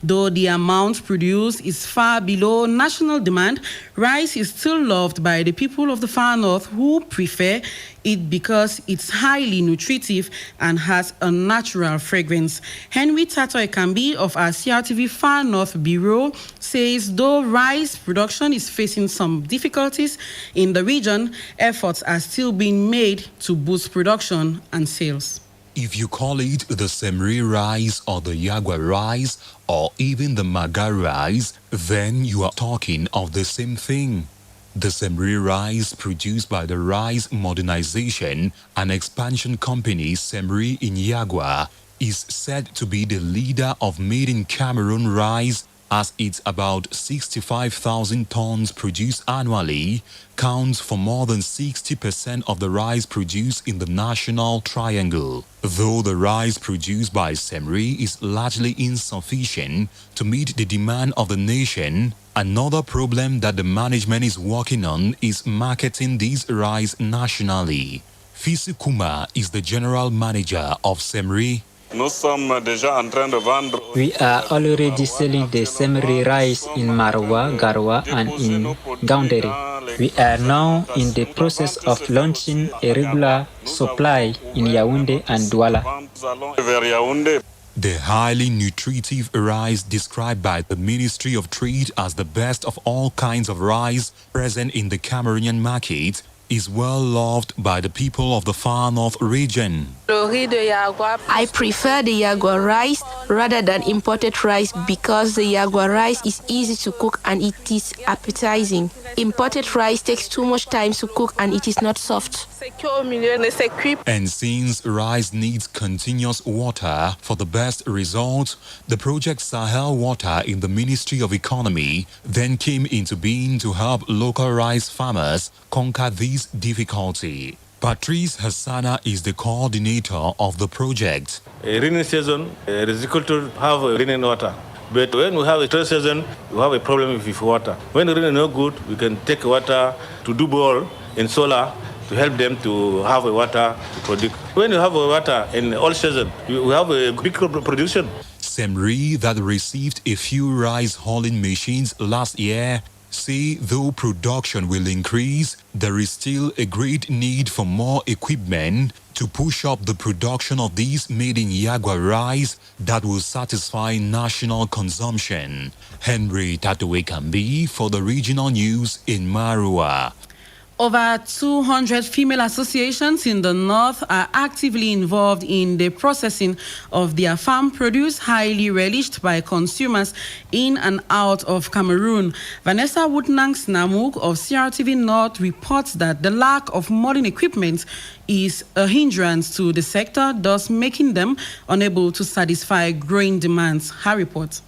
Though the amount produced is far below national demand, rice is still loved by the people of the far north who prefer it because it's highly nutritive and has a natural fragrance. Henry Tato Ekambi of our CRTV Far North Bureau says though rice production is facing some difficulties in the region, efforts are still being made to boost production and sales. If you call it the Semri rice or the Yagwa rice or even the Maga rice, then you are talking of the same thing. The Semri rice produced by the Rice Modernization and Expansion Company Semri in Yagwa is said to be the leader of made in Cameroon rice, as it's about 65,000 tons produced annually, counts for more than 60% of the rice produced in the National Triangle. Though the rice produced by Semri is largely insufficient to meet the demand of the nation, another problem that the management is working on is marketing this rice nationally. Fisi Kuma is the general manager of Semri. We are already selling the Semri rice in Marwa, Garwa and in Gaunderi. We are now in the process of launching a regular supply in Yaoundé and Douala. The highly nutritive rice described by the Ministry of Trade as the best of all kinds of rice present in the Cameroonian market is well loved by the people of the Far North region. I prefer the Yagwa rice rather than imported rice because the Yagwa rice is easy to cook and it is appetizing. Imported rice takes too much time to cook and it is not soft. And since rice needs continuous water for the best results, the project Sahel Water in the Ministry of Economy then came into being to help local rice farmers conquer this difficulty. Patrice Hassana is the coordinator of the project. A rainy season, it is difficult to have rainy water. But when we have a dry season, we have a problem with water. When the rain is not good, we can take water to do bore in solar to help them to have water to produce. When you have water in all season, you have a big production. Semri, that received a few rice hauling machines last year, say though production will increase, there is still a great need for more equipment to push up the production of these made in Yagwa rice that will satisfy national consumption. Henry Tatoe Kambi for the regional news in Marua. Over 200 female associations in the north are actively involved in the processing of their farm produce, highly relished by consumers in and out of Cameroon. Vanessa Woodnang-Snamuk of CRTV North reports that the lack of modern equipment is a hindrance to the sector, thus making them unable to satisfy growing demands. Her report.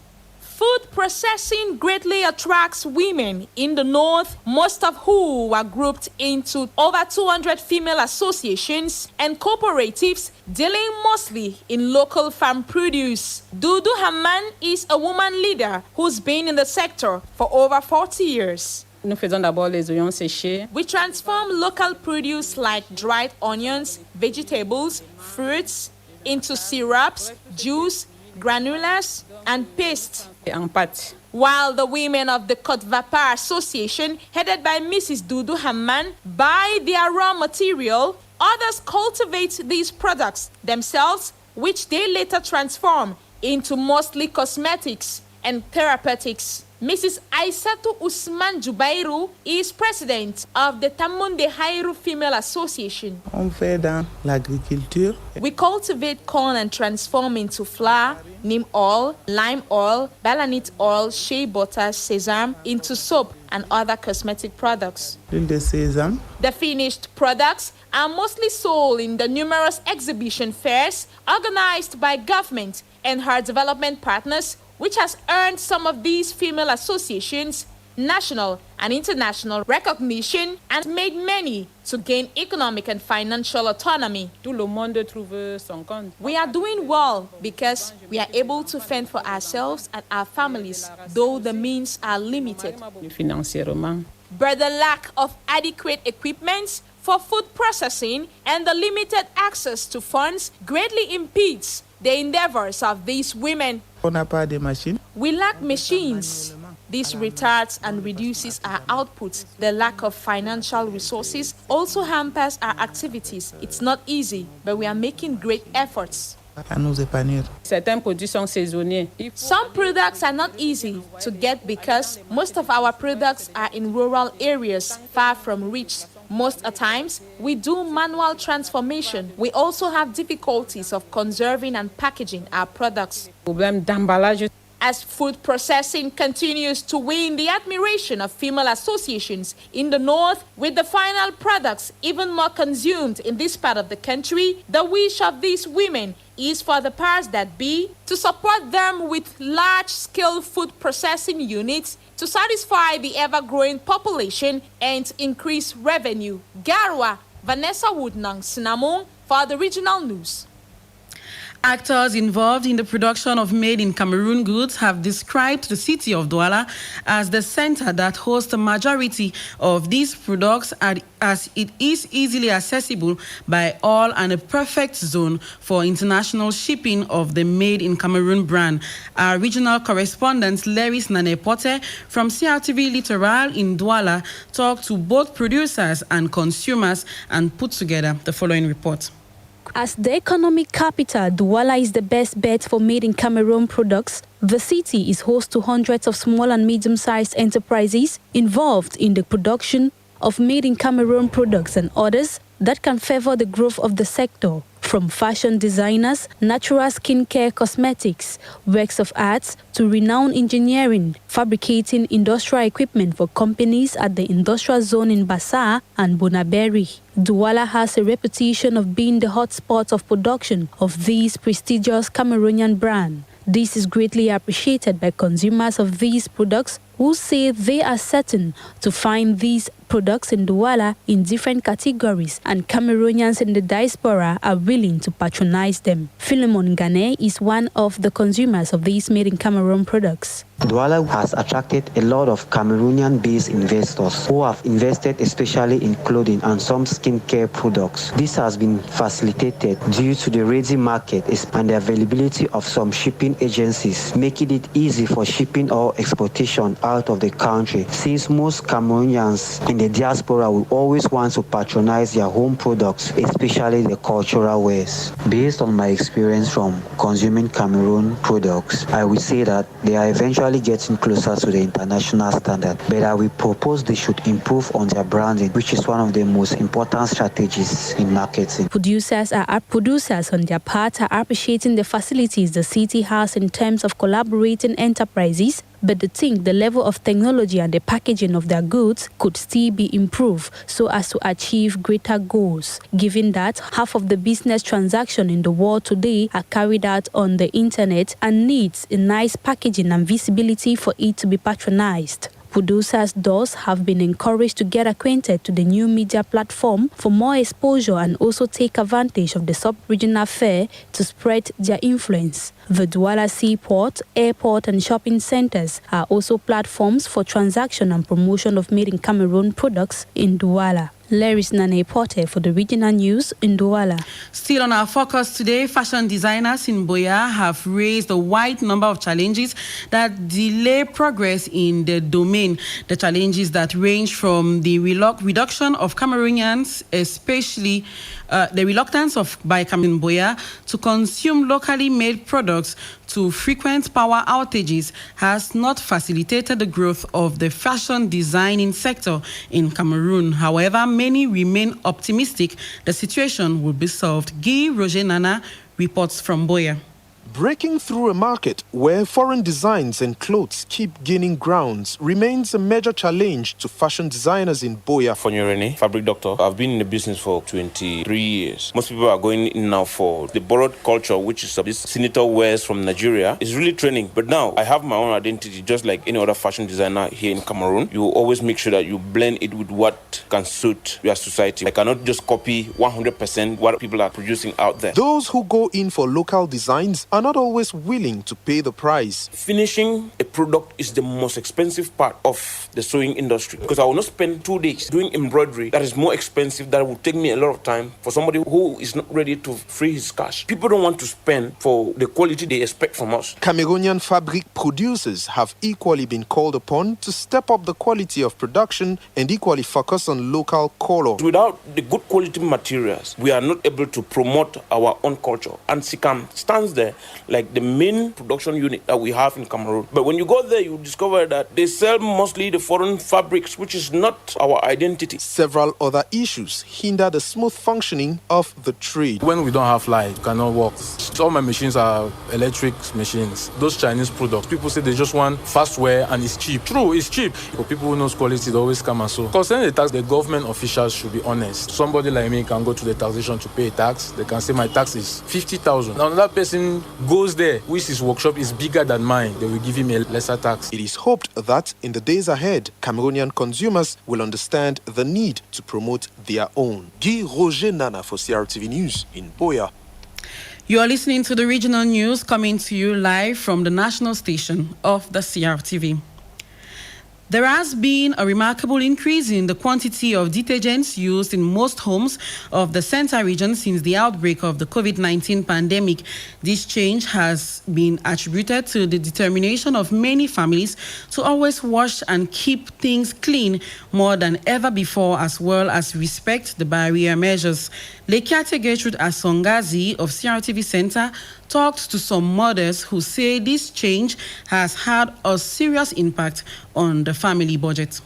Food processing greatly attracts women in the north, most of who are grouped into over 200 female associations and cooperatives dealing mostly in local farm produce. Dudu Haman is a woman leader who's been in the sector for over 40 years. We transform local produce like dried onions, vegetables, fruits into syrups, juice, granules, and paste. While the women of the Côte Vapeur Association, headed by Mrs. Dudu Haman, buy their raw material, others cultivate these products themselves, which they later transform into mostly cosmetics and therapeutics. Mrs. Aissatou Ousmane Jubairu is president of the Tamunde Hairu Female Association. We cultivate corn and transform into flour, neem oil, lime oil, balanite oil, shea butter, sesame into soap and other cosmetic products. The finished products are mostly sold in the numerous exhibition fairs organized by government and her development partners, which has earned some of these female associations national and international recognition and made many to gain economic and financial autonomy. We are doing well because we are able to fend for ourselves and our families, though the means are limited. But the lack of adequate equipment for food processing and the limited access to funds greatly impedes the endeavors of these women. We lack machines. This retards and reduces our output. The lack of financial resources also hampers our activities. It's not easy, but we are making great efforts. Some products are not easy to get because most of our products are in rural areas, far from rich. Most of times, we do manual transformation. We also have difficulties of conserving and packaging our products. As food processing continues to win the admiration of female associations in the north, with the final products even more consumed in this part of the country, the wish of these women is for the powers that be to support them with large-scale food processing units to satisfy the ever-growing population and increase revenue. Garwa, Vanessa Woodnang, Sinamong, for the regional news. Actors involved in the production of made-in-Cameroon goods have described the city of Douala as the center that hosts the majority of these products, as it is easily accessible by all and a perfect zone for international shipping of the made-in-Cameroon brand. Our regional correspondent, Leris Nanepote from CRTV Littoral in Douala, talked to both producers and consumers and put together the following report. As the economic capital, Douala is the best bet for made-in-Cameroon products. The city is host to hundreds of small and medium-sized enterprises involved in the production of made-in-Cameroon products and others that can favor the growth of the sector. From fashion designers, natural skincare cosmetics, works of arts, to renowned engineering, fabricating industrial equipment for companies at the industrial zone in Bassar and Bonaberi. Douala has a reputation of being the hotspot of production of these prestigious Cameroonian brands. This is greatly appreciated by consumers of these products, who say they are certain to find these products in Douala in different categories, and Cameroonians in the diaspora are willing to patronize them. Philemon Gane is one of the consumers of these made-in-Cameroon products. Douala has attracted a lot of Cameroonian-based investors who have invested especially in clothing and some skincare products. This has been facilitated due to the ready market and the availability of some shipping agencies, making it easy for shipping or exportation out of the country, since most Cameroonians in the diaspora will always want to patronize their home products, especially the cultural wares. Based on my experience from consuming Cameroon products, I would say that they are eventually getting closer to the international standard, but I will propose they should improve on their branding, which is one of the most important strategies in marketing. Producers on their part are appreciating the facilities the city has in terms of collaborating enterprises, but they think the level of technology and the packaging of their goods could still be improved so as to achieve greater goals, given that half of the business transactions in the world today are carried out on the internet and needs a nice packaging and visibility for it to be patronized. Producers thus have been encouraged to get acquainted to the new media platform for more exposure and also take advantage of the sub-regional fair to spread their influence. The Douala Seaport, Airport and shopping centers are also platforms for transaction and promotion of made-in-Cameroon products in Douala. Leris Nane Porte for the regional news in Douala. Still on our focus today, fashion designers in Boya have raised a wide number of challenges that delay progress in the domain. The challenges that range from the reduction of Cameroonians, especially the reluctance by Cameroon Boya to consume locally made products, to frequent power outages, has not facilitated the growth of the fashion designing sector in Cameroon. However, many remain optimistic the situation will be solved. Guy Roger Nana reports from Boya. Breaking through a market where foreign designs and clothes keep gaining grounds remains a major challenge to fashion designers in Boya. Fonyorene, fabric doctor. I've been in the business for 23 years. Most people are going in now for the borrowed culture, which is this senator wears from Nigeria. It's really training. But now I have my own identity, just like any other fashion designer here in Cameroon. You always make sure that you blend it with what can suit your society. I cannot just copy 100% what people are producing out there. Those who go in for local designs are are not always willing to pay the price. Finishing a product is the most expensive part of the sewing industry, because I will not spend 2 days doing embroidery that is more expensive, that will take me a lot of time for somebody who is not ready to free his cash. People don't want to spend for the quality they expect from us. Cameroonian fabric producers have equally been called upon to step up the quality of production and equally focus on local color. Without the good quality materials, we are not able to promote our own culture. And SICAM stands there like the main production unit that we have in Cameroon. But when you go there, you discover that they sell mostly the foreign fabrics, which is not our identity. Several other issues hinder the smooth functioning of the trade. When we don't have light, it cannot work. All my machines are electric machines. Those Chinese products, people say they just want fast wear and it's cheap. True, it's cheap. But people who knows quality, they always come and so. Concerning the tax, the government officials should be honest. Somebody like me can go to the taxation to pay a tax. They can say my tax is 50,000. Now another person goes there, which his workshop is bigger than mine. They will give him a lesser tax. It is hoped that in the days ahead, Cameroonian consumers will understand the need to promote their own. Guy Roger Nana for CRTV News in Boya. You are listening to the regional news coming to you live from the national station of the CRTV. There has been a remarkable increase in the quantity of detergents used in most homes of the Center region since the outbreak of the COVID-19 pandemic. This change has been attributed to the determination of many families to always wash and keep things clean more than ever before, as well as respect the barrier measures. Lekiate Gertrude Asongazi of CRTV Center talked to some mothers who say this change has had a serious impact on the family budget.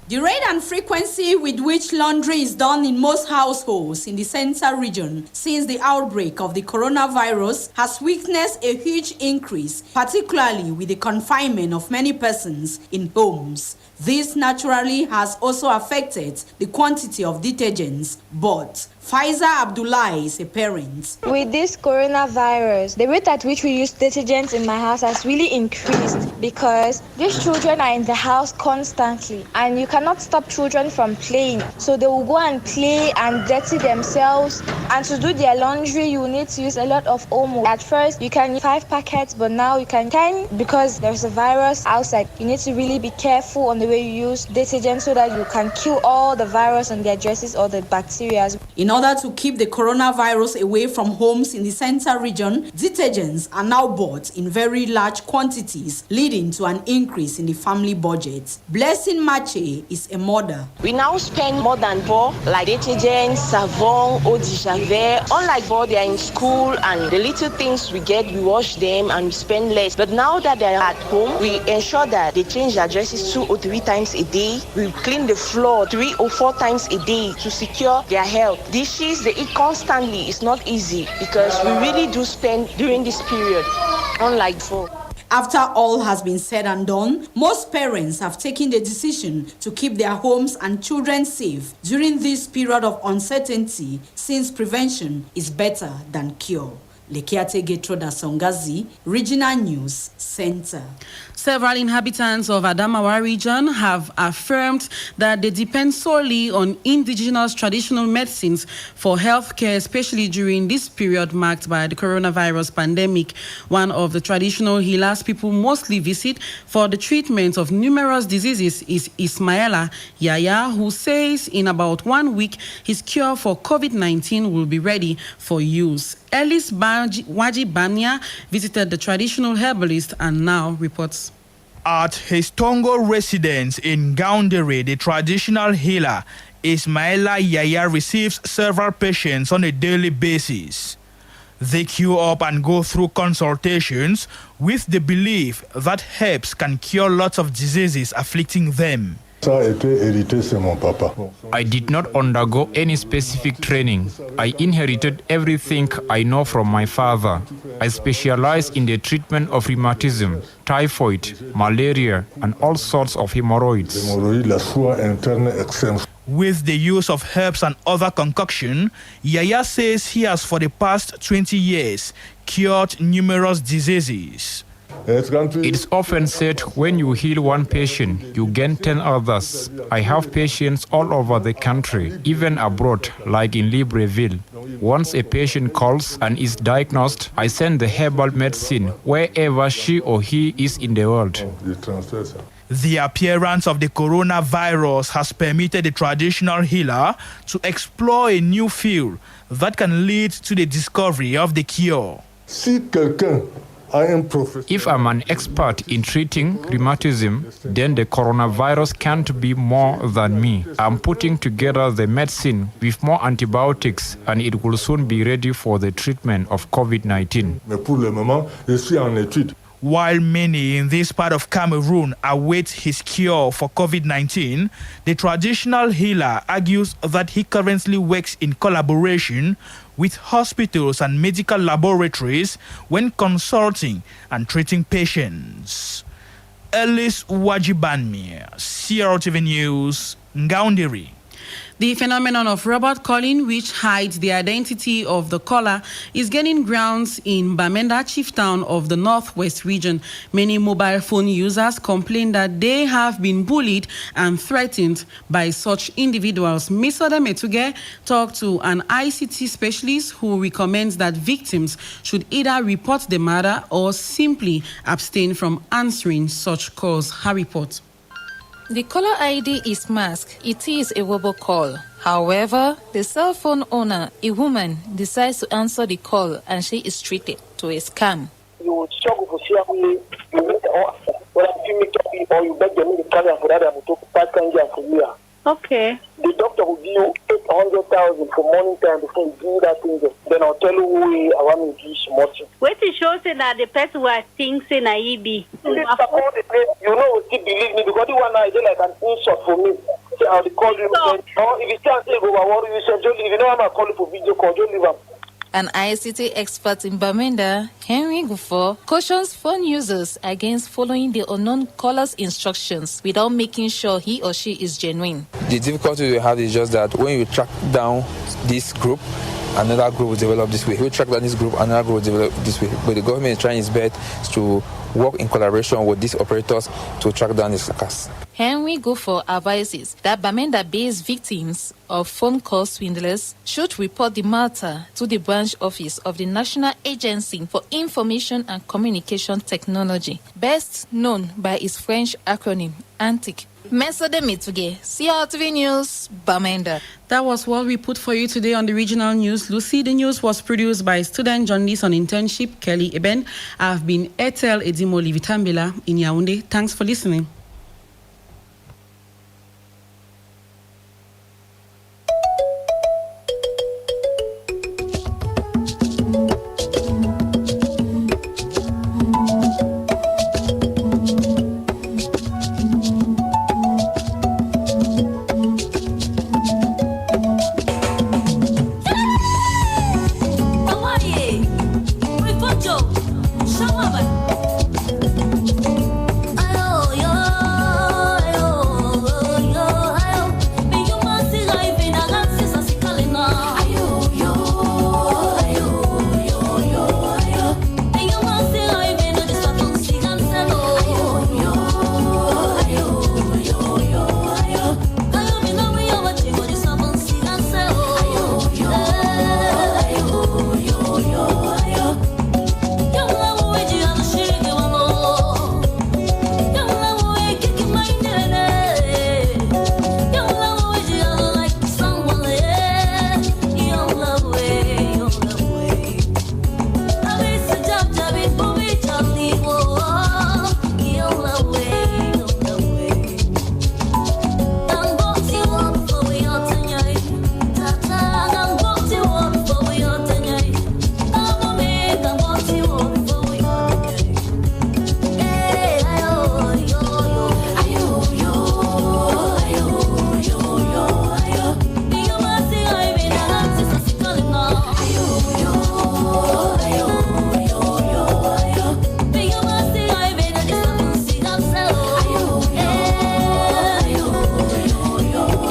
The rate and frequency with which laundry is done in most households in the Center region since the outbreak of the coronavirus has witnessed a huge increase, particularly with the confinement of many persons in homes. This naturally has also affected the quantity of detergents, but Faiza Abdullah is a parent. With this coronavirus, the rate at which we use detergents in my house has really increased because these children are in the house constantly and you cannot stop children from playing. So they will go and play and dirty themselves, and to do their laundry you need to use a lot of Omo. At first you can use 5 packets, but now you can 10 because there's a virus outside. You need to really be careful on the way you use detergent so that you can kill all the virus on their dresses or the bacteria. In order to keep the coronavirus away from homes in the Center region, detergents are now bought in very large quantities, leading to an increase in the family budget. Blessing Mache is a mother. We now spend more than four, like detergents, savon, eau de javel. Unlike before, they are in school and the little things we get, we wash them and we spend less. But now that they are at home, we ensure that they change their dresses 2 or 3 times a day. We clean the floor 3 or 4 times a day to secure their health. Dishes they eat constantly is not easy because we really do spend during this period, unlike before. After all has been said and done, most parents have taken the decision to keep their homes and children safe during this period of uncertainty, since prevention is better than cure. Lekiate Gertrude Asongazi, Regional News Center. Several inhabitants of Adamawa region have affirmed that they depend solely on indigenous traditional medicines for healthcare, especially during this period marked by the coronavirus pandemic. One of the traditional healers people mostly visit for the treatment of numerous diseases is Ismaila Yaya, who says in about 1 week his cure for COVID-19 will be ready for use. Ellis Waji Bania visited the traditional herbalist and now reports. At his Tongo residence in Gaundere, the traditional healer Ismaila Yaya receives several patients on a daily basis. They queue up and go through consultations with the belief that herbs can cure lots of diseases afflicting them. I did not undergo any specific training. I inherited everything I know from my father. I specialize in the treatment of rheumatism, typhoid, malaria, and all sorts of hemorrhoids. With the use of herbs and other concoction, Yaya says he has for the past 20 years cured numerous diseases. It's often said when you heal one patient, you gain 10 others. I have patients all over the country, even abroad, like in Libreville. Once a patient calls and is diagnosed, I send the herbal medicine wherever she or he is in the world. The appearance of the coronavirus has permitted the traditional healer to explore a new field that can lead to the discovery of the cure. If I'm an expert in treating rheumatism, then the coronavirus can't be more than me. I'm putting together the medicine with more antibiotics, and it will soon be ready for the treatment of COVID-19. While many in this part of Cameroon await his cure for COVID-19, the traditional healer argues that he currently works in collaboration with hospitals and medical laboratories when consulting and treating patients. Ellis Wajibanmi, CRTV News, Ngaoundiri. The phenomenon of robot calling, which hides the identity of the caller, is gaining grounds in Bamenda, chief town of the Northwest region. Many mobile phone users complain that they have been bullied and threatened by such individuals. Mr. Demetuge talked to an ICT specialist who recommends that victims should either report the matter or simply abstain from answering such calls. Her report. The caller ID is masked. It is a robocall. However, the cell phone owner, a woman, decides to answer the call and she is treated to a scam. You would struggle to see how you make the offer. When you make it or you beg them to carry for that, I'm talking 5 for you. Okay. The doctor will give you 800,000 for morning time before you do that thing. Then I'll tell you who I want to give you much. What it shows that the person was thinking naive. You know, still believe me because the one I do like an insult for me. I'll call you. Or if you can't say over, you said, if you know I'm calling for video call, don't leave them. An ICT expert in Bamenda, Henry Gufo, cautions phone users against following the unknown caller's instructions without making sure he or she is genuine. The difficulty we have is just that when you track down this group, another group will develop this way. We track down this group, another group will develop this way. But the government is trying its best to work in collaboration with these operators to track down these hackers. Henry Gufo advises that Bamenda-based victims of phone call swindlers should report the matter to the branch office of the National Agency for Information and Communication Technology, best known by its French acronym, ANTIC. Mesa de Mituge, CRTV News, Bamenda. That was what we put for you today on the regional news. Lucy, the news was produced by student journalist on internship, Kelly Eben. I've been Etel Edimoli Vitambela in Yaoundé. Thanks for listening. Oh, yo.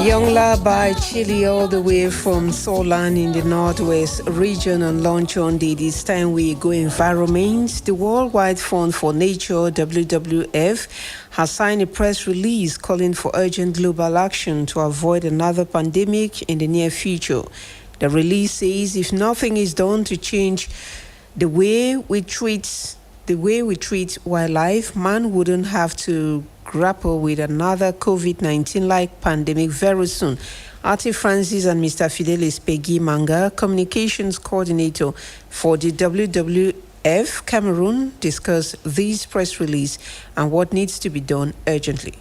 Youngla by Chile all the way from Solan in the Northwest region on launch on this time we go environment. The Worldwide Fund for Nature, WWF, has signed a press release calling for urgent global action to avoid another pandemic in the near future. The release says if nothing is done to change the way we treat wildlife, man wouldn't have to grapple with another COVID-19-like pandemic very soon. Artie Francis and Mr. Fidelis Peggy Manga, communications coordinator for the WWF Cameroon, discussed this press release and what needs to be done urgently.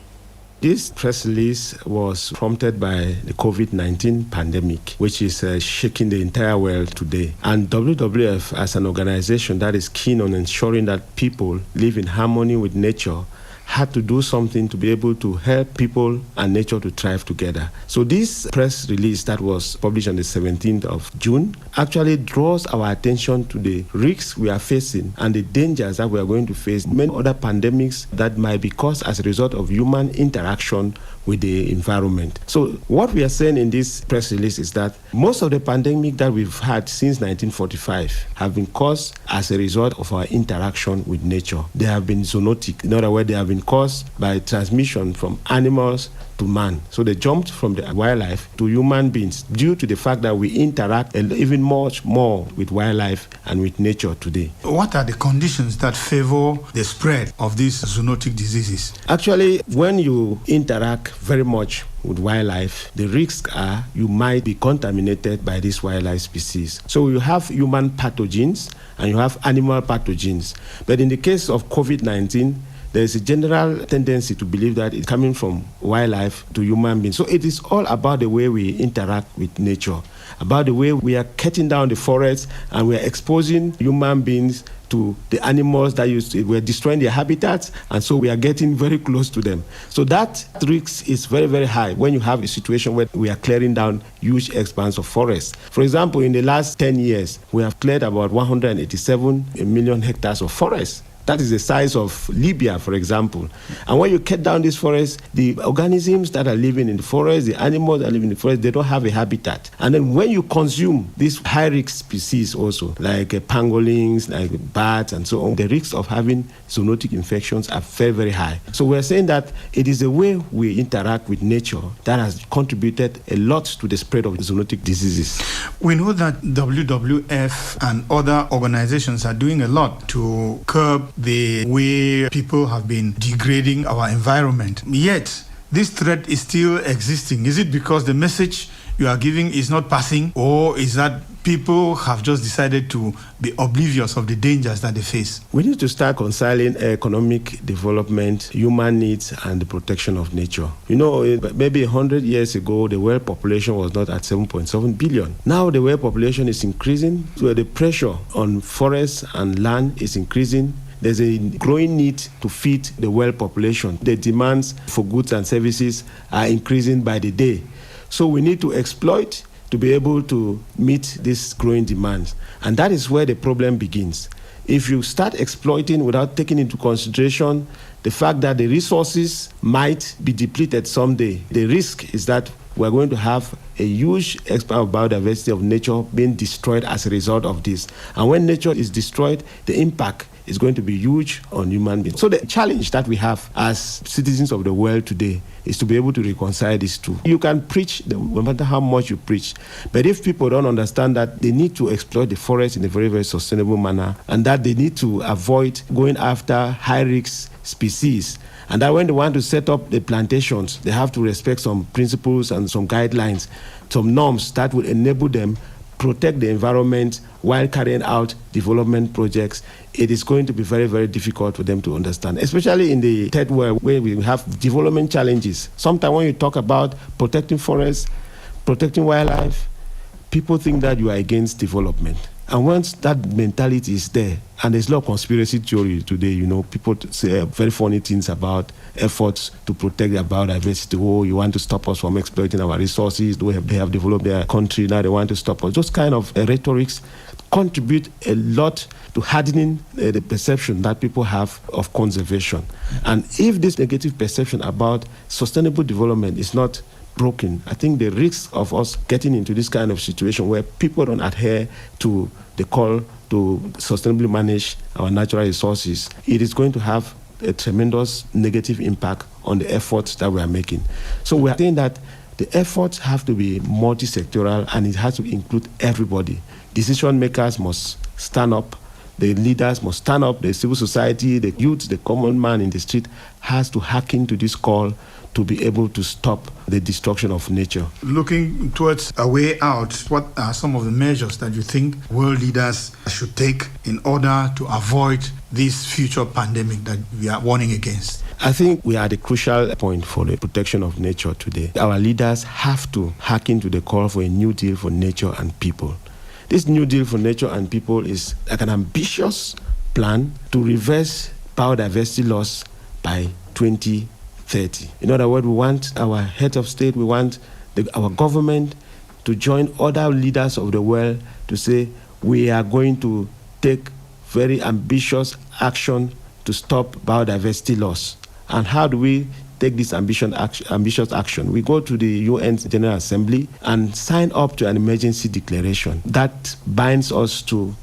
This press release was prompted by the COVID-19 pandemic, which is shaking the entire world today. And WWF, as an organization that is keen on ensuring that people live in harmony with nature, had to do something to be able to help people and nature to thrive together. So this press release that was published on the 17th of June actually draws our attention to the risks we are facing and the dangers that we are going to face, many other pandemics that might be caused as a result of human interaction with the environment. So what we are saying in this press release is that most of the pandemic that we've had since 1945 have been caused as a result of our interaction with nature. They have been zoonotic. In other words, they have been caused by transmission from animals to man. So they jumped from the wildlife to human beings due to the fact that we interact even much more with wildlife and with nature today. What are the conditions that favor the spread of these zoonotic diseases? Actually, when you interact very much with wildlife, the risks are you might be contaminated by these wildlife species. So you have human pathogens and you have animal pathogens. But in the case of COVID-19, there is a general tendency to believe that it's coming from wildlife to human beings. So it is all about the way we interact with nature, about the way we are cutting down the forests and we are exposing human beings to the animals that we're destroying their habitats, and so we are getting very close to them. So that risk is very, very high when you have a situation where we are clearing down huge expanse of forests. For example, in the last 10 years, we have cleared about 187 million hectares of forests. That is the size of Libya, for example. And when you cut down these forests, the organisms that are living in the forest, the animals that live in the forest, they don't have a habitat. And then when you consume these high-risk species also, like pangolins, like bats, and so on, the risks of having zoonotic infections are very, very high. So we're saying that it is the way we interact with nature that has contributed a lot to the spread of zoonotic diseases. We know that WWF and other organizations are doing a lot to curb the way people have been degrading our environment. Yet, this threat is still existing. Is it because the message you are giving is not passing, or is that people have just decided to be oblivious of the dangers that they face? We need to start reconciling economic development, human needs, and the protection of nature. You know, maybe 100 years ago, the world population was not at 7.7 billion. Now the world population is increasing, so the pressure on forests and land is increasing. There's a growing need to feed the world population. The demands for goods and services are increasing by the day. So we need to exploit to be able to meet these growing demands. And that is where the problem begins. If you start exploiting without taking into consideration the fact that the resources might be depleted someday, the risk is that we're going to have a huge expanse of biodiversity of nature being destroyed as a result of this. And when nature is destroyed, the impact is going to be huge on human beings. So the challenge that we have as citizens of the world today is to be able to reconcile these two. You can preach, no matter how much you preach, but if people don't understand that they need to exploit the forest in a very, very sustainable manner, and that they need to avoid going after high-risk species, and that when they want to set up the plantations, they have to respect some principles and some guidelines, some norms that will enable them protect the environment while carrying out development projects. It is going to be very, very difficult for them to understand, especially in the third world where we have development challenges. Sometimes when you talk about protecting forests, protecting wildlife, people think that you are against development. And once that mentality is there, and there's a lot of conspiracy theory today, you know, people say very funny things about efforts to protect their biodiversity. Oh, you want to stop us from exploiting our resources. They have developed their country, now they want to stop us. Those kind of rhetorics contribute a lot to hardening the perception that people have of conservation. And if this negative perception about sustainable development is not broken. I think the risk of us getting into this kind of situation where people don't adhere to the call to sustainably manage our natural resources, it is going to have a tremendous negative impact on the efforts that we are making. So we are saying that the efforts have to be multi-sectoral and it has to include everybody. Decision makers must stand up. The leaders must stand up. The civil society, the youth, the common man in the street has to hearken to this call to be able to stop the destruction of nature. Looking towards a way out, what are some of the measures that you think world leaders should take in order to avoid this future pandemic that we are warning against? I think we are at a crucial point for the protection of nature today. Our leaders have to hearken to the call for a new deal for nature and people. This new deal for nature and people is like an ambitious plan to reverse biodiversity loss by 2030. In other words, we want our head of state, we want our government to join other leaders of the world to say we are going to take very ambitious action to stop biodiversity loss. And how do we take this ambitious action? We go to the UN General Assembly and sign up to an emergency declaration that binds us to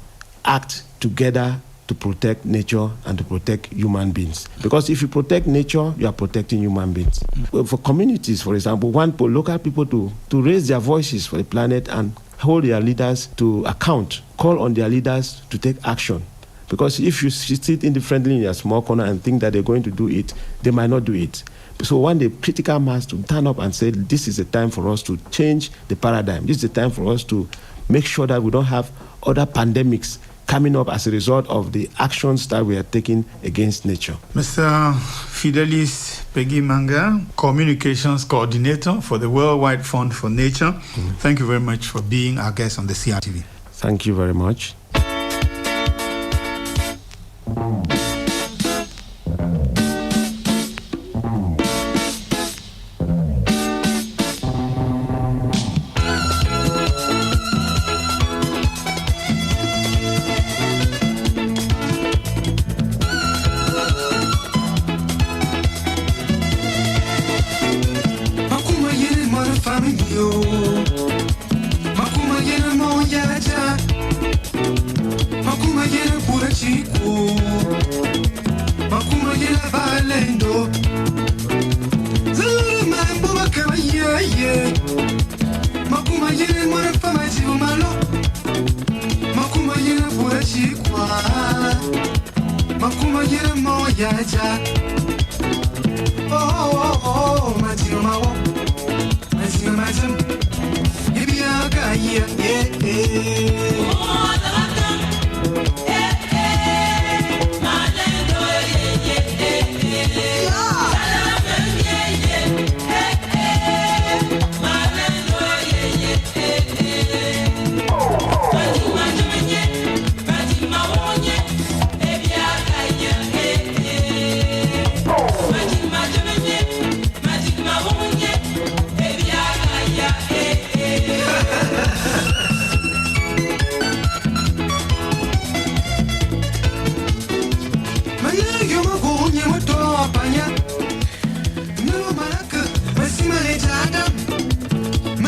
act together to protect nature and to protect human beings. Because if you protect nature, you are protecting human beings. For communities, for example, want local people to raise their voices for the planet and hold their leaders to account, call on their leaders to take action. Because if you sit indifferently in your small corner and think that they're going to do it, they might not do it. So one day, critical mass to turn up and say, this is the time for us to change the paradigm. This is the time for us to make sure that we don't have other pandemics coming up as a result of the actions that we are taking against nature. Mr. Fidelis Peggy Manga, Communications Coordinator for the Worldwide Fund for Nature. Thank you very much for being our guest on the CRTV. Thank you very much.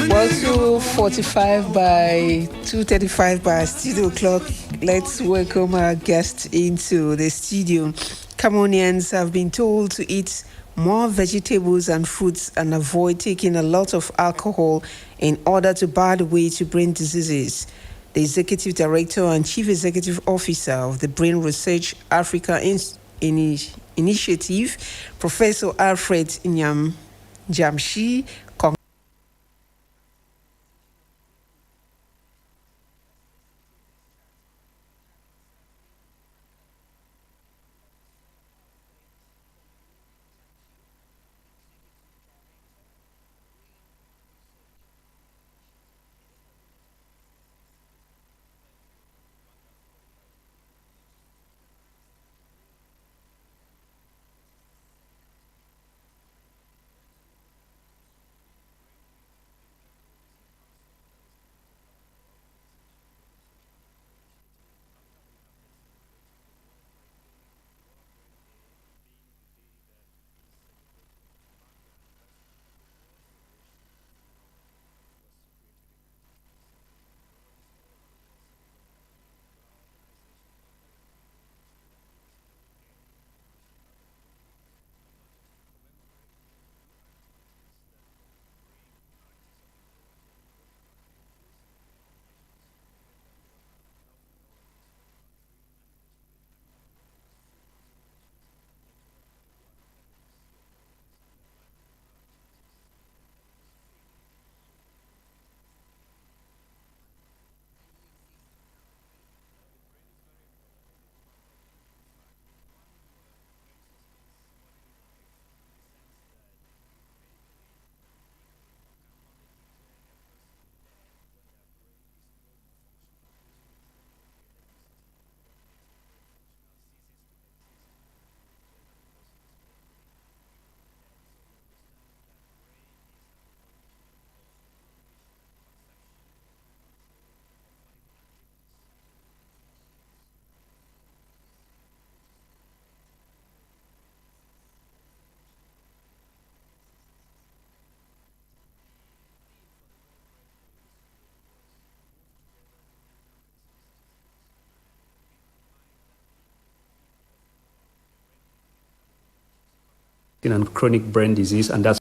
Well, 2:45 by 2:35 by studio clock. Let's welcome our guest into the studio. Cameroonians have been told to eat more vegetables and fruits and avoid taking a lot of alcohol in order to bar the way to brain diseases. The Executive Director and Chief Executive Officer of the Brain Research Africa Initiative, Professor Alfred Jamshi, and chronic brain disease, and that's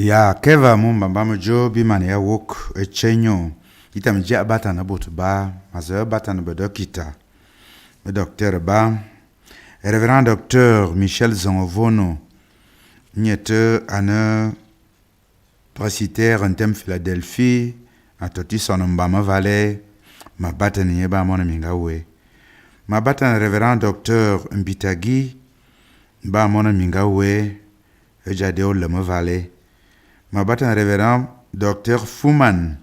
Ya keva mumba mjo bi man ya wok chenyo itam ja bata na botu ba mazo bata na bedokita le docteur ba révérend docteur Michel Zongovono nyete ana précitaire en thème Philadelphie atoti sonomba ma vale ma bata ni ba mona mingawe ma bata révérend docteur Mbitagi ba mona mingawe ejadeo le ma vale ma bata révérend docteur Fouman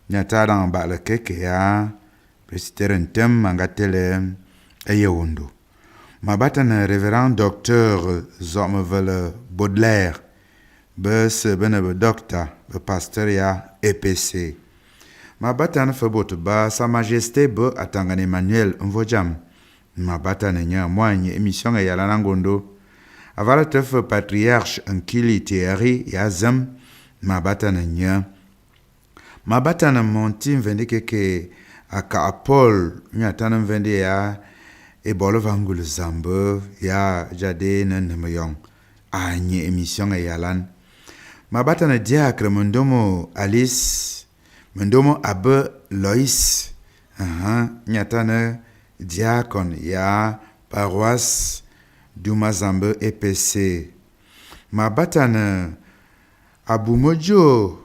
nyata dans ba le keke ya précitaire en thème mangatele eyewondo ma bata révérend docteur Zomevele Baudelaire bes bene be docteur be pasteur ya EPC ma bata na febot ba sa majesté be atangane Emmanuel Mvojam ma bata na nya mwanye émission ya la nangondo avala tef patriarche Nkili Thierry ya zam ma bata na nya ma bata na monti mvende keke aka Paul nyata na mvende ya ebolowa ngulu zambe ya jade na nemeyong anye émission ya lan ma bata na diacre mondomo Alice mondomo abe Lois nyata na diacon ya paroisse Dumazambe EPC ma bata na abumojo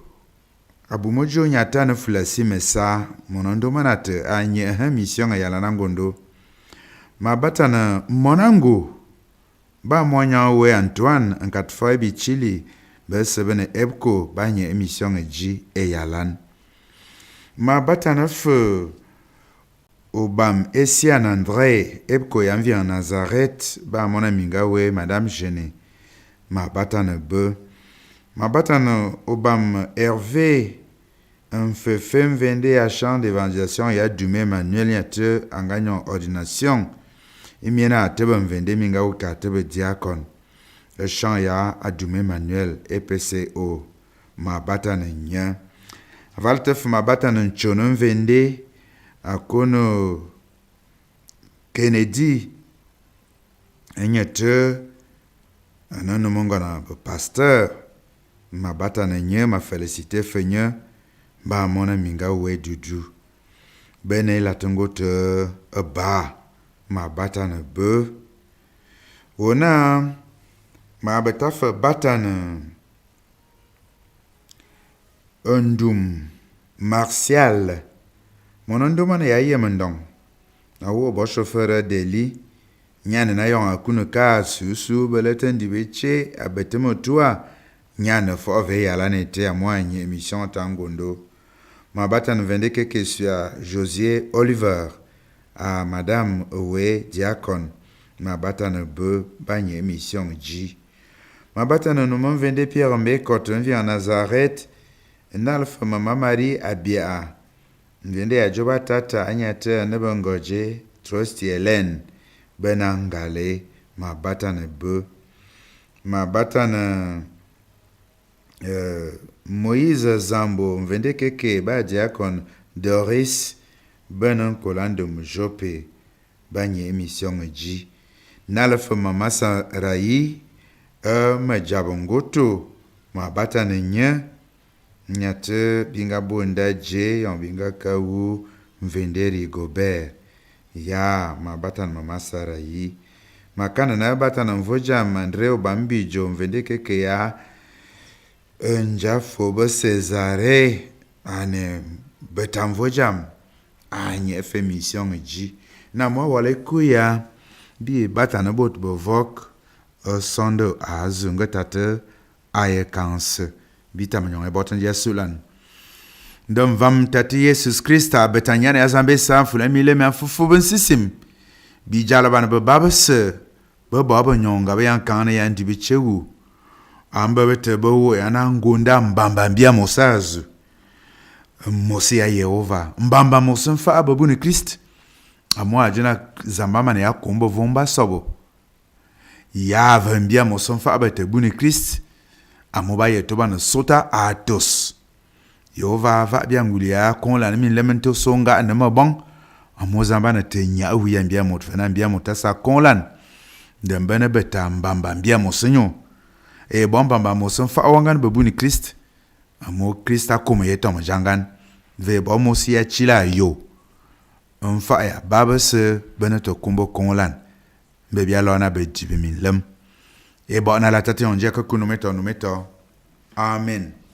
nyata na fulasi mesa monondomo nate anye mission ya lan ngondo ma bata na monango ba monya we Antoine en 4 bi Chili be sebene ebko ba nye émission ji e yalan ma bata na fe obam Essian André ebko yanvi en Nazareth ba mona minga we madame Jené ma bata na be ma bata na obam Hervé un fem vende à champ d'évangélisation ya Dumé Manuel yate en gagnant ordination imiena tebe mvende minga uka tebe diakon le chant ya Adume Manuel EPCO ma bata na nya avaltef ma bata na nchono mvende akono Kennedy enyete anano monga na pasteur ma bata na nya ma félicité fenya ba mona minga we dudu bene la tengote ba ma bata na be wona ma betafa bata na ondum Martial monondoma na yaye mendong awo bo chauffeur deli nyane na yon akunu ka susu beleten dibeche abetemo tua nyane fo ve yala nete amwanye émission tangondo ma bata na vende keke sur Josier Oliver à madame Owe Diacon ma bata na be banye émission ji ma bata na no vende Pierre Mbe Coton vi en Nazareth nalfa mama Marie Abia vende ya joba tata anyata na bangoje Trust Hélène benangale ma bata na be ma bata na Moïse Zambo vende keke ba Diacon Doris benan kolando mjope banye émission ji nalfa mama Rayi ma jabongoto ma bata na nya nyate binga bonda je yon binga kawu mvenderi Gobert ya ma bata na mama Rayi makana na bata na mvoja Andreo Bambijo mvende keke ya njafo Cesare ane betamvojam anye fe mission ji na mo wale kuya bi bata na bot bovok sondo azunga tate aye kanse bitamanyo e botan ya sulan ndom vam tati Jesus Christa betanyane azambe sa fula mile me afufu ben sisim bi jalaban be babase be baba nyonga be yankane ya ndibichewu amba bete bo yana ngunda mbamba mbia mosazu mosi ya Yehova mbamba mosenfa ababu ni Christ amwa ajina zambama ne yakombo vomba sobo ya vambia mosenfa abatebu ni Christ amoba yetoba na sota atos Yehova va bia ngulia kon la min lemento songa na mabon amozamba na tenya wi mbia motfana mbia motasa kon lan dembene beta mbamba mbia mosenyo e bomba ba mo sun fa wangan babu ni Christ mo Christa kuma yeto mo jangan ve ba mo si ya chila yo fa ya baba se beneto kumbo konlan be bia lona be jibe min lem e ba na la tati on dia ko no meto amen.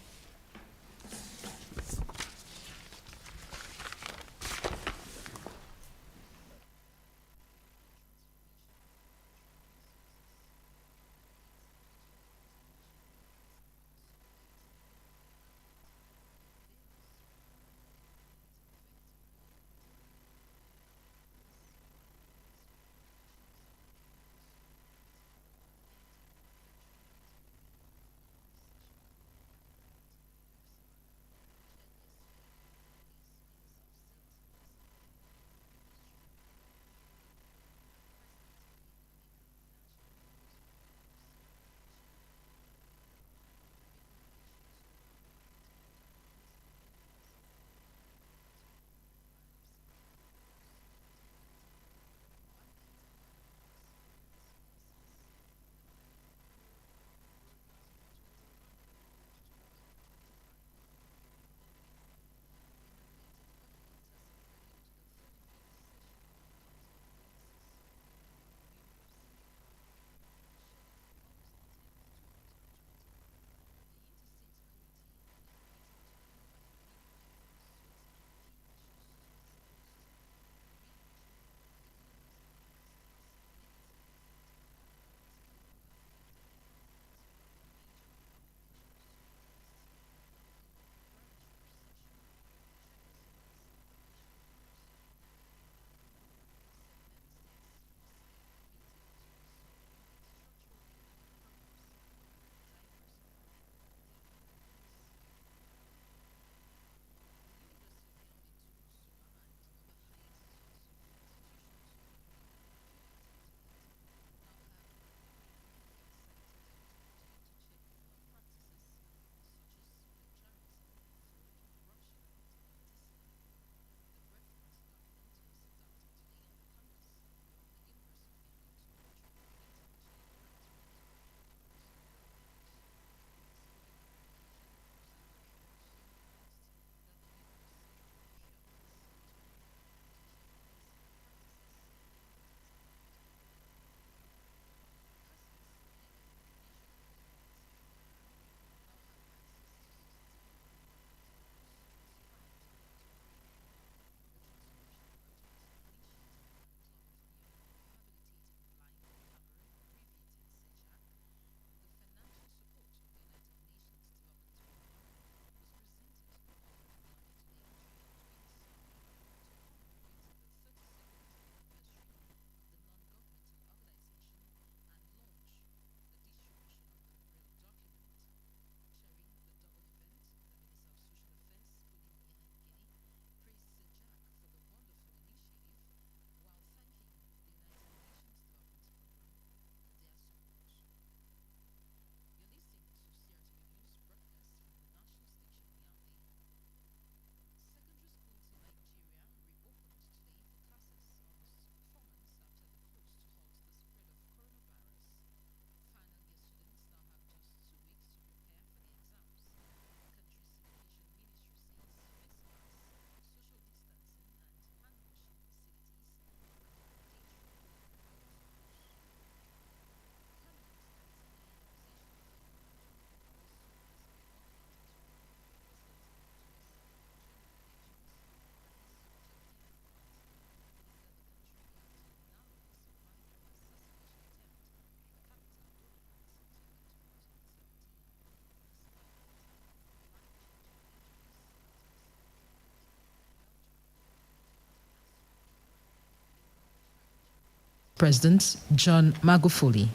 President John Magufuli.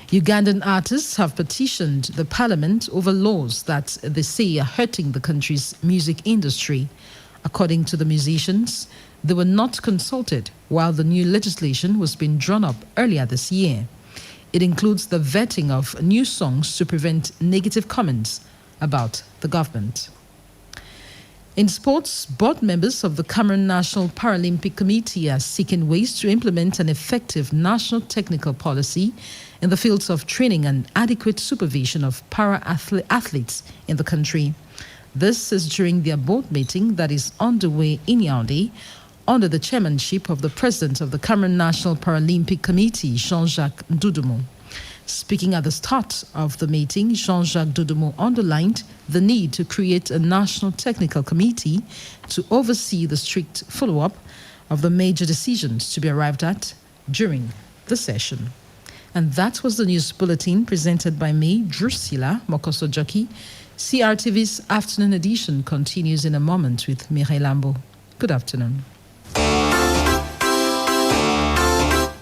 Ugandan artists have petitioned the parliament over laws that they say are hurting the country's music industry. According to the musicians, they were not consulted while the new legislation was being drawn up earlier this year. It includes the vetting of new songs to prevent negative comments about the government. In sports, board members of the Cameroon National Paralympic Committee are seeking ways to implement an effective national technical policy in the fields of training and adequate supervision of para-athletes in the country. This is during their board meeting that is underway in Yaoundé under the chairmanship of the president of the Cameroon National Paralympic Committee, Jean-Jacques Ndoudoumou. Speaking at the start of the meeting, Jean-Jacques Ndoudoumou underlined the need to create a national technical committee to oversee the strict follow-up of the major decisions to be arrived at during the session. And that was the news bulletin presented by me, Drusilla Mokoso-Joki. CRTV's afternoon edition continues in a moment with Mireille Lambo. Good afternoon.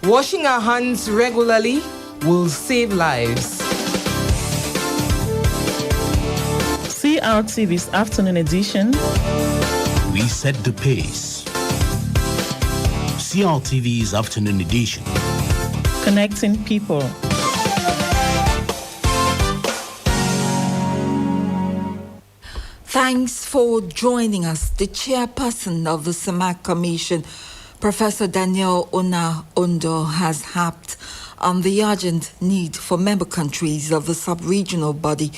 Washing our hands regularly will save lives. CRTV's afternoon edition. We set the pace. CRTV's afternoon edition. Connecting people. Thanks for joining us. The chairperson of the CEMAC Commission, Professor Daniel Ona-Ondo, has harped on the urgent need for member countries of the sub-regional body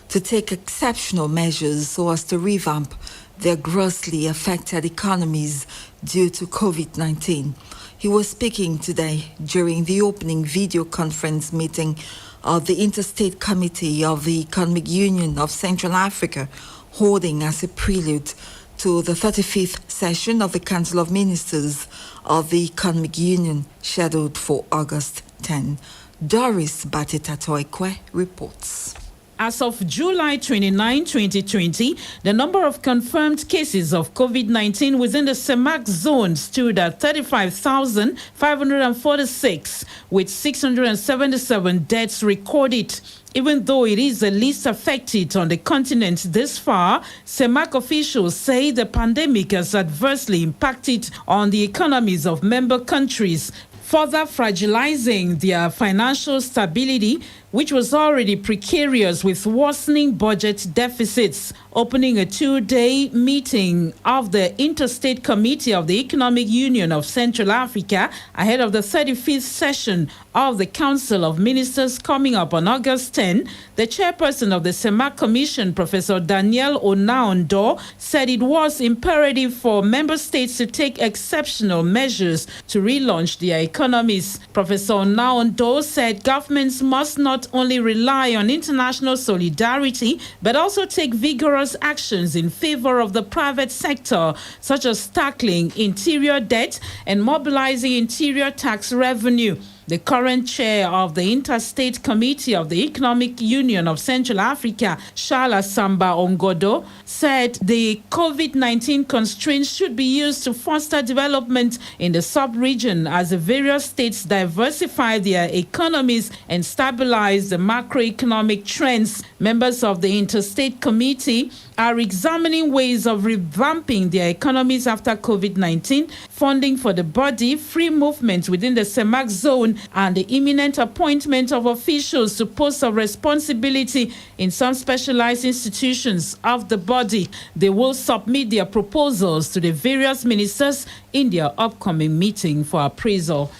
to take exceptional measures so as to revamp their grossly affected economies due to COVID-19. He was speaking today during the opening video conference meeting of the Interstate Committee of the Economic Union of Central Africa, holding as a prelude to the 35th session of the Council of Ministers of the Economic Union, scheduled for August 10. Doris Batitatoikwe reports. As of July 29, 2020, the number of confirmed cases of COVID-19 within the CEMAC zone stood at 35,546, with 677 deaths recorded. Even though it is the least affected on the continent this far, CEMAC officials say the pandemic has adversely impacted on the economies of member countries, further fragilizing their financial stability, which was already precarious with worsening budget deficits. Opening a two-day meeting of the Interstate Committee of the Economic Union of Central Africa ahead of the 35th session of the Council of Ministers coming up on August 10, the chairperson of the CEMAC Commission, Professor Daniel Ona-Ondo, said it was imperative for member states to take exceptional measures to relaunch their economies. Professor Ona-Ondo said governments must not only rely on international solidarity, but also take vigorous actions in favor of the private sector, such as tackling interior debt and mobilizing interior tax revenue. The current chair of the Interstate Committee of the Economic Union of Central Africa, Charles Samba Ongodo, said the COVID-19 constraints should be used to foster development in the sub-region as the various states diversify their economies and stabilize the macroeconomic trends. Members of the Interstate Committee are examining ways of revamping their economies after COVID-19, funding for the body, free movement within the CEMAC zone, and the imminent appointment of officials to posts of responsibility in some specialized institutions of the body. They will submit their proposals to the various ministers in their upcoming meeting for appraisal.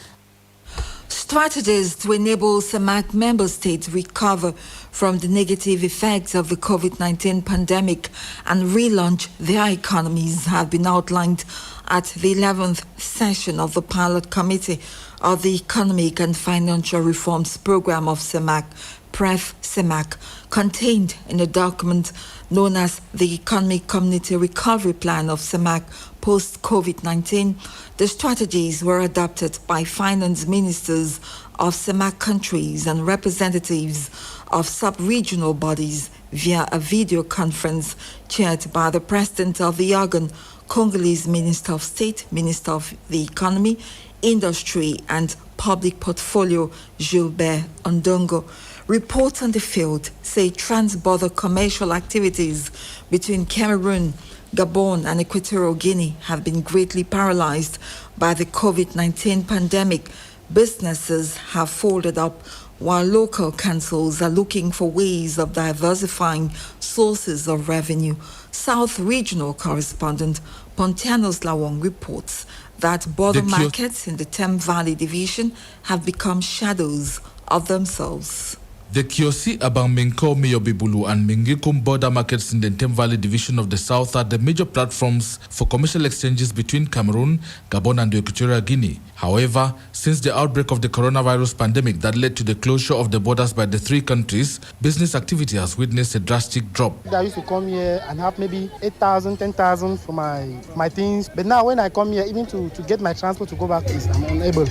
Strategies to enable CEMAC member states recover from the negative effects of the COVID-19 pandemic and relaunch their economies have been outlined at the 11th session of the Pilot Committee of the Economic and Financial Reforms Program of CEMAC, PREF-CEMAC, contained in a document known as the Economic Community Recovery Plan of CEMAC post-COVID-19. The strategies were adopted by finance ministers of CEMAC countries and representatives of sub-regional bodies via a video conference chaired by the president of the organ, Congolese Minister of State, Minister of the Economy, Industry and Public Portfolio, Gilbert Ondongo. Reports on the field say trans-border commercial activities between Cameroon, Gabon and Equatorial Guinea have been greatly paralyzed by the COVID-19 pandemic. Businesses have folded up while local councils are looking for ways of diversifying sources of revenue. South Regional correspondent Pontianos Lawong reports that border markets in the Thames Valley Division have become shadows of themselves. The Kiosi, Abangmenko, Miyobibulu, and Mingikum border markets in the Thames Valley Division of the South are the major platforms for commercial exchanges between Cameroon, Gabon, and the Equatorial Guinea. However, since the outbreak of the coronavirus pandemic that led to the closure of the borders by the three countries, business activity has witnessed a drastic drop. I used to come here and have maybe 8,000, 10,000 for my things. But now when I come here, even to get my transport to go back, I'm unable.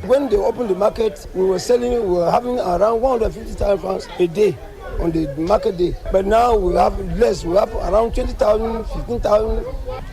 When they opened the market, we were having around 150,000 francs a day on the market day. But now we have less. We have around 20,000, 15,000.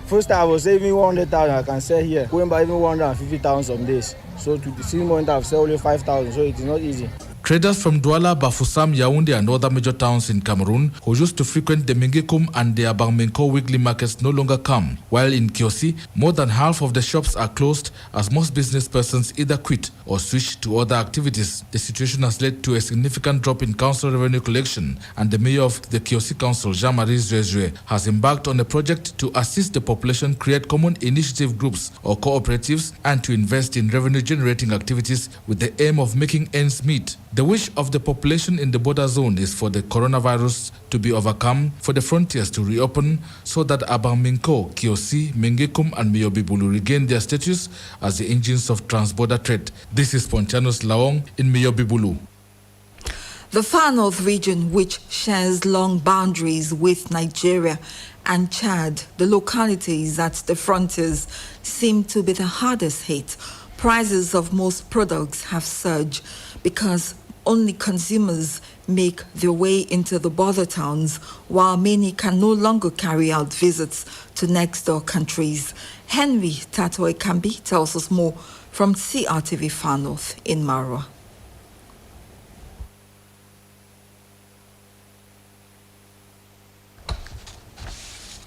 First I was saving 100,000. I can sell here, going by even 150,000 some days. So to see moment I've sold only 5,000. So it is not easy. Traders from Douala, Bafoussam, Yaoundé, and other major towns in Cameroon who used to frequent the Mingikum and the Abangmenko weekly markets no longer come, while in Kiosi, more than half of the shops are closed as most business persons either quit or switch to other activities. The situation has led to a significant drop in council revenue collection, and the mayor of the Kiosi Council, Jean-Marie Zouezoué, has embarked on a project to assist the population create common initiative groups or cooperatives and to invest in revenue-generating activities with the aim of making ends meet. The wish of the population in the border zone is for the coronavirus to be overcome, for the frontiers to reopen, so that Abangmenko, Kiosi, Mengekum, and Miyobibulu regain their status as the engines of transborder trade. This is Pontianos Lawong in Miyobibulu. The Far North region, which shares long boundaries with Nigeria and Chad, the localities at the frontiers seem to be the hardest hit. Prices of most products have surged because only consumers make their way into the border towns, while many can no longer carry out visits to next-door countries. Henry Tatoe Kambi tells us more from CRTV Far North in Marwa.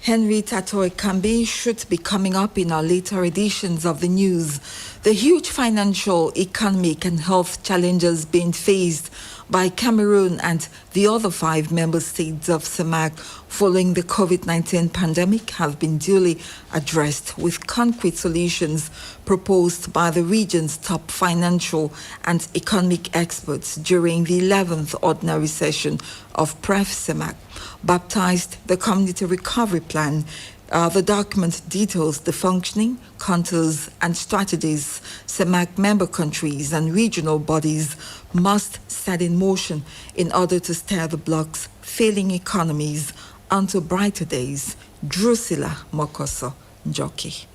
Henry Tatoe Kambi should be coming up in our later editions of the news. The huge financial, economic and health challenges being faced by Cameroon and the other 5 member states of CEMAC following the COVID-19 pandemic have been duly addressed with concrete solutions proposed by the region's top financial and economic experts during the 11th ordinary session of PREF-CEMAC. Baptized the Community Recovery Plan, the document details the functioning, contours and strategies CEMAC member countries and regional bodies must set in motion in order to steer the bloc's failing economies onto brighter days. Drusilla Mokoso Njoki.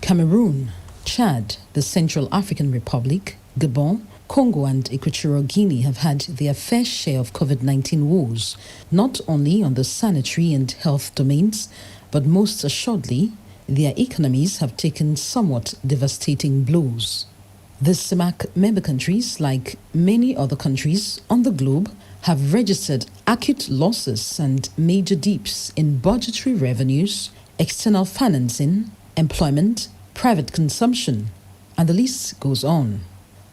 Cameroon, Chad, the Central African Republic, Gabon, Congo and Equatorial Guinea have had their fair share of COVID-19 woes, not only on the sanitary and health domains, but most assuredly, their economies have taken somewhat devastating blows. The CEMAC member countries, like many other countries on the globe, have registered acute losses and major dips in budgetary revenues, external financing, employment, private consumption, and the list goes on.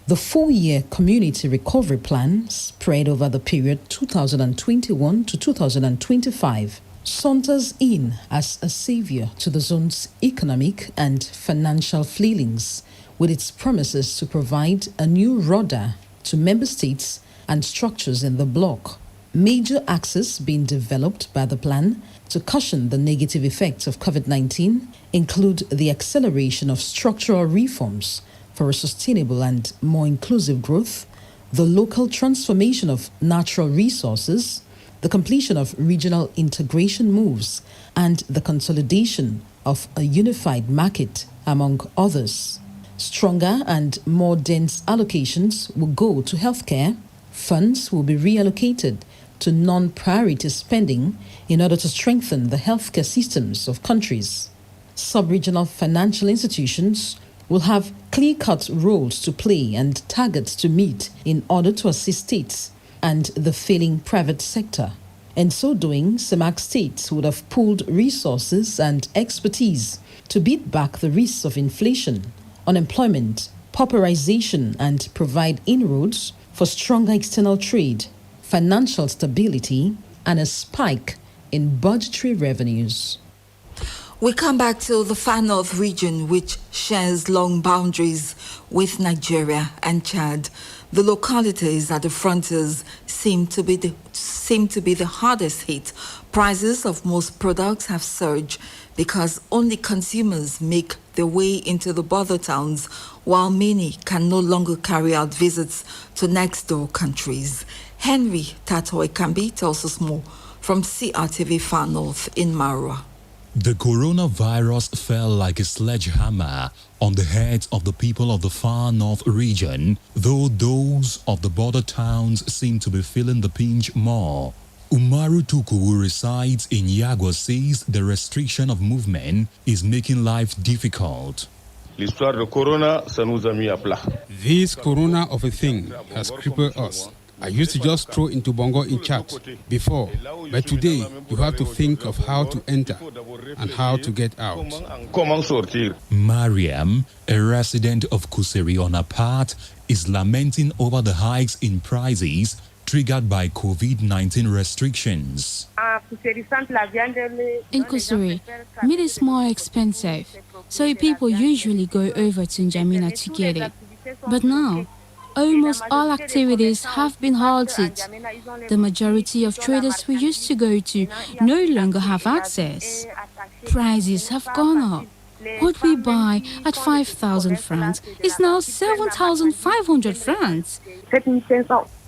The 4-year Community Recovery Plan, spread over the period 2021 to 2025, saunters in as a savior to the zone's economic and financial failings, with its promises to provide a new rudder to member states and structures in the bloc. Major axes being developed by the plan to cushion the negative effects of COVID-19 include the acceleration of structural reforms for a sustainable and more inclusive growth, the local transformation of natural resources, the completion of regional integration moves, and the consolidation of a unified market, among others. Stronger and more dense allocations will go to healthcare. Funds will be reallocated to non-priority spending in order to strengthen the healthcare systems of countries. Sub-regional financial institutions will have clear-cut roles to play and targets to meet in order to assist states and the failing private sector. In so doing, CEMAC states would have pooled resources and expertise to beat back the risks of inflation, unemployment, pauperization, and provide inroads for stronger external trade, financial stability, and a spike in budgetary revenues. We come back to the Far North region, which shares long boundaries with Nigeria and Chad. The localities at the frontiers seem to be the hardest hit. Prices of most products have surged because only consumers make their way into the border towns, while many can no longer carry out visits to next-door countries. Henry Tatoe Kambi tells us more from CRTV Far North in Marua. The coronavirus fell like a sledgehammer on the heads of the people of the Far North region, though those of the border towns seem to be feeling the pinch more. Umaru Tuku, who resides in Yagwa, says the restriction of movement is making life difficult. This corona of a thing has crippled us. I used to just throw into Bongo in chat before, but today you have to think of how to enter and how to get out. Mariam, a resident of Kuseri on her part, is lamenting over the hikes in prices triggered by COVID-19 restrictions. In Kusuri, meat is more expensive, so people usually go over to N'Djamena to get it. But now, almost all activities have been halted. The majority of traders we used to go to no longer have access. Prices have gone up. What we buy at 5,000 francs is now 7,500 francs.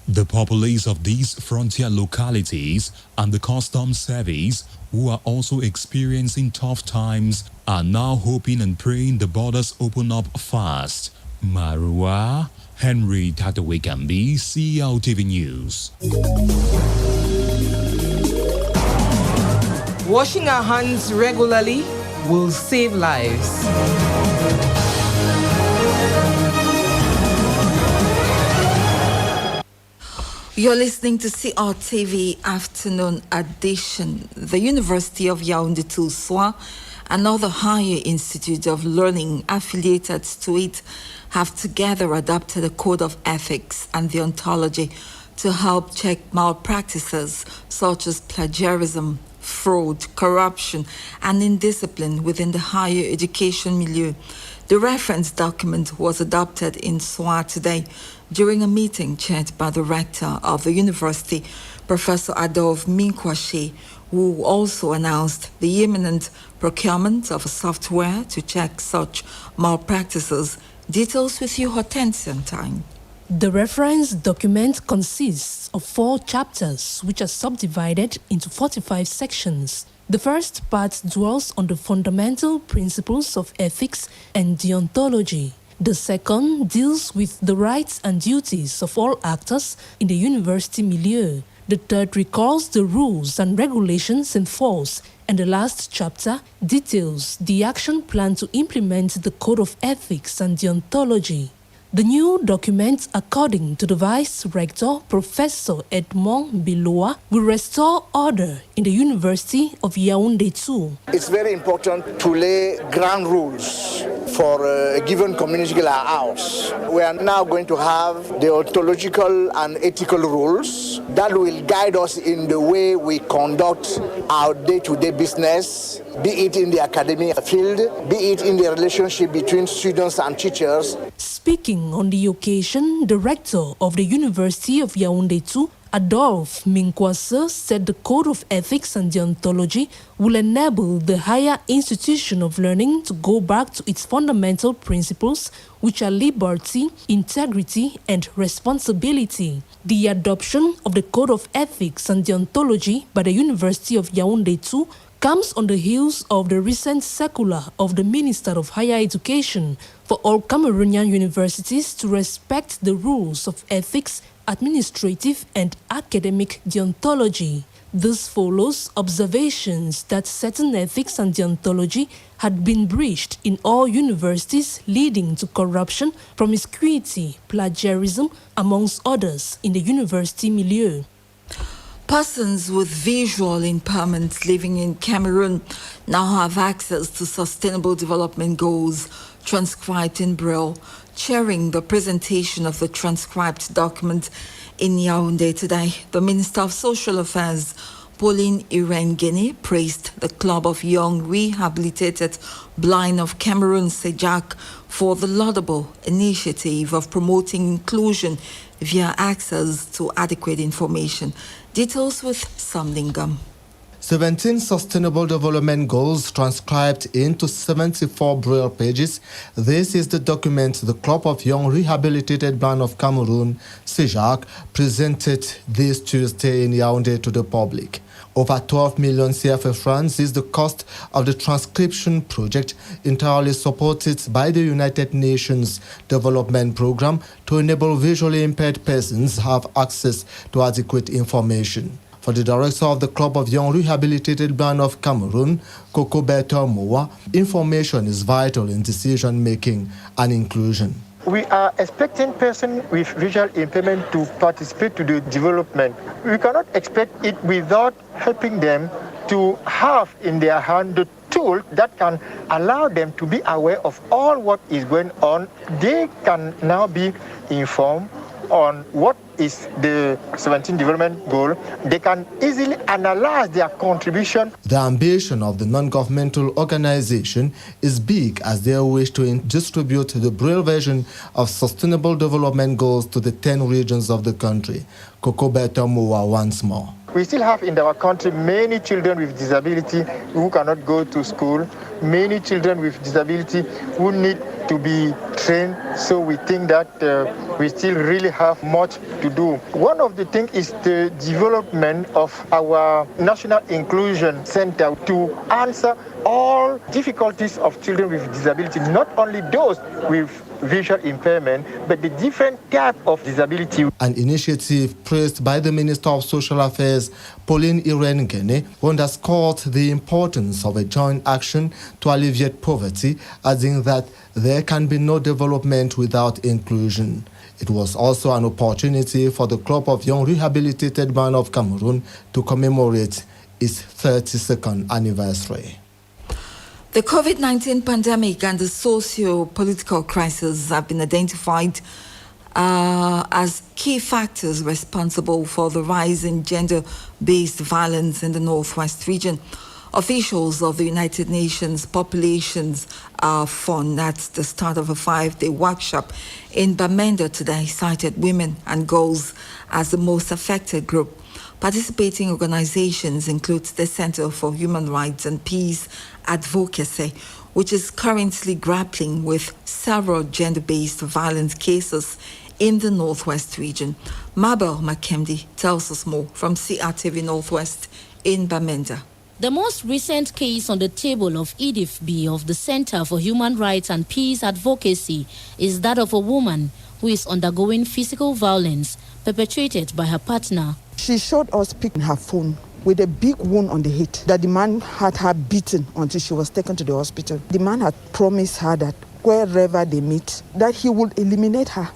The populace of these frontier localities and the customs service, who are also experiencing tough times, are now hoping and praying the borders open up fast. Marua, Henry Tatoe Kambi, CRTV News. Washing our hands regularly will save lives. You're listening to CRTV Afternoon Edition. The University of Yaoundé Soa and other higher institutes of learning affiliated to it have together adopted a code of ethics and deontology to help check malpractices such as plagiarism, fraud, corruption, and indiscipline within the higher education milieu. The reference document was adopted in SWA today during a meeting chaired by the rector of the university, Professor Adolphe Minkwashe, who also announced the imminent procurement of a software to check such malpractices. Details with you, Hortensia Time. The reference document consists of 4 chapters, which are subdivided into 45 sections. The first part dwells on the fundamental principles of ethics and deontology. The second deals with the rights and duties of all actors in the university milieu. The third recalls the rules and regulations in force, and the last chapter details the action plan to implement the Code of Ethics and Deontology. The new document, according to the Vice Rector, Professor Edmond Biloa, will restore order in the University of Yaoundé too. It's very important to lay ground rules for a given community like ours. We are now going to have deontological and ethical rules that will guide us in the way we conduct our day-to-day business, be it in the academic field, be it in the relationship between students and teachers. Speaking on the occasion, the rector of the University of Yaoundé too, Adolphe Minkwase, said the Code of Ethics and Deontology will enable the higher institution of learning to go back to its fundamental principles, which are liberty, integrity, and responsibility. The adoption of the Code of Ethics and Deontology by the University of Yaoundé too comes on the heels of the recent circular of the Minister of Higher Education for all Cameroonian universities to respect the rules of ethics, administrative and academic deontology. This follows observations that certain ethics and deontology had been breached in all universities, leading to corruption, promiscuity, plagiarism, amongst others, in the university milieu. Persons with visual impairments living in Cameroon now have access to sustainable development goals transcribed in Braille. Chairing the presentation of the transcribed document in Yaoundé today, the Minister of Social Affairs, Pauline Irengene praised the Club of Young Rehabilitated Blind of Cameroon, SEJAC, for the laudable initiative of promoting inclusion via access to adequate information. Details with Sam Lingam. 17 Sustainable Development Goals transcribed into 74 Braille pages. This is the document the Club of Young Rehabilitated Blind of Cameroon, SEJAC, presented this Tuesday in Yaoundé to the public. Over 12 million CFA francs is the cost of the transcription project, entirely supported by the United Nations Development Programme to enable visually impaired persons have access to adequate information. For the director of the Club of Young Rehabilitated Blind of Cameroon, Kokobeto Mowa, information is vital in decision-making and inclusion. We are expecting persons with visual impairment to participate to the development. We cannot expect it without helping them to have in their hand the tool that can allow them to be aware of all what is going on. They can now be informed on what is the 17 development goal. They can easily analyze their contribution. The ambition of the non-governmental organization is big as they wish to distribute the Braille version of Sustainable Development Goals to the 10 regions of the country. Kokobeto Mowa once more. We still have in our country many children with disability who cannot go to school, many children with disability who need to be trained. So we think that we still really have much to do. One of the things is the development of our National Inclusion Center to answer all difficulties of children with disability, not only those with visual impairment, but the different type of disability. An initiative praised by the Minister of Social Affairs, Pauline Irengene, underscored the importance of a joint action to alleviate poverty, adding that there can be no development without inclusion. It was also an opportunity for the Club of Young Rehabilitated Blind of Cameroon to commemorate its 32nd anniversary. The COVID-19 pandemic and the socio-political crisis have been identified as key factors responsible for the rise in gender-based violence in the Northwest region. Officials of the United Nations Populations Fund at the start of a 5-day workshop in Bamenda today cited women and girls as the most affected group. Participating organizations include the Center for Human Rights and Peace Advocacy, which is currently grappling with several gender-based violence cases in the Northwest region. Mabel Makemdi tells us more from CRTV Northwest in Bamenda. The most recent case on the table of EDIFB of the Center for Human Rights and Peace Advocacy is that of a woman who is undergoing physical violence perpetrated by her partner. She showed us picking her phone with a big wound on the head that the man had her beaten until she was taken to the hospital. The man had promised her that wherever they meet, that he would eliminate her.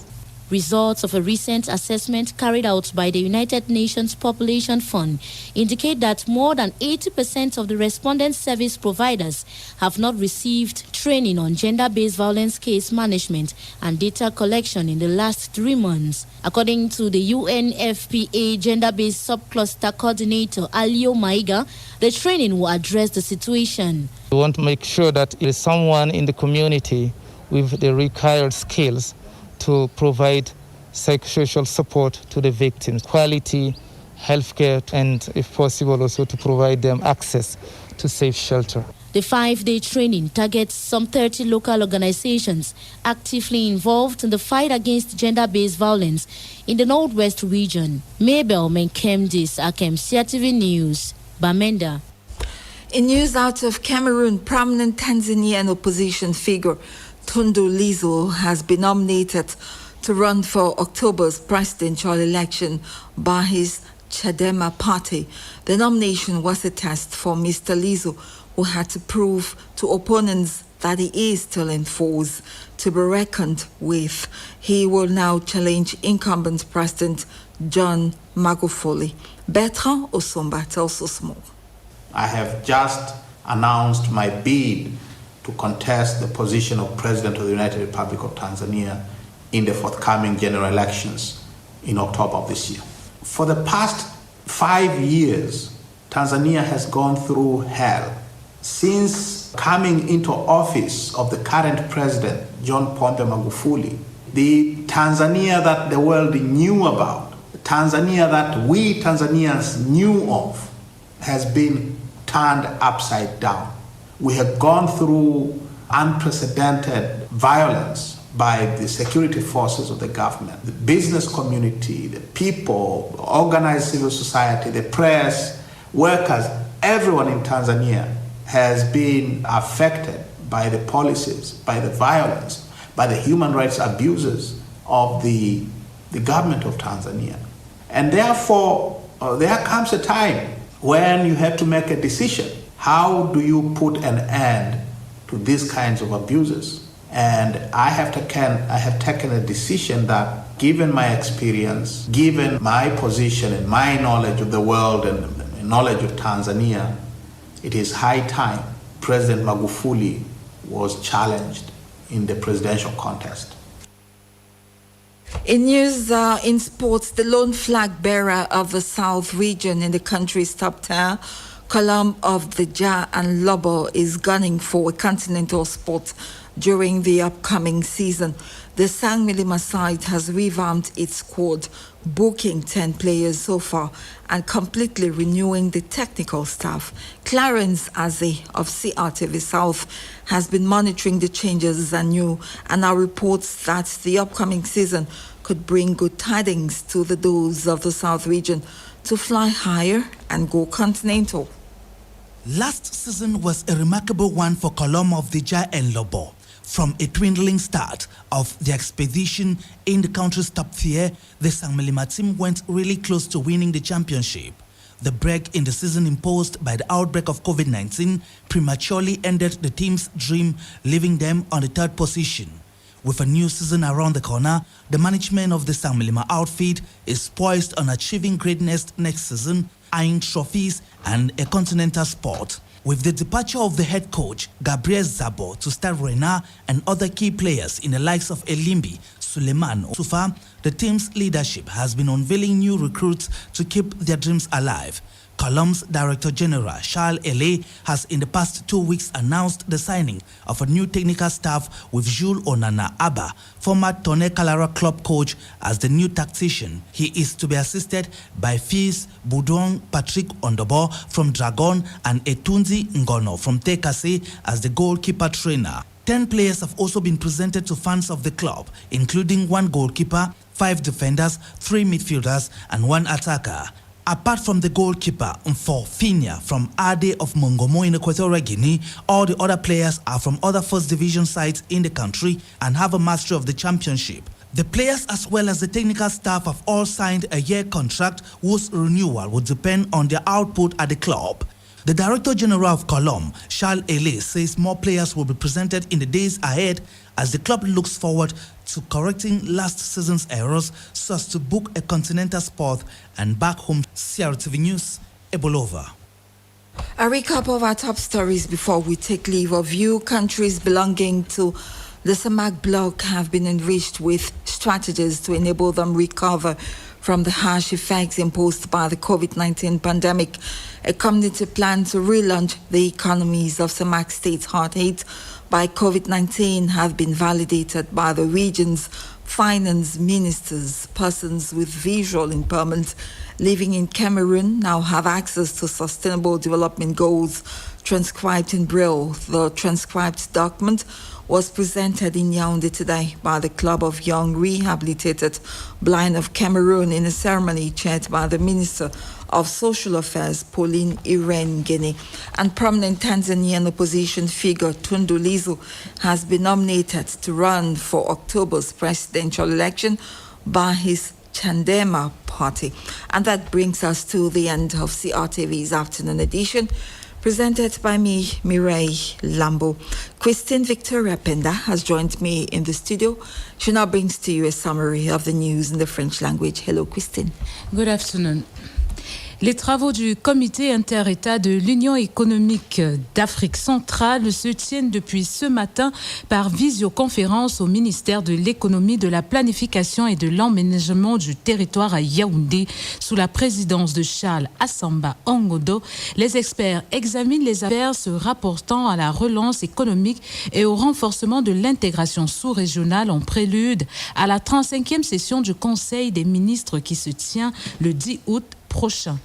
Results of a recent assessment carried out by the United Nations Population Fund indicate that more than 80% of the respondent service providers have not received training on gender-based violence case management and data collection in the last 3 months. According to the UNFPA gender-based subcluster coordinator Alio Maiga, the training will address the situation. We want to make sure that there is someone in the community with the required skills to provide psychosocial support to the victims, quality healthcare, and if possible also to provide them access to safe shelter. The 5-day training targets some 30 local organizations actively involved in the fight against gender-based violence in the Northwest region. Mabel Menkemdis, Akem CRTV News, Bamenda. In news out of Cameroon, prominent Tanzanian opposition figure Tundu Lissu has been nominated to run for October's presidential election by his Chadema party. The nomination was a test for Mr. Lissu, who had to prove to opponents that he is still in force to be reckoned with. He will now challenge incumbent President John Magufuli. Bertrand Osomba tells us more. I have just announced my bid to contest the position of President of the United Republic of Tanzania in the forthcoming general elections in October of this year. For the past 5 years, Tanzania has gone through hell. Since coming into office of the current president, John Pombe Magufuli, the Tanzania that the world knew about, the Tanzania that we Tanzanians knew of, has been turned upside down. We have gone through unprecedented violence by the security forces of the government, the business community, the people, organized civil society, the press, workers, everyone in Tanzania has been affected by the policies, by the violence, by the human rights abuses of the government of Tanzania. And therefore, there comes a time when you have to make a decision. How do you put an end to these kinds of abuses? And I have taken a decision that, given my experience, given my position and my knowledge of the world and knowledge of Tanzania, it is high time President Magufuli was challenged in the presidential contest. In news in sports, the lone flag bearer of the South region in the country's top tier, Column of the Ja and Lobo, is gunning for a continental spot during the upcoming season. The Sangmilima side has revamped its squad, booking 10 players so far and completely renewing the technical staff. Clarence Aze of CRTV South has been monitoring the changes anew and now reports that the upcoming season could bring good tidings to the doors of the South region to fly higher and go continental. Last season was a remarkable one for Column of the Ja and Lobo. From a dwindling start of the expedition in the country's top tier, the Sangmilima team went really close to winning the championship. The break in the season imposed by the outbreak of COVID-19 prematurely ended the team's dream, leaving them on the third position. With a new season around the corner, the management of the Sangmilima outfit is poised on achieving greatness next season, eyeing trophies and a continental spot. With the departure of the head coach, Gabriel Zabo, to start Reina and other key players in the likes of Elimbi, Suleiman, Sufa, the team's leadership has been unveiling new recruits to keep their dreams alive. Column's Director General, Charles Ele, has in the past 2 weeks announced the signing of a new technical staff with Jules Onana Abba, former Tone Kalara club coach, as the new tactician. He is to be assisted by Fils Boudon Patrick Ondobo from Dragon and Etunzi Ngono from Tekase as the goalkeeper trainer. 10 players have also been presented to fans of the club, including 1 goalkeeper, 5 defenders, 3 midfielders, and 1 attacker. Apart from the goalkeeper, Mfo Finia from Ade of Mongomo in Equatorial Guinea, all the other players are from other first division sides in the country and have a mastery of the championship. The players as well as the technical staff have all signed a year contract whose renewal would depend on their output at the club. The Director General of Column, Charles Ele, says more players will be presented in the days ahead as the club looks forward to correcting last season's errors so as to book a continental spot and back home. CRTV News, ebolowa. A recap of our top stories before we take leave of you. Countries belonging to the SAMAC bloc have been enriched with strategies to enable them recover from the harsh effects imposed by the COVID-19 pandemic. A community plan to relaunch the economies of SAMAC states hard hit by COVID-19 have been validated by the region's finance ministers. Persons with visual impairment living in Cameroon now have access to sustainable development goals transcribed in Braille. The transcribed document was presented in Yaoundé today by the Club of Young Rehabilitated Blind of Cameroon in a ceremony chaired by the Minister of Social Affairs, Pauline Irene Guinea. And prominent Tanzanian opposition figure Tundu Lissu has been nominated to run for October's presidential election by his Chandema party. And that brings us to the end of CRTV's afternoon edition, presented by me, Mireille Lambo. Christine Victoria Penda has joined me in the studio. She now brings to you a summary of the news in the French language. Hello, Christine. Good afternoon. Les travaux du Comité inter-État de l'Union économique d'Afrique centrale se tiennent depuis ce matin par visioconférence au ministère de l'Économie, de la Planification et de l'Aménagement du territoire à Yaoundé, sous la présidence de Charles Assamba Ongodo. Les experts examinent les affaires se rapportant à la relance économique et au renforcement de l'intégration sous-régionale en prélude à la 35e session du Conseil des ministres qui se tient le 10 août prochain.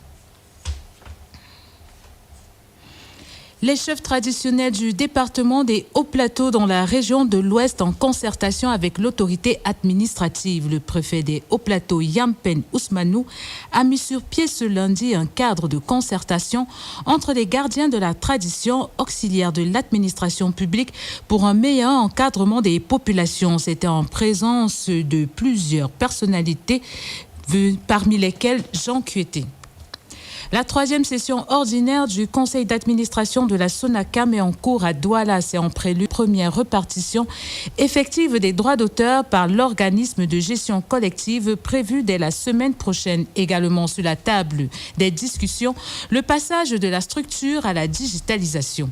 Les chefs traditionnels du département des Hauts-Plateaux dans la région de l'Ouest, en concertation avec l'autorité administrative, le préfet des Hauts-Plateaux, Yampen Ousmanou, a mis sur pied ce lundi un cadre de concertation entre les gardiens de la tradition, auxiliaires de l'administration publique, pour un meilleur encadrement des populations. C'était en présence de plusieurs personnalités, parmi lesquelles Jean Cueté. La 3e session ordinaire du conseil d'administration de la SONACAM est en cours à Douala. C'est en prélude première repartition effective des droits d'auteur par l'organisme de gestion collective prévue dès la semaine prochaine. Également sur la table des discussions, le passage de la structure à la digitalisation.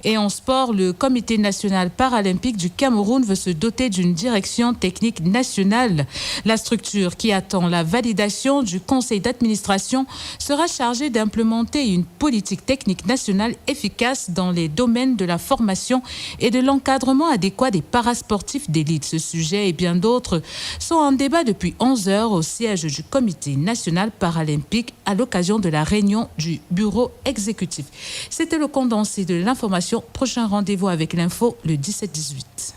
Et en sport, le Comité national paralympique du Cameroun veut se doter d'une direction technique nationale. La structure, qui attend la validation du conseil d'administration, sera chargée d'implémenter une politique technique nationale efficace dans les domaines de la formation et de l'encadrement adéquat des parasportifs d'élite. Ce sujet et bien d'autres sont en débat depuis 11 heures au siège du Comité national paralympique à l'occasion de la réunion du bureau exécutif. C'était le condensé de l'information. Prochain rendez-vous avec l'info le 17-18.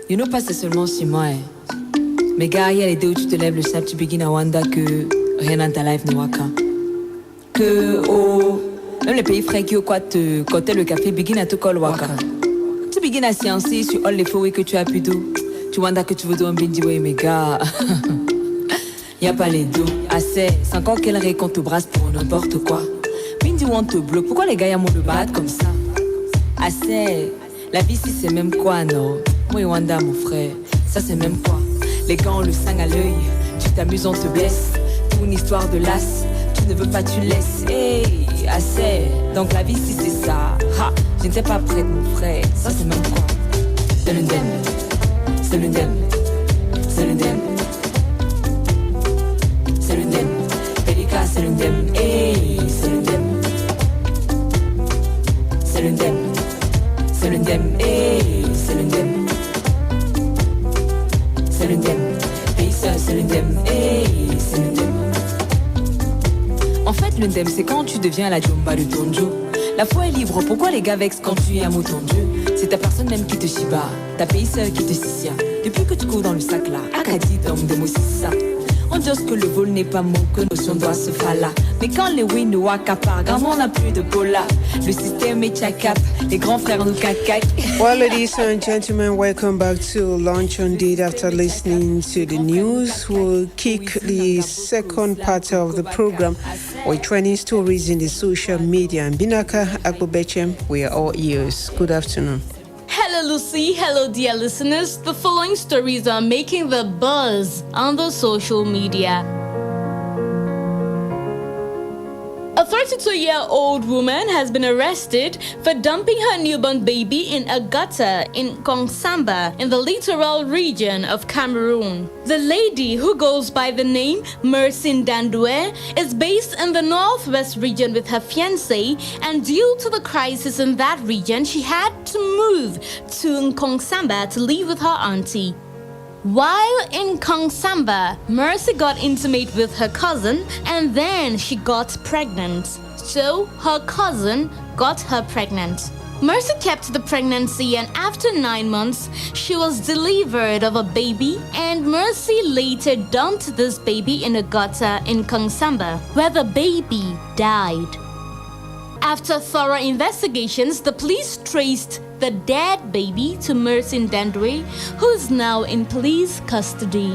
You know pas c'est seulement 6 mois. Mais gars, il y a les deux où tu te lèves le sable, tu begins à Wanda que rien dans ta life ne waka. Que oh, même les pays frais qui au quoi te côté le café begin à te call waka. Tu begins à sciencer sur all les faux que tu as pu d'eau. Tu Wanda que tu veux un bindi way mais gars. Y a pas les deux. Assez, c'est encore quel récon te brasse pour n'importe quoi. Bindi on te bloque. Pourquoi les gars y a mon de battre comme ça? Assez, la vie si c'est même quoi non? Moi et Wanda mon frère, ça c'est même quoi. Les gants ont le sang à l'œil, tu t'amuses on te blesse. Pour une histoire de lasse, tu ne veux pas tu laisses. Hey, assez, donc la vie si c'est ça. Ha, je ne sais pas prête mon frère, ça c'est même quoi. C'est l'undem, c'est l'undem, c'est l'undem, c'est l'undem. Pelika c'est l'undem, hey, c'est l'undem, c'est l'undem, c'est l'undem, hey, c'est l'undem. C'est l'undem, c'est l'undem, hey, c'est l'undem. En fait, l'undem, c'est quand tu deviens la jumba de ton Dieu. La foi est libre, pourquoi les gars vexent quand tu es un mot ton Dieu? C'est ta personne même qui te chiba, ta pays seul qui te sissia. Depuis que tu cours dans le sac là, Akadi donc de ça. On dit que le vol n'est pas mon, que notion doit se faire là. Mais quand les wins nous accaparent, quand on n'a plus de bola, le système est tchakap, les grands frères nous cacac. Well, ladies and gentlemen, welcome back to Lunch on Date. After listening to the news, we'll kick the second part of the program with trending stories in the social media. And Binaka Akbobechem, we are all ears. Good afternoon. Hello, Lucy. Hello, dear listeners. The following stories are making the buzz on the social media. A 32-year-old woman has been arrested for dumping her newborn baby in a gutter in Kongsamba in the littoral region of Cameroon. The lady, who goes by the name Mercy Dandwe, is based in the northwest region with her fiancé, and due to the crisis in that region, she had to move to Kongsamba to live with her auntie. While in Kongsamba, Mercy got intimate with her cousin and then she got pregnant. So her cousin got her pregnant. Mercy kept the pregnancy, and after 9 months, she was delivered of a baby, and Mercy later dumped this baby in a gutter in Kongsamba, where the baby died. After thorough investigations, the police traced the dead baby to Mercy Dandwe, who is now in police custody.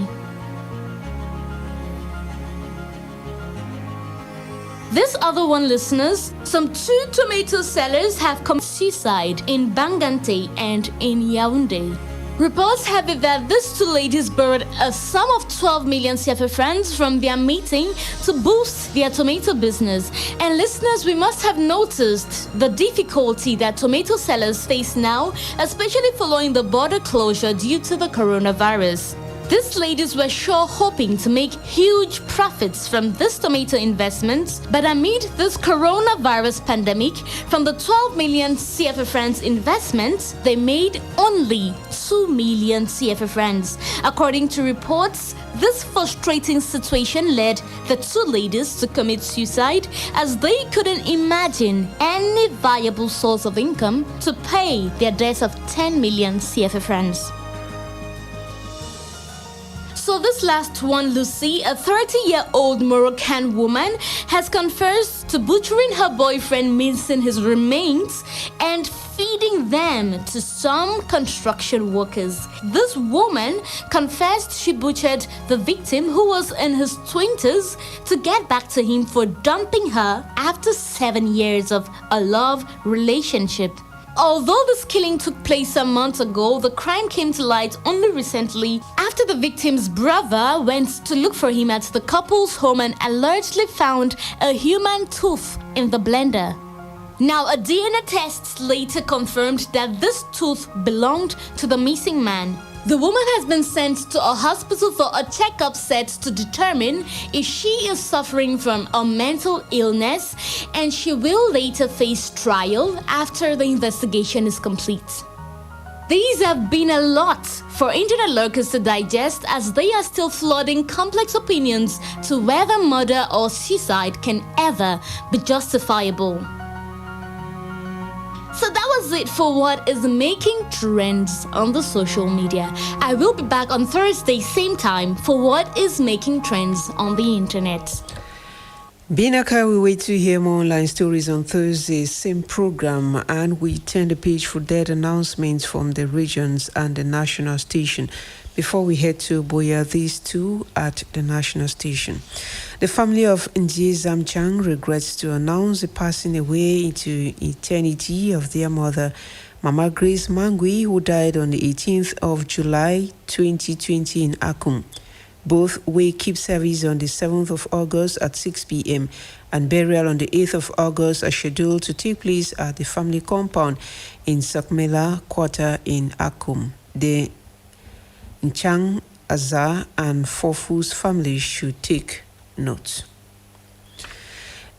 This other one, listeners, some 2 tomato sellers have committed suicide in Bangante and in Yaoundé. Reports have it that these 2 ladies borrowed a sum of 12 million CFA francs from their meeting to boost their tomato business. And listeners, we must have noticed the difficulty that tomato sellers face now, especially following the border closure due to the coronavirus. These ladies were sure hoping to make huge profits from this tomato investment, but amid this coronavirus pandemic, from the 12 million CFA francs investment, they made only 2 million CFA francs. According to reports, this frustrating situation led the 2 ladies to commit suicide, as they couldn't imagine any viable source of income to pay their debts of 10 million CFA francs. So this last one, Lucy, a 30-year-old Moroccan woman, has confessed to butchering her boyfriend, mincing his remains and feeding them to some construction workers. This woman confessed she butchered the victim, who was in his 20s, to get back to him for dumping her after 7 years of a love relationship. Although this killing took place some months ago, the crime came to light only recently after the victim's brother went to look for him at the couple's home and allegedly found a human tooth in the blender. Now, a DNA test later confirmed that this tooth belonged to the missing man. The woman has been sent to a hospital for a checkup set to determine if she is suffering from a mental illness, and she will later face trial after the investigation is complete. These have been a lot for internet lurkers to digest, as they are still flooding complex opinions to whether murder or suicide can ever be justifiable. So that was it for what is making trends on the social media. I will be back on Thursday, same time, for what is making trends on the internet. Binaka, we wait to hear more online stories on Thursday, same program, and we turn the page for dead announcements from the regions and the national station. Before we head to Boya, these 2 at the national station. The family of Ndie Zamchang regrets to announce the passing away into eternity of their mother, Mama Grace Mangui, who died on the 18th of July 2020 in Akum. Both will keep service on the 7th of August at 6 p.m. and burial on the 8th of August are scheduled to take place at the family compound in Sakmela Quarter in Akum. The Nchang, Azar, and Fofu's families should take note.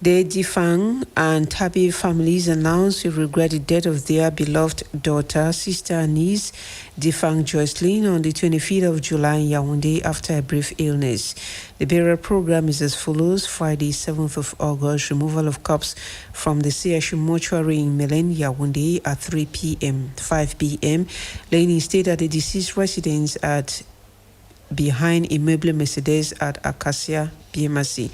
The Difang and Tabi families announced to regret the death of their beloved daughter, sister, and niece, Difang Joycelyn, on the 25th of July in Yaoundé after a brief illness. The burial program is as follows: Friday, 7th of August, removal of corpse from the CHU mortuary in Melen, Yaoundé at 3 p.m. 5 p.m. laying in state at the deceased residence at behind Immeuble Mercedes at Acacia, BMC.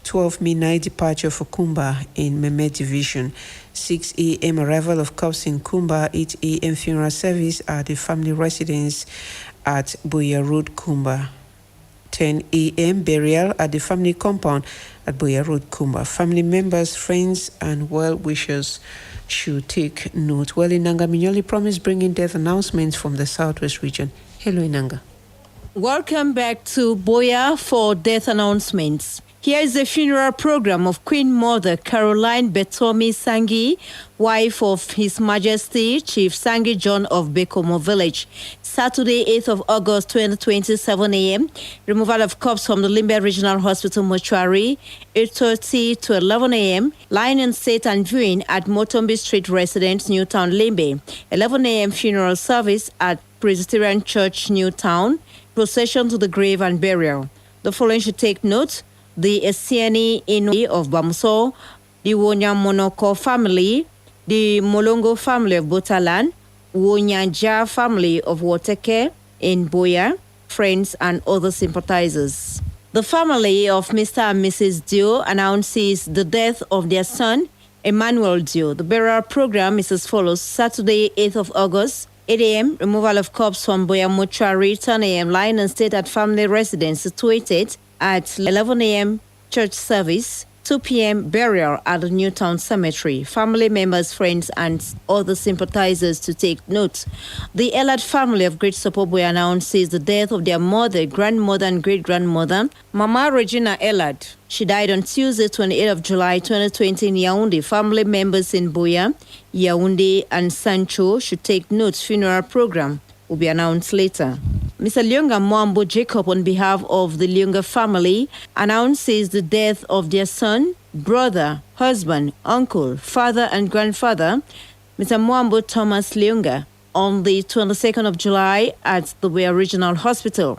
12 midnight departure for Kumba in Mehmet Division. 6 a.m. arrival of corpse in Kumba. 8 a.m. funeral service at the family residence at Boya Road, Kumba. 10 a.m. burial at the family compound at Boya Road, Kumba. Family members, friends, and well-wishers should take note. Well, Inanga Mignoli promised bringing death announcements from the Southwest region. Hello, Inanga. Welcome back to Boya for death announcements. Here is the funeral program of Queen Mother Caroline Betomi Sangi, wife of His Majesty Chief Sangi John of Bekomo Village. Saturday, 8th of August 2020, 7 a.m. Removal of corpse from the Limbe Regional Hospital mortuary, 8:30 to 11 a.m. Lying in state and viewing at Motombi Street Residence, Newtown, Limbe. 11 a.m. funeral service at Presbyterian Church, Newtown. Procession to the grave and burial. The following should take note: the Esiani Inu of Bamso, the Wonya Monoko family, the Molongo family of Botalan, Wonyanja family of Woteke in Boya, friends and other sympathizers. The family of Mr. and Mrs. Dio announces the death of their son, Emmanuel Dio. The burial program is as follows: Saturday, 8th of August, 8 a.m. Removal of corpse from Boya mortuary, 10 a.m. Lying in state at family residence situated at 11 a.m. church service, 2 p.m. burial at the Newtown Cemetery. Family members, friends, and other sympathizers to take note. The Ellard family of Great Sopoboy announces the death of their mother, grandmother, and great-grandmother, Mama Regina Ellard. She died on Tuesday, 28th of July, 2020 in Yaoundé. Family members in Boya, Yaoundé, and Sancho should take note. Funeral program will be announced later. Mr. Lyonga Mwambo Jacob, on behalf of the Lyonga family, announces the death of their son, brother, husband, uncle, father, and grandfather, Mr. Mwambo Thomas Lyonga, on the 22nd of July at the Boya Regional Hospital.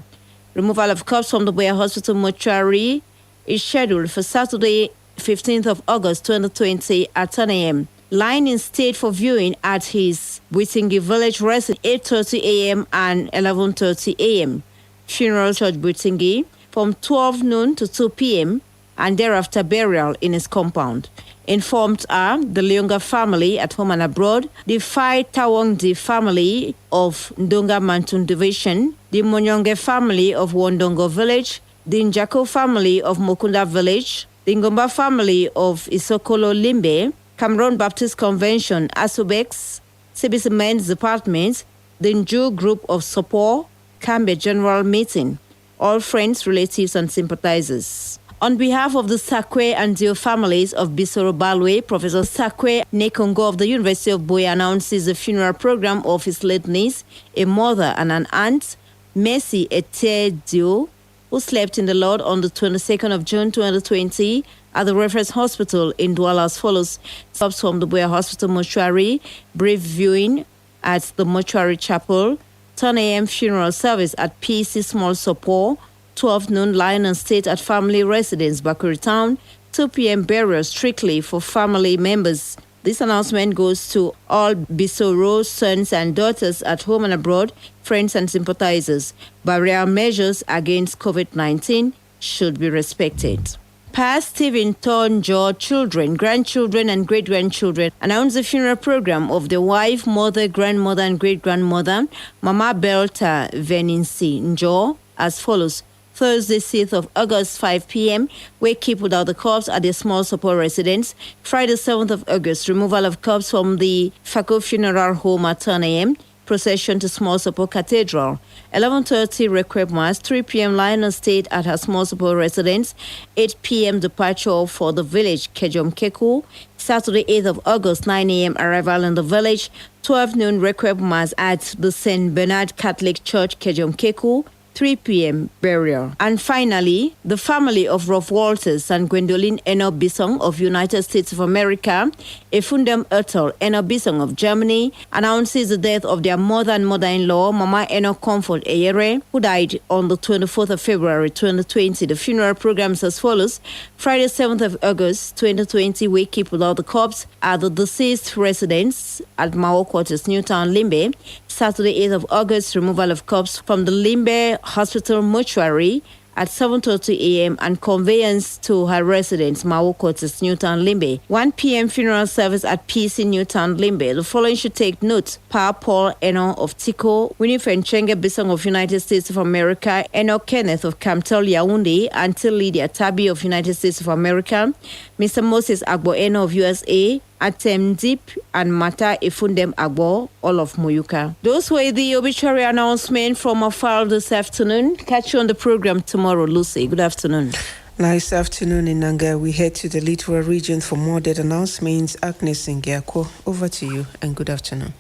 Removal of corpse from the Boya Hospital mortuary is scheduled for Saturday, 15th of August 2020 at 10 a.m. Lying in state for viewing at his Buitingi Village residence, 8:30 a.m. and 11:30 a.m. Funeral church Buitingi from 12 noon to 2 p.m. and thereafter burial in his compound. Informed are the Lyonga family at home and abroad, the Fai Tawongdi family of Ndonga Mantun Division, the Monyonge family of Wondongo Village, the Njako family of Mokunda Village, the Ngomba family of Isokolo Limbe, Cameroon Baptist Convention, Asubex, CBC Men's Department, the Nju Group of Support, Cambe General Meeting, all friends, relatives, and sympathizers. On behalf of the Sakwe and Dio families of Bisoro Balwe, Professor Sakwe Nekongo of the University of Boya announces the funeral program of his late niece, a mother and an aunt, Messi Ete Dio, who slept in the Lord on the 22nd of June 2020 at the Reference Hospital in Douala as follows. Stops from the Boya Hospital mortuary, brief viewing at the mortuary chapel, 10 a.m. funeral service at PC Small Support, 12 noon lying in state at family residence, Bakuri Town, 2 p.m. burial strictly for family members. This announcement goes to all Bisoro sons and daughters at home and abroad, friends and sympathizers. Barrier measures against COVID-19 should be respected. Past Stephen Tonjo children, grandchildren, and great-grandchildren announced the funeral program of the wife, mother, grandmother, and great-grandmother, Mama Belta Veninsi Njo, as follows. Thursday, 6th of August, 5 p.m., wake keep without the corpse at the small support residence. Friday, 7th of August, removal of corpse from the Fako Funeral Home at 10 a.m., procession to Small Support Cathedral. 11:30 Requiem Mass, 3 p.m. lying on state at her Small Support residence. 8 p.m. departure for the village Kejom Keku. Saturday, 8th of August, 9 a.m. arrival in the village. 12 noon Requiem Mass at the St. Bernard Catholic Church Kejom Keku. 3 p.m. burial. And finally, the family of Rolf Walters and Gwendoline Eno Bisong of United States of America, Efundem Ertel Eno Bisong of Germany, announces the death of their mother and mother-in-law, Mama Eno Comfort Eyere, who died on the 24th of February 2020. The funeral programs as follows. Friday, 7th of August 2020, wake keep without the corpse at the deceased residence at Mao Quarters, Newtown, Limbe. Saturday, 8th of August, removal of corpse from the Limbe Hospital mortuary at 7:30 a.m. and conveyance to her residence, Mao Quarters, Newtown, Limbe. 1 p.m. funeral service at PC Newtown, Limbe. The following should take note. Pa Paul Eno of Tico, Winifred Chenge Bisong of United States of America, Eno Kenneth of Kamtel Yaoundé, Until Lydia Tabi of United States of America, Mr. Moses Agbo Eno of USA, Atem Deep and Mata Efundem Agbo, all of Moyuka. Those were the obituary announcement from our file this afternoon. Catch you on the program tomorrow, Lucy. Good afternoon. Last afternoon in Nanga, we head to the Littoral region for more death announcements. Agnes Ngiako, over to you and good afternoon.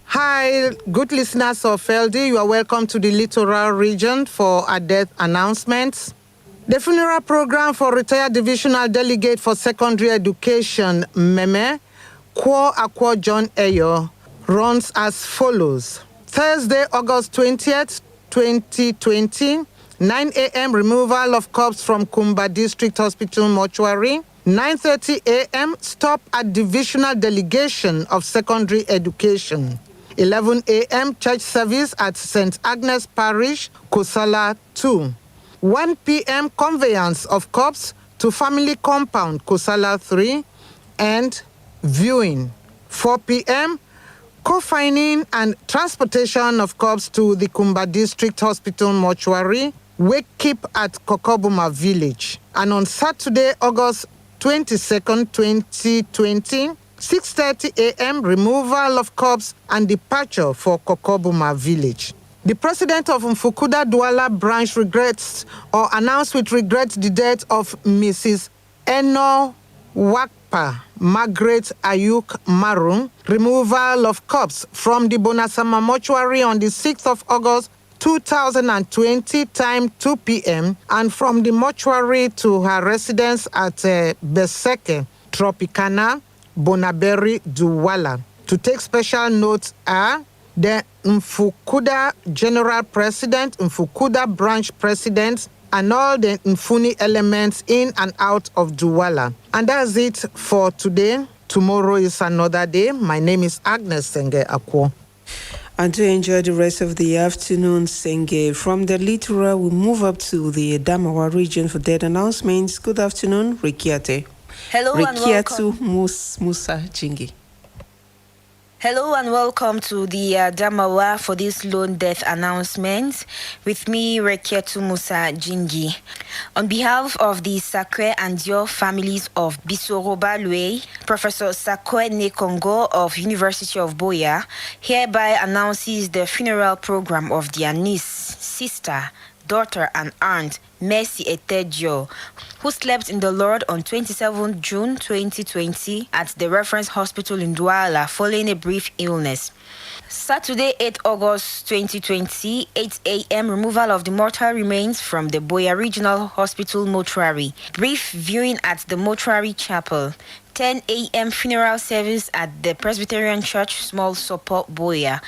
Hi, good listeners of LD. You are welcome to the Littoral region for our death announcements. The funeral program for retired divisional delegate for secondary education, Meme, Kwo Akwo John Eyo, runs as follows. Thursday, August 20th, 2020, 9 a.m. removal of corpse from Kumba District Hospital mortuary. 9:30 a.m. stop at divisional delegation of secondary education. 11 a.m. church service at St. Agnes Parish, Kosala 2. 1 p.m. conveyance of corpse to family compound, Kosala 3, and viewing. 4 p.m. confining and transportation of corpse to the Kumba District Hospital mortuary, wake keep at Kokobuma village. And on Saturday, August 22nd, 2020, 6:30 a.m. removal of corpse and departure for Kokobuma village. The president of Mfukuda Douala branch regrets or announced with regret the death of Mrs. Eno Wakpa Margaret Ayuk Marum, removal of corpse from the Bonasama mortuary on the 6th of August 2020, time 2 p.m., and from the mortuary to her residence at Beseke, Tropicana, Bonaberi, Douala. To take special note are the Mfukuda General President, Mfukuda Branch President, and all the Mfuni elements in and out of Douala. And that's it for today. Tomorrow is another day. My name is Agnes Senge Akwo. And to enjoy the rest of the afternoon, Senge. From the Littoral, we move up to the Damawa region for dead announcements. Good afternoon, Rikiate. Hello and welcome. Musa Jingi. Hello and welcome to the Damawa for this lone death announcement. With me, Rekietu Musa Jingi. On behalf of the Sakwe and Dior families of Bisoroba Lue, Professor Sakwe Nekongo of University of Boya hereby announces the funeral program of their niece, sister, daughter and aunt, Mercy Etedio, who slept in the Lord on 27 June 2020 at the Reference Hospital in Douala following a brief illness. Saturday, 8 August 2020, 8 a.m. removal of the mortal remains from the Boya Regional Hospital mortuary. Brief viewing at the mortuary chapel. 10 a.m. funeral service at the Presbyterian Church, Small Support, Boya.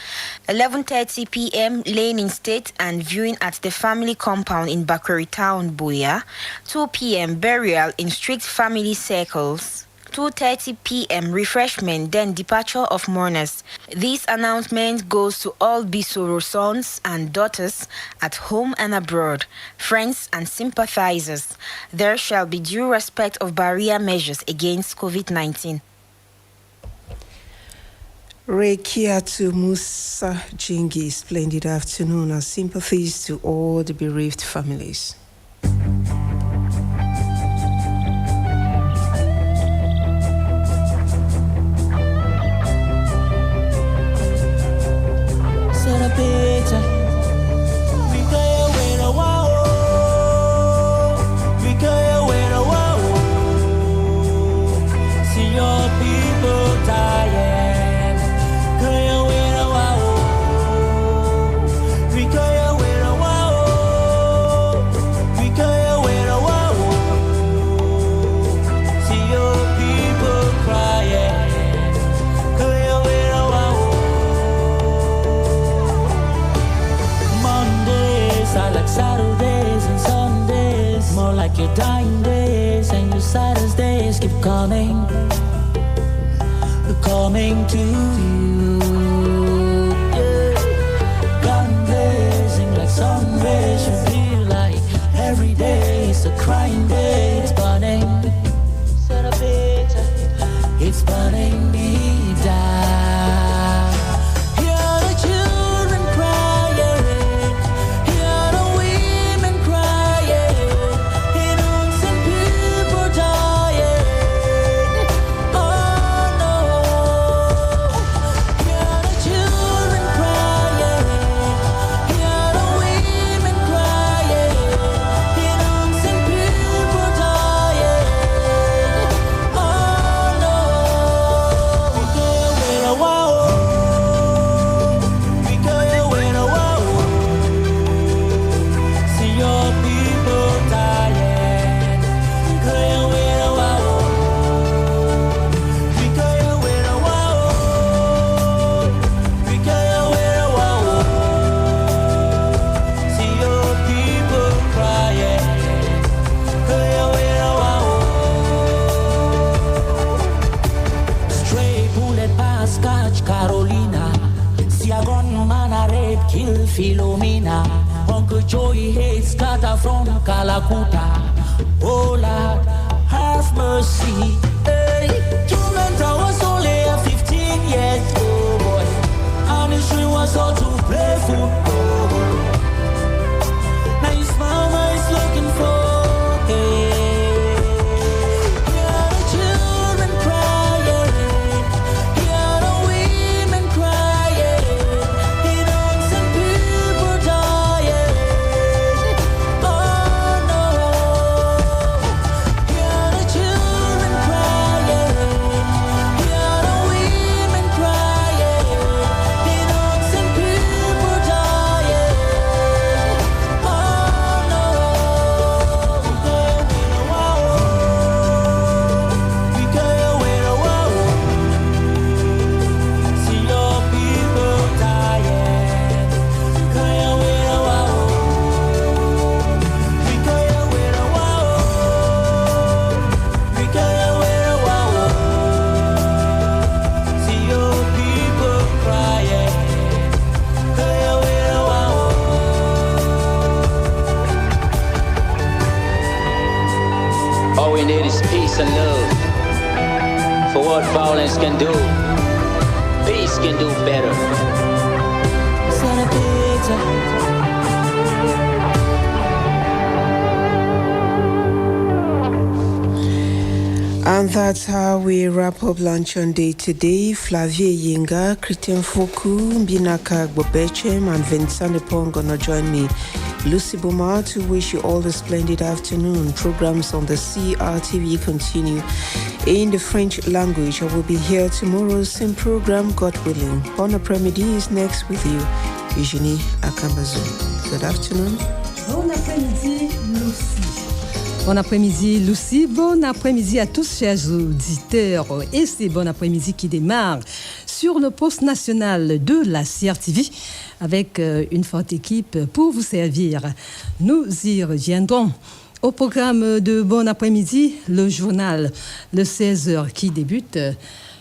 11:30 p.m. laying in state and viewing at the family compound in Bakweri Town, Boya. 2 p.m. burial in strict family circles. 2:30 p.m. refreshment, then departure of mourners. This announcement goes to all Bisoro sons and daughters at home and abroad, friends and sympathizers. There shall be due respect of barrier measures against COVID-19. Rekiatu Musa Jingi, splendid afternoon. Our sympathies to all the bereaved families. Saturdays and Sundays, more like your dying days, and your saddest days keep coming to you. Yeah. Gun blazing like sun rays, you feel like every day is a crying day. It's burning, it's burning me down. Hear the children crying. catch Carolina. See a gunman a rape, kill Philomena. Uncle Joey hates scatter from Calacuta. Oh Lord, have mercy. Hey, Jumenta was only 15 years old, boy. And his dream was all to play football. Now his mama is looking for him. All we need is peace and love. For what violence can do, peace can do better. And that's how we wrap up Lunch on Day today. Flavie Yinga, Christian Foku, Binaka Gbobechem, and Vincent Epong gonna join me. Lucy Boma to wish you all a splendid afternoon. Programs on the CRTV continue in the French language. I will be here tomorrow, same program, God willing. Bon après-midi is next with you, Eugenie Akambazu. Good afternoon. Bon après-midi, Lucy. Bon après-midi, Lucie. Bon après-midi à tous, chers auditeurs. Et c'est bon après-midi qui démarre sur le poste national de la CRTV avec une forte équipe pour vous servir. Nous y reviendrons. Au programme de bon après-midi, le journal, le 16h qui débute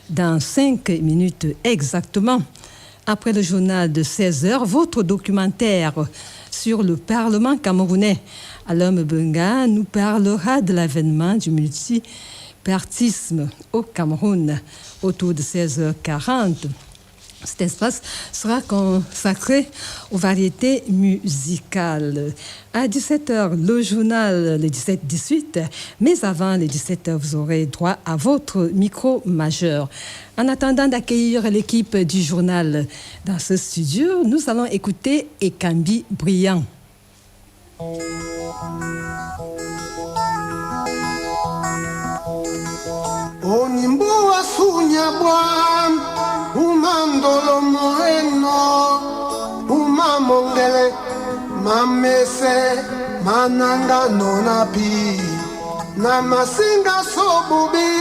dans 5 minutes exactement. Après le journal de 16h, votre documentaire sur le Parlement camerounais. Alom Benga nous parlera de l'avènement du multipartisme au Cameroun autour de 16h40. Cet espace sera consacré aux variétés musicales. À 17h, le journal, le 17-18. Mais avant le 17h, vous aurez droit à votre micro majeur. En attendant d'accueillir l'équipe du journal dans ce studio, nous allons écouter Ekambi Brillant. Onimbo asunya bwan umandolo moeno umamongele mamese mananga nonapi namasinga sobubi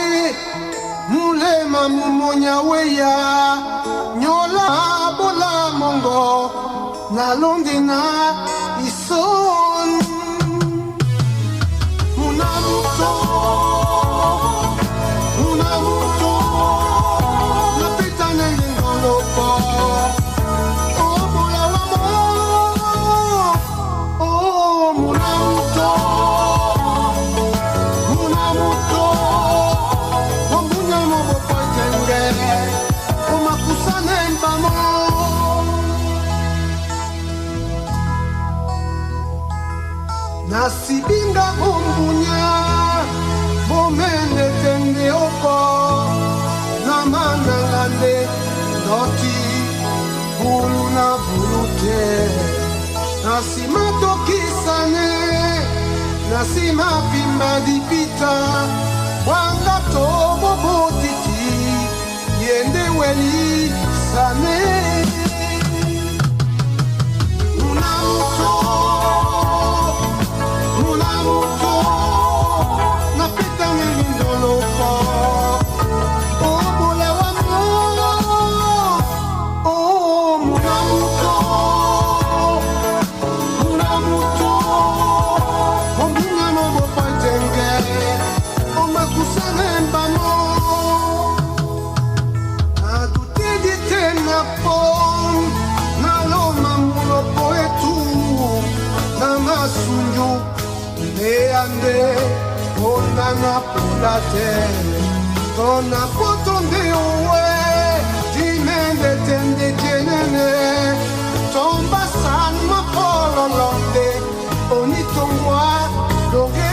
mulema mumonya weya nyola bola mongo nalondina ison munamuto Nasibinga bombunya bomene tende oko namana ngande doti bulu na bulute nasima tokisane nasima pimba dipita wanga to bobotiti yende weli sane pom na loma mulo poetu na masunju le ande ona na polate ona potonde uwe dimende tende jenene tomba san ma pololonde onitongwa doge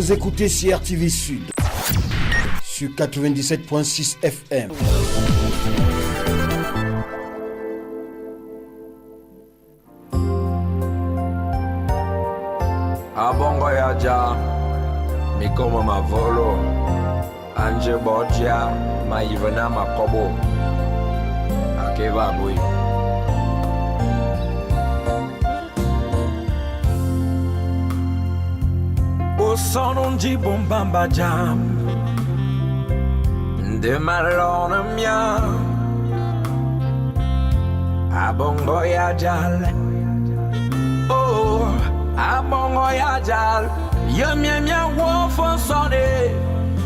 Vous écoutez CRTV Sud sur 97.6 FM. Abongo yaja, mikoma mavolo, anje bodia, maivana makobo, akeva bui. Sono di bombamba jam de malona mia abongo ya jal oh abongo ya jal ye mia wo fo sone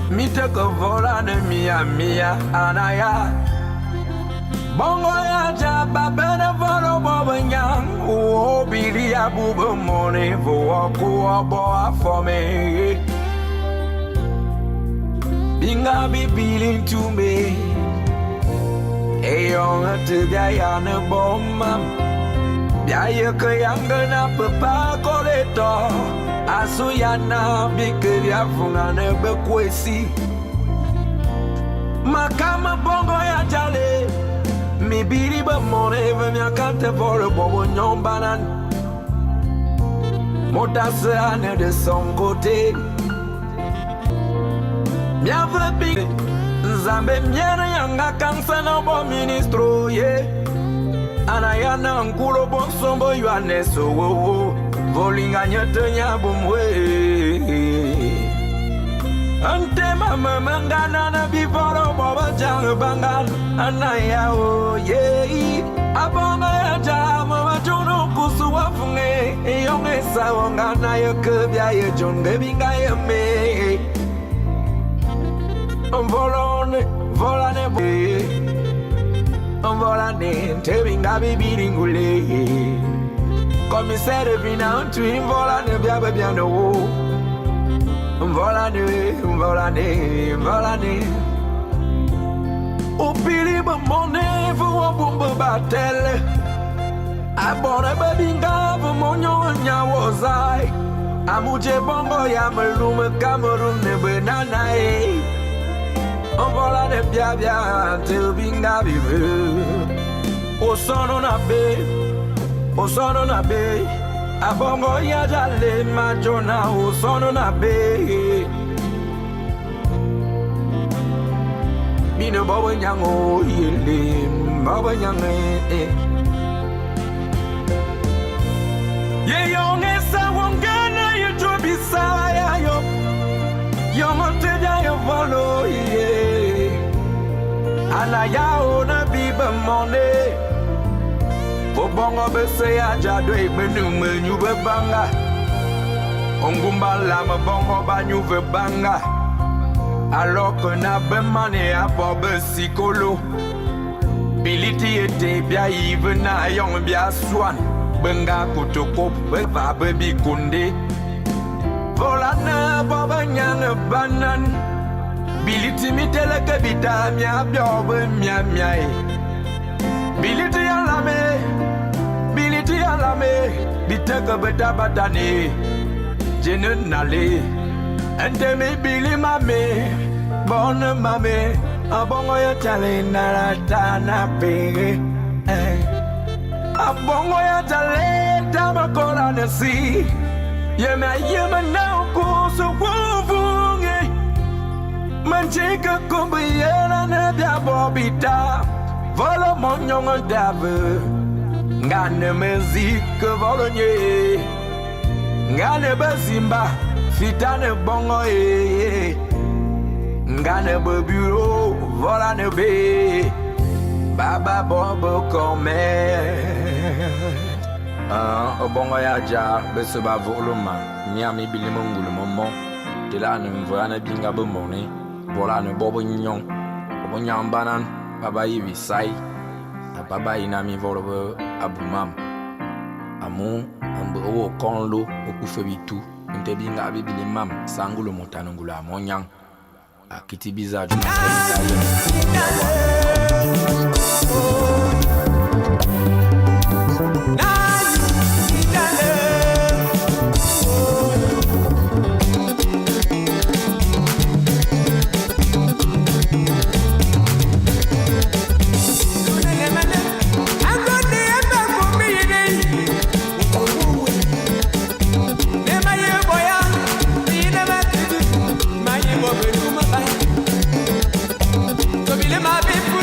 mi te ko vola ne mia anaya bongo ya jal babena volo bobanyang o bili abubo mone vo ko bo for me binga be feeling to me e young to ya na bomba ya ye ko yanga na papa koleto asu ya na bike ya funga ne be kwesi makama bongo ya jale mi biri ba mone ve mi akante vole bobo nyombanan modase ane de son côté mi ave bi zambe miere yanga kansa no bo ministro ye anayana nkulo bon sombo yuane so wo volinga nyete nyabumwe ante mama mangana na biforo boba jang bangan anaya o ye abonga ya jama majono kusuwa funge yonge sawanga na yekebya ye jonge binga ye me volane te binga bibiringule commissaire vina tu volane bya bya no volane Opili ba mone vo bomba batel abona babinga vo monyo nya wozai amuje bongo ya melume Cameroon ne banana e volane bia bia te binga bive o sono na be abongo ya jale majona o sono na be mino baba nyango yele baba nyange ye yonge sa wongana you to be saya yo yongote ja yo follow ye ala ya ona biba monde Obongo bese ya jadwe menu be banga Ongumba la me bongo banyu ve banga Alors que na be mane a bobe sikolo Biliti ete bia ive na yong bia swan Benga kutoko be va be bikunde Volana bobe nyane banan Biliti mitele ke bita mia biobe mia Biliti alame bitaka beta batani jenen nale ente me bili mame bonne mame Abongo ya chale narata na pege. Abongo ya chale tamakora nasi. Yema na kuso wuvunge. Manchika kumbiyela na bia bobita. Volo monyongo dave. Ngane mezike volo nye. Ngane bezimba. Fitane bongo Ngane be bureau, voilà ne be Baba bobo come Obongo ya ja, bese ba voluma Miami bili mongulu momo Tila ne mvoya ne binga be mone Bola ne bobo nyon Bobo nyan banan, baba yiwi sai Baba inami volo be abumam Amu, ambe owo konlo, okufe bitu Nte binga bibili mam, sangulo montanungulu amonyang Akiti biza juna my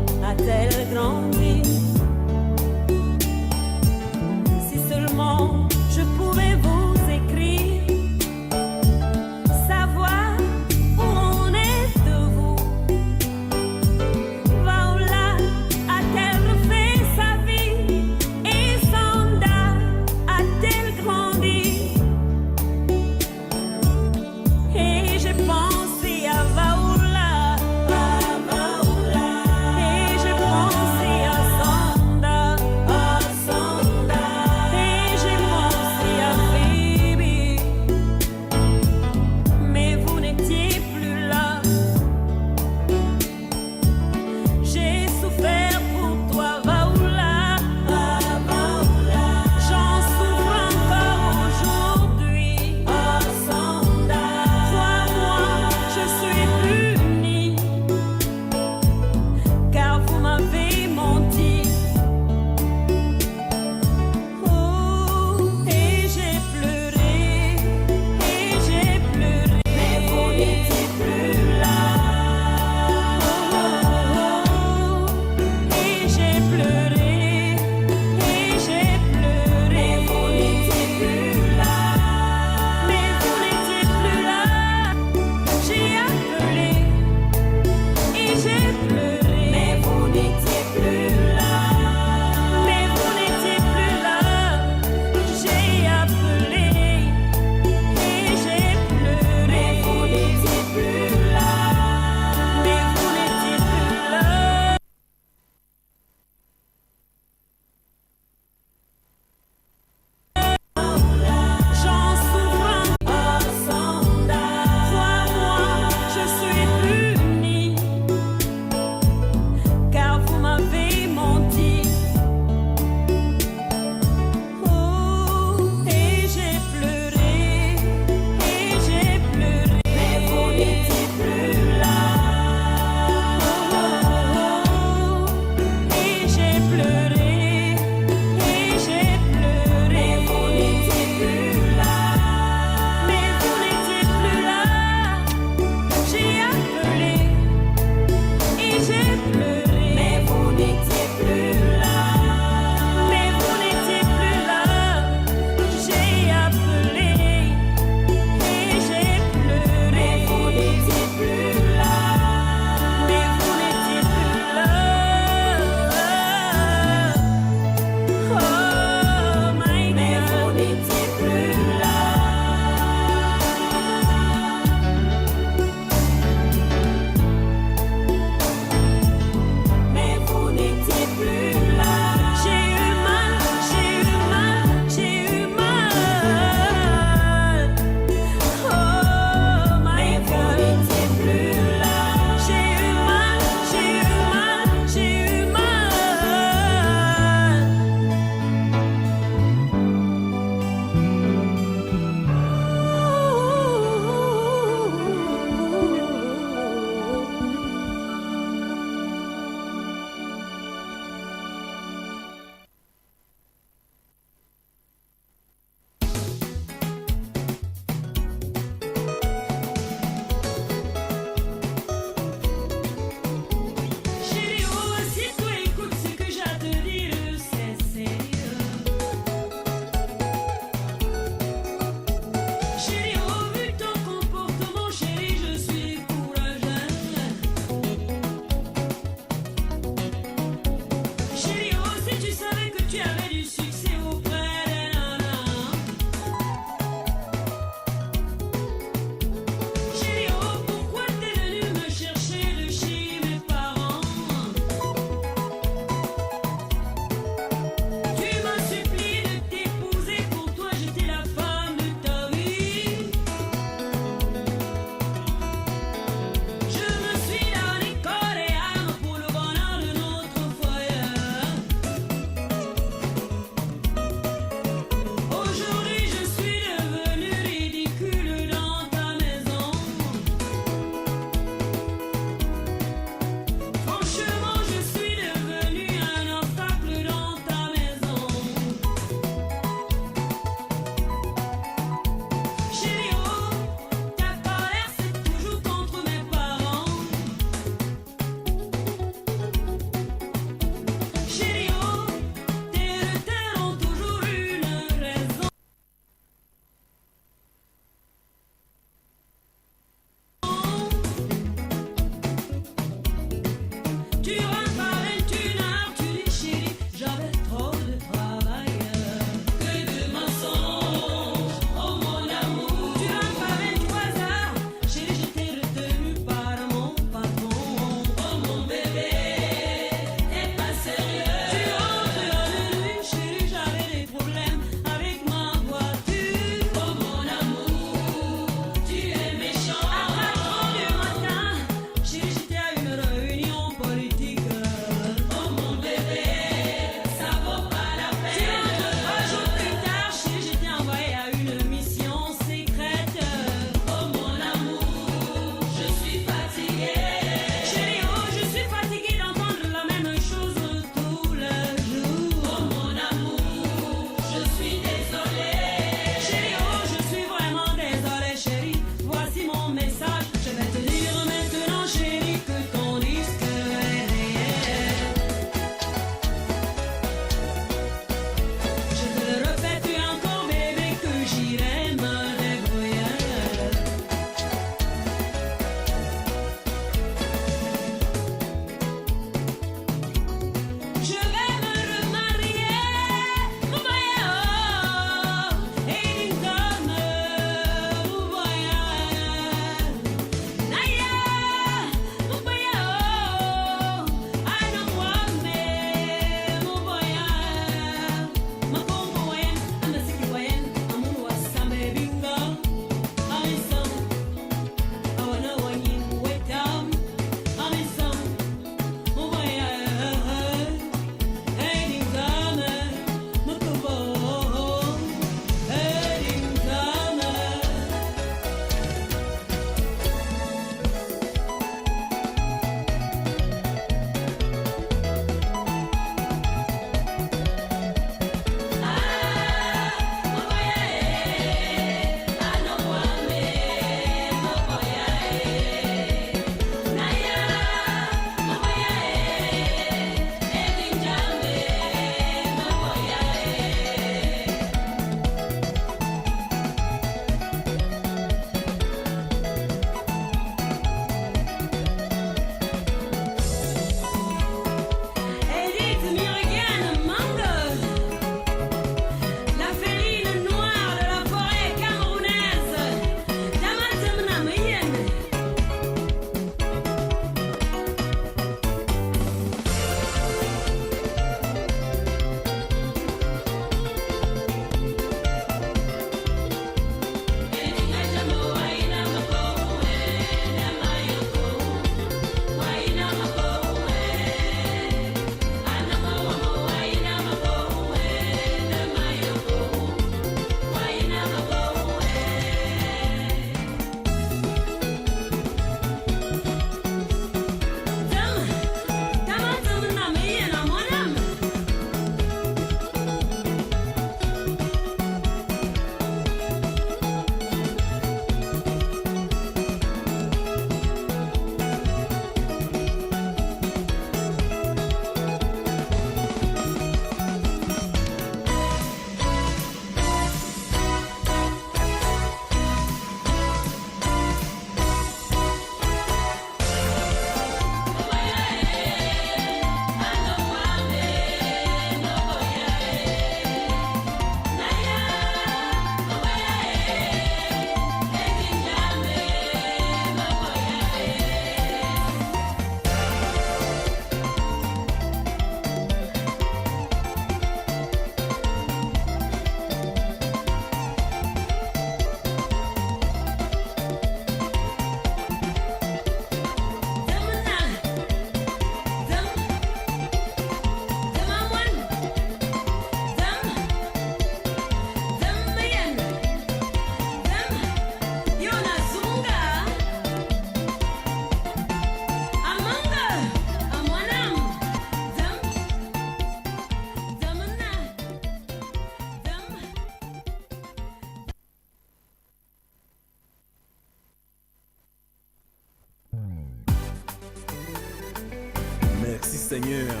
Seigneur.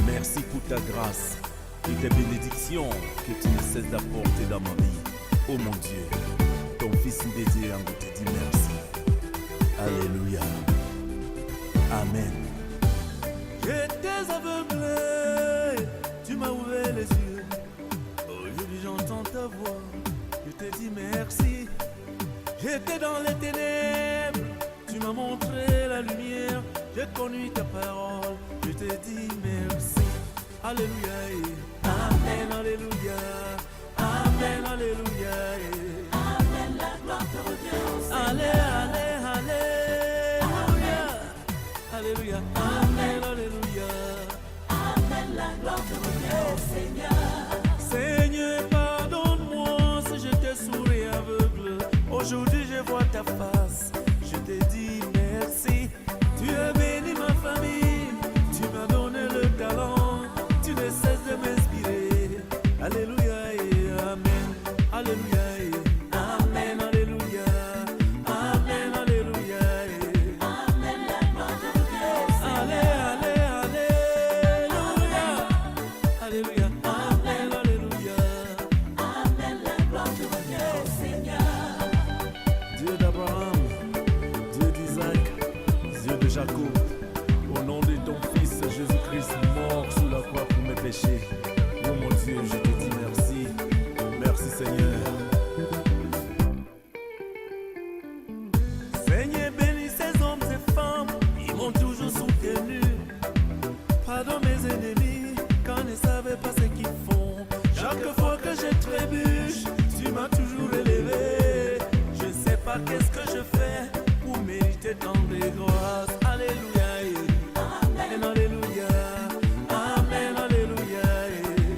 Merci pour ta grâce et tes bénédictions que tu ne cesses d'apporter dans ma vie. Oh mon Dieu, ton Fils dédié en te dit merci. Alléluia. Amen. J'étais aveuglé, tu m'as ouvert les yeux. Aujourd'hui j'entends ta voix, je te dis merci. J'étais dans les ténèbres, tu m'as montré la lumière. J'ai connu ta parole, je te dis merci. Alléluia, Amen, Alléluia, Amen, Alléluia, Amen, la gloire te revient au Seigneur. Alléluia, Alléluia, Amen, Alléluia, Amen, la gloire te revient au Seigneur. Seigneur, pardonne-moi si j'étais sourd et aveugle. Aujourd'hui je vois ta face, je te dis merci. Tu as béni ma famille, tu m'as donné le talent, tu ne cesses de m'inspirer. Alléluia et Amen, Alléluia et Amen, Alléluia, Amen, Alléluia et Amen, la gloire te revient au Seigneur. Alléluia, Alléluia, Amen, Alléluia, Amen, la gloire te revient au Seigneur. Dieu d'Abraham, Dieu d'Isaac, Dieu de Jacob, au nom de ton Fils Jésus-Christ mort sous la croix pour mes péchés. Oh mon Dieu, je te dis merci. Merci Seigneur. Seigneur, bénis ces hommes et femmes, ils m'ont toujours soutenu. Pardonne mes ennemis, quand ils ne savaient pas ce qu'ils font. Chaque fois que je trébuche, tu m'as toujours élevé. Je ne sais pas qu'est-ce que je fais pour mériter tant de grâce. Alléluia, Amen, Alléluia, Amen, Alléluia,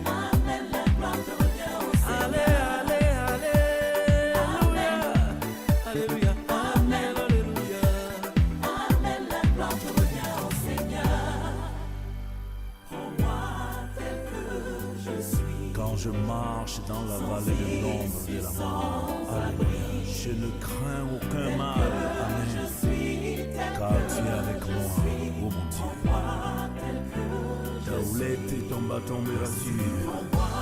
Amen, la gloire te revient au Seigneur. Alléluia, Amen, Alléluia, Amen, la gloire te revient au Seigneur. Prends-moi tel que je suis. Quand je marche dans la vallée de l'ombre de la mort, Alléluia, je ne crains aucun mal. Amen. Car tu es avec moi, oh mon Dieu. Ta houlette et ton bâton me rassurent.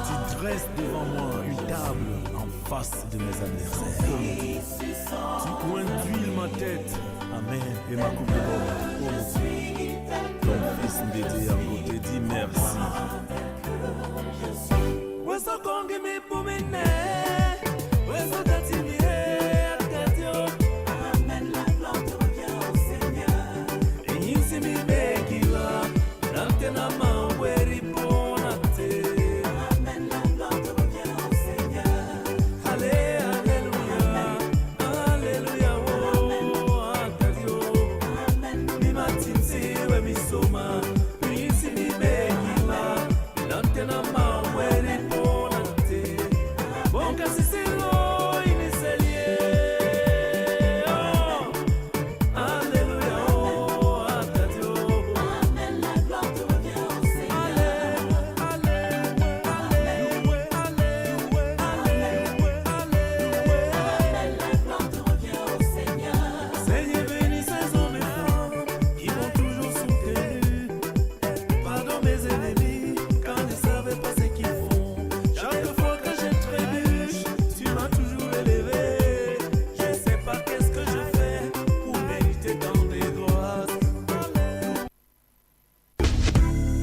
Tu dresses devant moi une table en face de mes adversaires. Oh mon Dieu. Tu conduis ma tête, Amen, et ma coupe de bord. Oh mon Dieu. Ton Fils dédié en côté dit merci. Amen, la gloire te revient au Seigneur. Amen, la gloire te revient au Seigneur. Alléluia, Alléluia, Amen,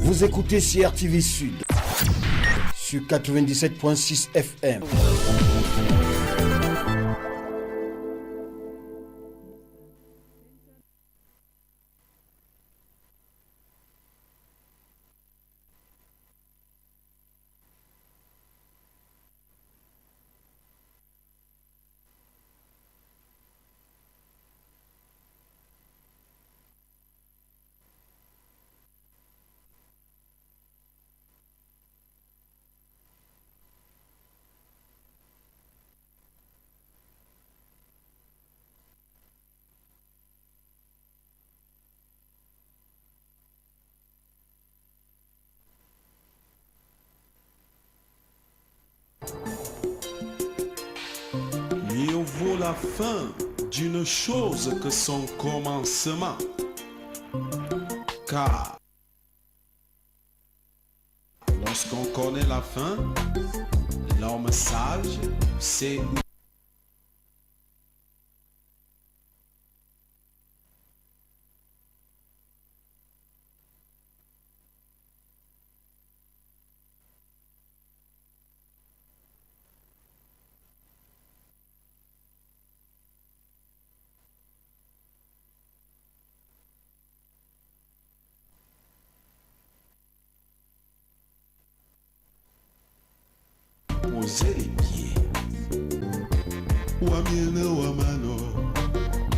Vous écoutez CRTV Sud sur 97.6 FM. Mieux vaut la fin d'une chose que son commencement. Car Lorsqu'on connaît la fin, l'homme sage sait où. Poser les pieds. Wamiena wamano,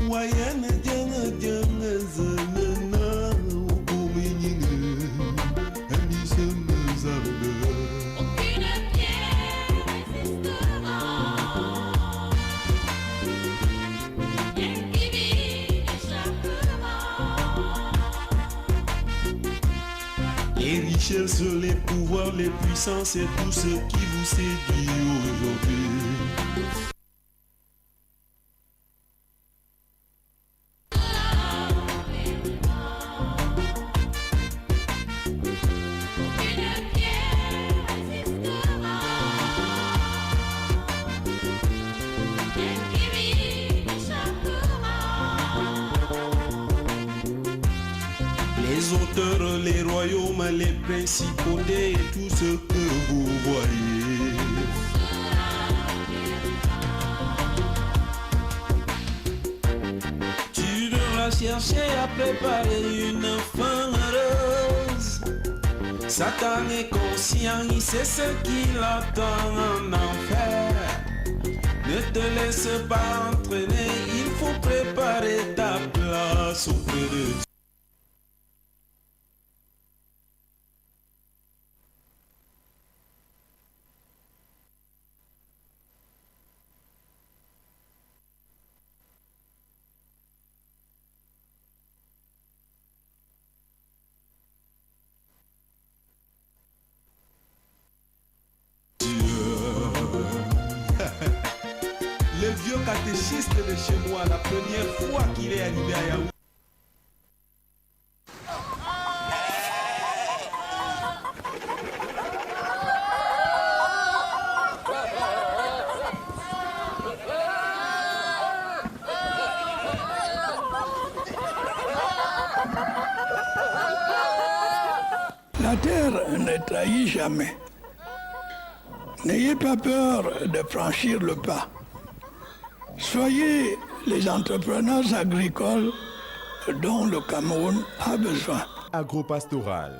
wayana diana diana zanana, ukuminyine, amisa mezabde. Aucune pierre résistera. Rien qui vit n'échappera. Les richesses, les pouvoirs, les puissances et tout ce qui vous séduit aujourd'hui. Les auteurs, les royaumes, les principautés et tout ce que vous voyez. Tu devras chercher à préparer une fin heureuse. Satan est conscient, il sait ce qu'il attend en enfer. Ne te laisse pas entraîner, il faut préparer ta place auprès de Dieu. Le vieux catéchiste de chez moi, la première fois qu'il est arrivé à Yaoundé. La terre ne trahit jamais. N'ayez pas peur de franchir le pas. Soyez les entrepreneurs agricoles dont le Cameroun a besoin. Agropastoral.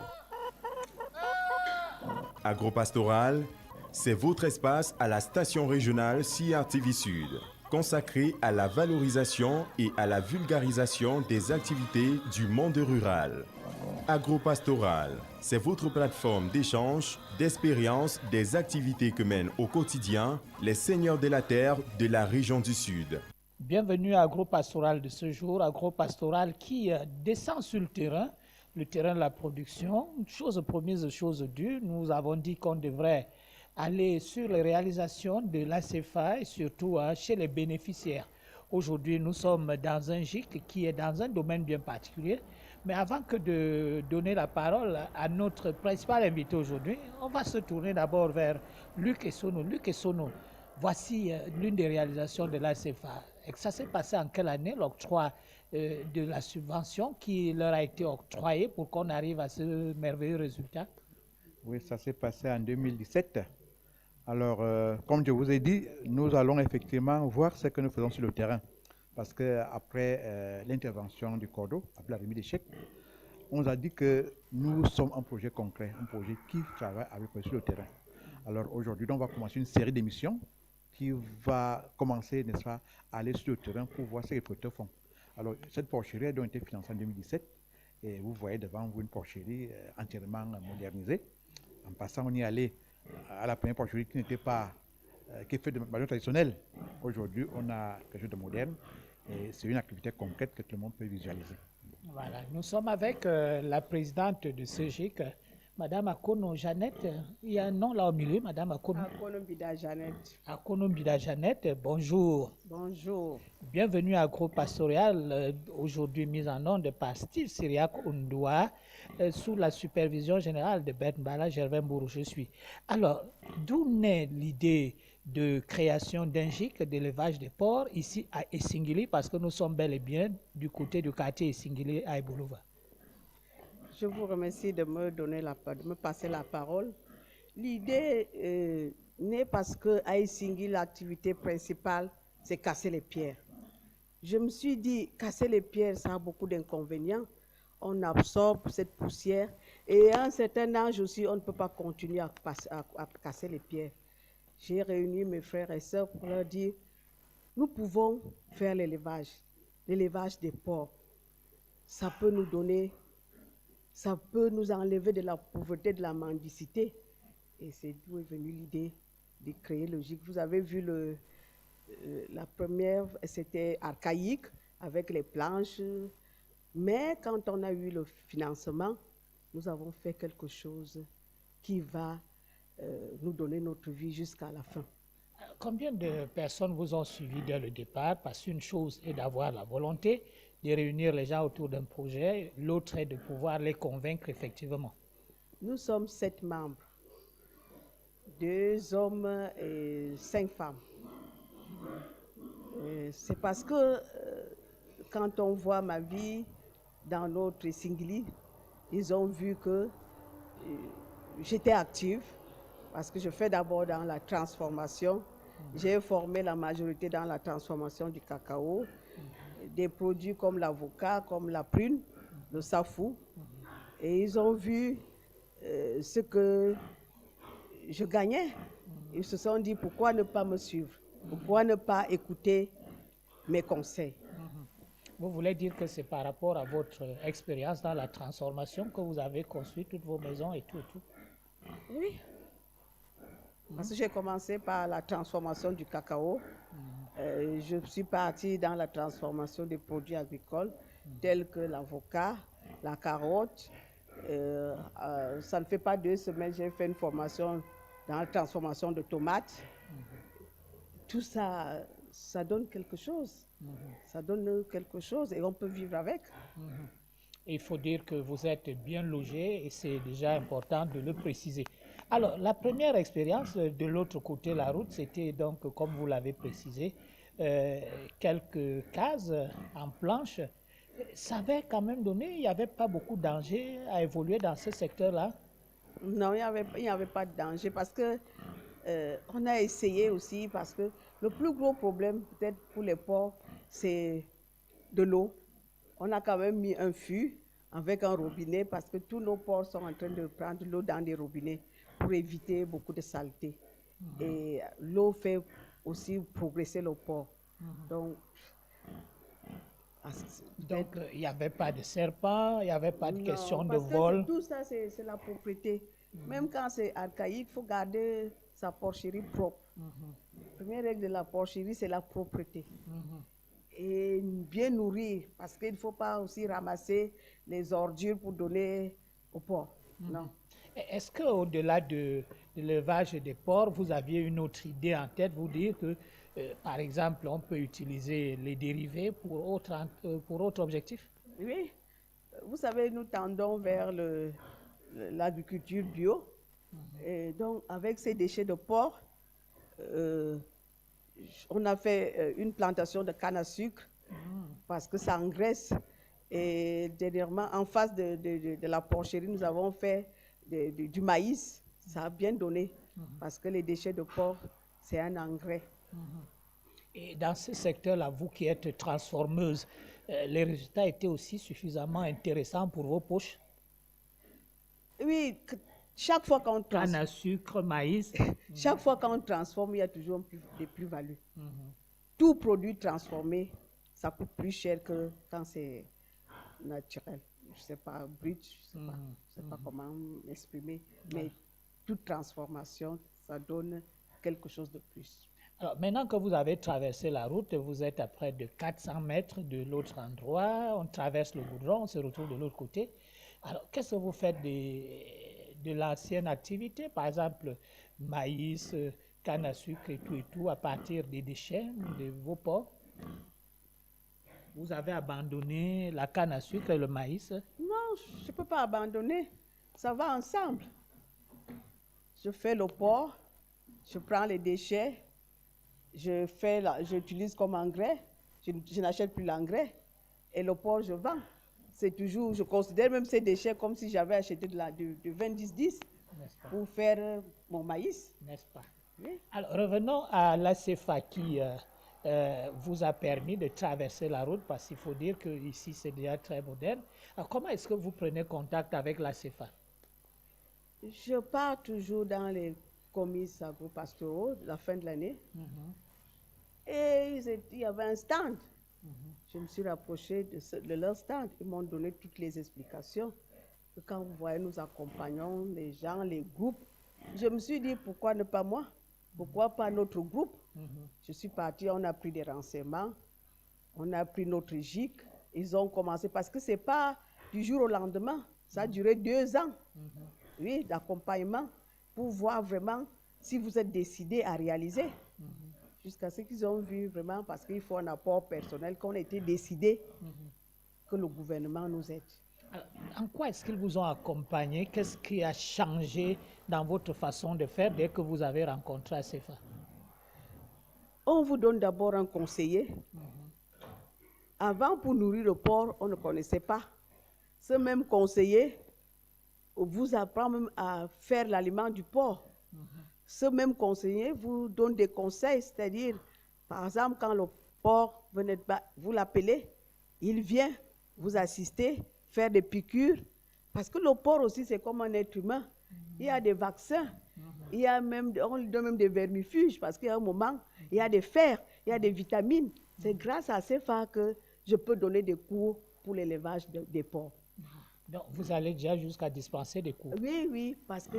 Agropastoral, c'est votre espace à la station régionale CRTV Sud, consacré à la valorisation et à la vulgarisation des activités du monde rural. Agropastoral, c'est votre plateforme d'échange, d'expérience des activités que mènent au quotidien les seigneurs de la terre de la région du Sud. Bienvenue à Agropastoral de ce jour, Agropastoral qui descend sur le terrain de la production. Chose promise, chose due, nous avons dit qu'on devrait aller sur les réalisations de l'ACFA et surtout chez les bénéficiaires. Aujourd'hui, nous sommes dans un GIC qui est dans un domaine bien particulier. Mais avant que de donner la parole à notre principal invité aujourd'hui, on va se tourner d'abord vers Luc Essono. Luc Essono, voici l'une des réalisations de l'ACFA. Et ça s'est passé en quelle année, l'octroi de la subvention qui leur a été octroyée pour qu'on arrive à ce merveilleux résultat? Oui, ça s'est passé en 2017. Alors, comme je vous ai dit, nous allons effectivement voir ce que nous faisons sur le terrain. Parce qu'après l'intervention du Cordo, après la remise des chèques, on nous a dit que nous sommes un projet concret, un projet qui travaille avec sur le terrain. Alors aujourd'hui, on va commencer une série d'émissions qui va commencer, n'est-ce pas, à aller sur le terrain pour voir ce que les producteurs font. Alors cette porcherie a été financée en 2017 et vous voyez devant vous une porcherie entièrement modernisée. En passant, on y allait à la première porcherie qui n'était pas, qui est faite de manière traditionnelle. Aujourd'hui, on a quelque chose de moderne et c'est une activité concrète que tout le monde peut visualiser. Voilà, nous sommes avec la présidente de ce GIC, Madame Akono Jeannette. Il y a un nom là au milieu, Madame Akono. Akono Bida Jeannette. Akono Bida Jeannette, bonjour. Bonjour. Bienvenue à Agropastoral, aujourd'hui mise en onde par Steve Syriac Undoua. sous la supervision générale de Ben Bala Gervais Mbourou, je suis. Alors, d'où naît l'idée de création d'un gîte d'élevage des porcs ici à Essingili, parce que nous sommes bel et bien du côté du quartier Essingili à ebolowa? Je vous remercie de me passer la parole. L'idée naît parce qu'à Essingili, l'activité principale, c'est casser les pierres. Je me suis dit, casser les pierres, ça a beaucoup d'inconvénients. On absorbe cette poussière et à un certain âge aussi, on ne peut pas continuer à casser les pierres. J'ai réuni mes frères et sœurs pour leur dire, nous pouvons faire l'élevage des porcs. Ça peut nous donner, ça peut nous enlever de la pauvreté, de la mendicité. Et c'est d'où est venue l'idée de créer le gîte. Vous avez vu la première, c'était archaïque, avec les planches. Mais quand on a eu le financement, nous avons fait quelque chose qui va nous donner notre vie jusqu'à la fin. Combien de personnes vous ont suivi dès le départ? Parce qu'une chose est d'avoir la volonté de réunir les gens autour d'un projet, l'autre est de pouvoir les convaincre effectivement. Nous sommes 7 membres, 2 hommes et 5 femmes. C'est parce que quand on voit ma vie dans notre Essingili, ils ont vu que j'étais active parce que je fais d'abord dans la transformation. J'ai formé la majorité dans la transformation du cacao, des produits comme l'avocat, comme la prune, le safou. Et ils ont vu ce que je gagnais. Ils se sont dit, pourquoi ne pas me suivre? Pourquoi ne pas écouter mes conseils? Vous voulez dire que c'est par rapport à votre expérience dans la transformation que vous avez construit toutes vos maisons et tout et tout? Oui. Parce que j'ai commencé par la transformation du cacao. Je suis partie dans la transformation des produits agricoles tels que l'avocat, la carotte. Ça ne fait pas 2 semaines, j'ai fait une formation dans la transformation de tomates. Tout ça, ça donne quelque chose. Ça donne quelque chose et on peut vivre avec. Il faut dire que vous êtes bien logé et c'est déjà important de le préciser. Alors, la première expérience de l'autre côté de la route, c'était donc, comme vous l'avez précisé, quelques cases en planche. Ça avait quand même donné, il n'y avait pas beaucoup de danger à évoluer dans ce secteur-là? Non, il n'y avait pas de danger parce que on a essayé aussi parce que le plus gros problème peut-être pour les porcs, c'est de l'eau. On a quand même mis un fût avec un robinet parce que tous nos porcs sont en train de prendre l'eau dans des robinets pour éviter beaucoup de saleté. Et l'eau fait aussi progresser le porc. Donc, il n'y avait pas de serpent, il n'y avait pas de question de parce vol. Que tout ça, c'est la propriété. Même quand c'est archaïque, il faut garder sa porcherie propre. La première règle de la porcherie, c'est la propreté. Et bien nourrir, parce qu'il ne faut pas aussi ramasser les ordures pour donner aux porcs. Non. Est-ce qu'au-delà de l'élevage des porcs, vous aviez une autre idée en tête, vous dire que, par exemple, on peut utiliser les dérivés pour autre objectif? Oui. Vous savez, nous tendons vers l'agriculture bio. Et donc, avec ces déchets de porc, on a fait une plantation de canne à sucre parce que ça engraisse. Et dernièrement, en face de la porcherie, nous avons fait du maïs. Ça a bien donné parce que les déchets de porc, c'est un engrais. Et dans ce secteur-là, vous qui êtes transformeuse, les résultats étaient aussi suffisamment intéressants pour vos poches? Oui, chaque fois qu'on transforme. Canne à sucre, maïs. Chaque fois qu'on transforme, il y a toujours des plus-values. Tout produit transformé, ça coûte plus cher que quand c'est naturel. Je ne sais pas, brut, je ne sais pas comment m'exprimer, mais toute transformation, ça donne quelque chose de plus. Alors, maintenant que vous avez traversé la route, vous êtes à près de 400 mètres de l'autre endroit, on traverse le goudron, on se retrouve de l'autre côté. Alors, qu'est-ce que vous faites de l'ancienne activité, par exemple maïs, canne à sucre et tout, à partir des déchets de vos porcs? Vous avez abandonné la canne à sucre et le maïs? Non, je ne peux pas abandonner. Ça va ensemble. Je fais le port, je prends les déchets, j'utilise comme engrais, je n'achète plus l'engrais. Et le port, je vends. C'est toujours, je considère même ces déchets comme si j'avais acheté du 20-10-10 pour faire mon maïs. N'est-ce pas? Oui. Alors, revenons à la CFA qui vous a permis de traverser la route, parce qu'il faut dire qu'ici, c'est déjà très moderne. Alors, comment est-ce que vous prenez contact avec la CFA? Je pars toujours dans les comices agro-pastoraux la fin de l'année. Et il y avait un stand. Je me suis rapprochée de leur stand. Ils m'ont donné toutes les explications. Et quand vous voyez, nous accompagnons les gens, les groupes. Je me suis dit, pourquoi ne pas moi? Pourquoi pas notre groupe? Je suis partie, on a pris des renseignements, on a pris notre GIC. Ils ont commencé, parce que ce n'est pas du jour au lendemain. Ça a duré 2 ans, oui, d'accompagnement, pour voir vraiment si vous êtes décidé à réaliser. Jusqu'à ce qu'ils ont vu vraiment, parce qu'il faut un apport personnel, qu'on était décidé que le gouvernement nous aide. Alors, en quoi est-ce qu'ils vous ont accompagné? Qu'est-ce qui a changé dans votre façon de faire dès que vous avez rencontré ACFA? On vous donne d'abord un conseiller. Avant, pour nourrir le porc, on ne connaissait pas. Ce même conseiller vous apprend même à faire l'aliment du porc. Ce même conseiller vous donne des conseils, c'est-à-dire, par exemple, quand le porc venait de vous l'appelez, il vient vous assister, faire des piqûres, parce que le porc aussi, c'est comme un être humain. Il y a des vaccins, il y a même, on lui donne même des vermifuges, parce qu'il y a un moment, il y a des fers, il y a des vitamines. C'est grâce à ces phares que je peux donner des cours pour l'élevage des porcs. Donc, vous allez déjà jusqu'à dispenser des cours? Oui, oui, parce que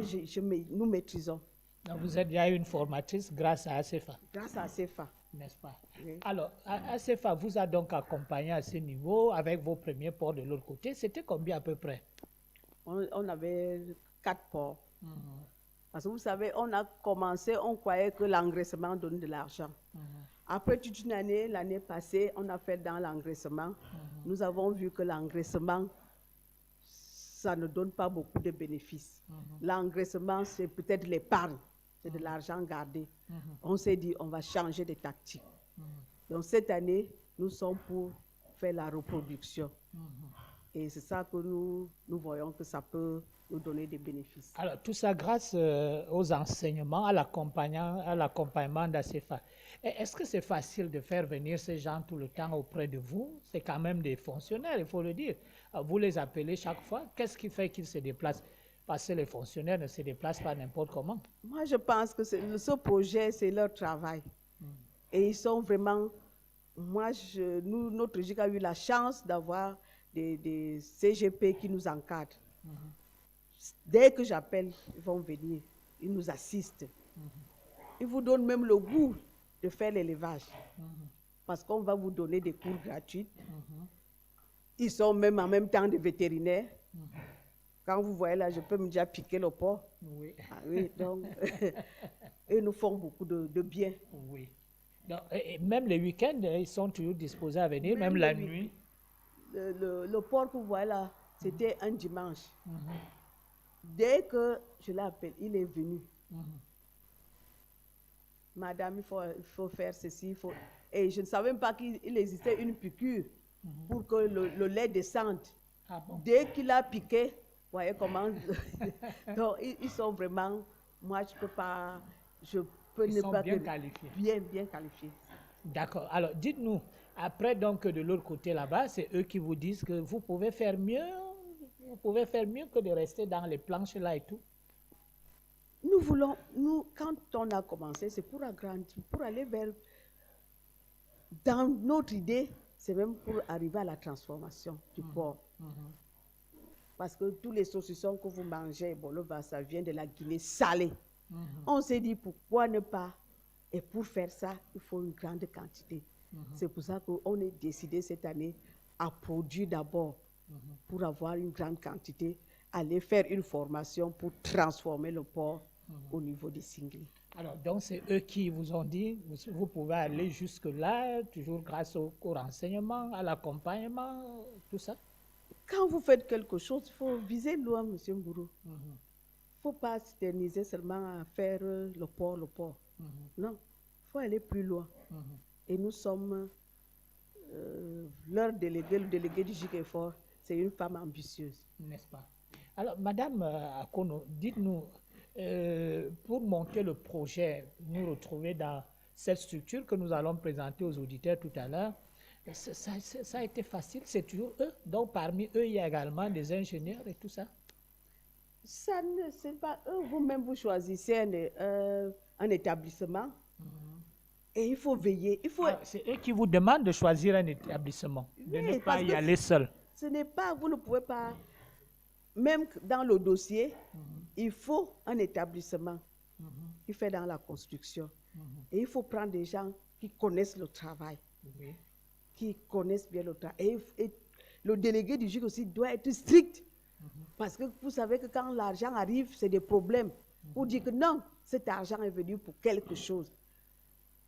nous maîtrisons. Donc, vous êtes déjà une formatrice grâce à ACFA? Grâce à ACFA. N'est-ce pas? Oui. Alors, ACFA vous a donc accompagné à ce niveau avec vos premiers ports de l'autre côté. C'était combien à peu près? On avait 4 ports. Parce que vous savez, on a commencé, on croyait que l'engraissement donne de l'argent. Après toute une année, l'année passée, on a fait dans l'engraissement. Nous avons vu que l'engraissement, ça ne donne pas beaucoup de bénéfices. L'engraissement, c'est peut-être l'épargne, c'est de l'argent gardé. On s'est dit, on va changer de tactique. Donc cette année, nous sommes pour faire la reproduction. Et c'est ça que nous voyons que ça peut nous donner des bénéfices. Alors, tout ça grâce aux enseignements, à l'accompagnement d'ACFA. Est-ce que c'est facile de faire venir ces gens tout le temps auprès de vous? C'est quand même des fonctionnaires, il faut le dire. Vous les appelez chaque fois. Qu'est-ce qui fait qu'ils se déplacent? Parce que les fonctionnaires ne se déplacent pas n'importe comment. Moi, je pense que ce projet, c'est leur travail. Et ils sont vraiment... notre GIC a eu la chance d'avoir des CGP qui nous encadrent. Dès que j'appelle, ils vont venir, ils nous assistent. Ils vous donnent même le goût de faire l'élevage. Parce qu'on va vous donner des cours gratuits. Ils sont même en même temps des vétérinaires. Quand vous voyez là, je peux me déjà piquer le porc. Oui. Ah, oui, donc, ils nous font beaucoup de bien. Oui. Donc, et même les week-ends, ils sont toujours disposés à venir, même la nuit. Le porc que vous voyez là, c'était un dimanche. Dès que je l'appelle, il est venu. Madame, il faut faire ceci. Et je ne savais même pas qu'il existait une piqûre pour que le lait descende. Ah bon? Dès qu'il a piqué, vous voyez comment... Donc, ils sont vraiment... Moi, je peux pas... Ils sont bien qualifiés. Bien qualifiés. D'accord. Alors, dites-nous, après donc de l'autre côté là-bas, c'est eux qui vous disent que vous pouvez faire mieux que de rester dans les planches là et tout. Quand on a commencé, c'est pour agrandir, pour aller vers... Dans notre idée, c'est même pour arriver à la transformation du porc. Parce que tous les saucissons que vous mangez, ebolowa, ça vient de la Guinée salée. On s'est dit, pourquoi ne pas? Et pour faire ça, il faut une grande quantité. C'est pour ça qu'on est décidé cette année à produire d'abord pour avoir une grande quantité, aller faire une formation pour transformer le porc au niveau des cinglés. Alors, donc, c'est eux qui vous ont dit, vous pouvez aller jusque-là, toujours grâce au renseignement, à l'accompagnement, tout ça? Quand vous faites quelque chose, il faut viser loin, M. Mbourou. Il ne faut pas s'éterniser seulement à faire le port. Non, il faut aller plus loin. Et nous sommes, leur délégué, le délégué du GIGFOR, c'est une femme ambitieuse. N'est-ce pas? Alors, Madame Akono, dites-nous, pour monter le projet, nous retrouver dans cette structure que nous allons présenter aux auditeurs tout à l'heure, ça a été facile, c'est toujours eux. Donc, parmi eux, il y a également des ingénieurs et tout ça. Ça ne, c'est pas eux, vous-même, vous choisissez un établissement et il faut veiller. C'est eux qui vous demandent de choisir un établissement, de ne pas y aller seul. Ce n'est pas, vous ne pouvez pas, même dans le dossier, il faut un établissement qui fait dans la construction. Et il faut prendre des gens qui connaissent le travail, qui connaissent bien le travail. Et le délégué du juge aussi doit être strict. Parce que vous savez que quand l'argent arrive, c'est des problèmes. Vous dites que non, cet argent est venu pour quelque chose.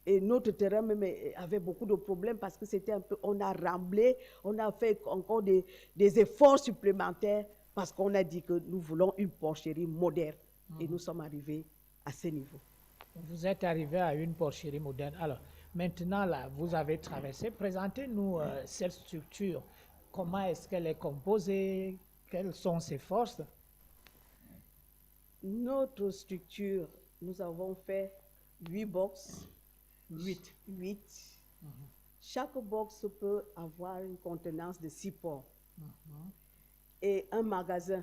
Et notre terrain même avait beaucoup de problèmes parce que c'était un peu, on a ramblé, on a fait encore des efforts supplémentaires parce qu'on a dit que nous voulons une porcherie moderne. Et nous sommes arrivés à ce niveau. Vous êtes arrivé à une porcherie moderne. Alors, maintenant, là, vous avez traversé. Présentez-nous cette structure. Comment est-ce qu'elle est composée? Quelles sont ses forces? Notre structure, nous avons fait 8 box. 8. Chaque box peut avoir une contenance de 6 ports. Et un magasin.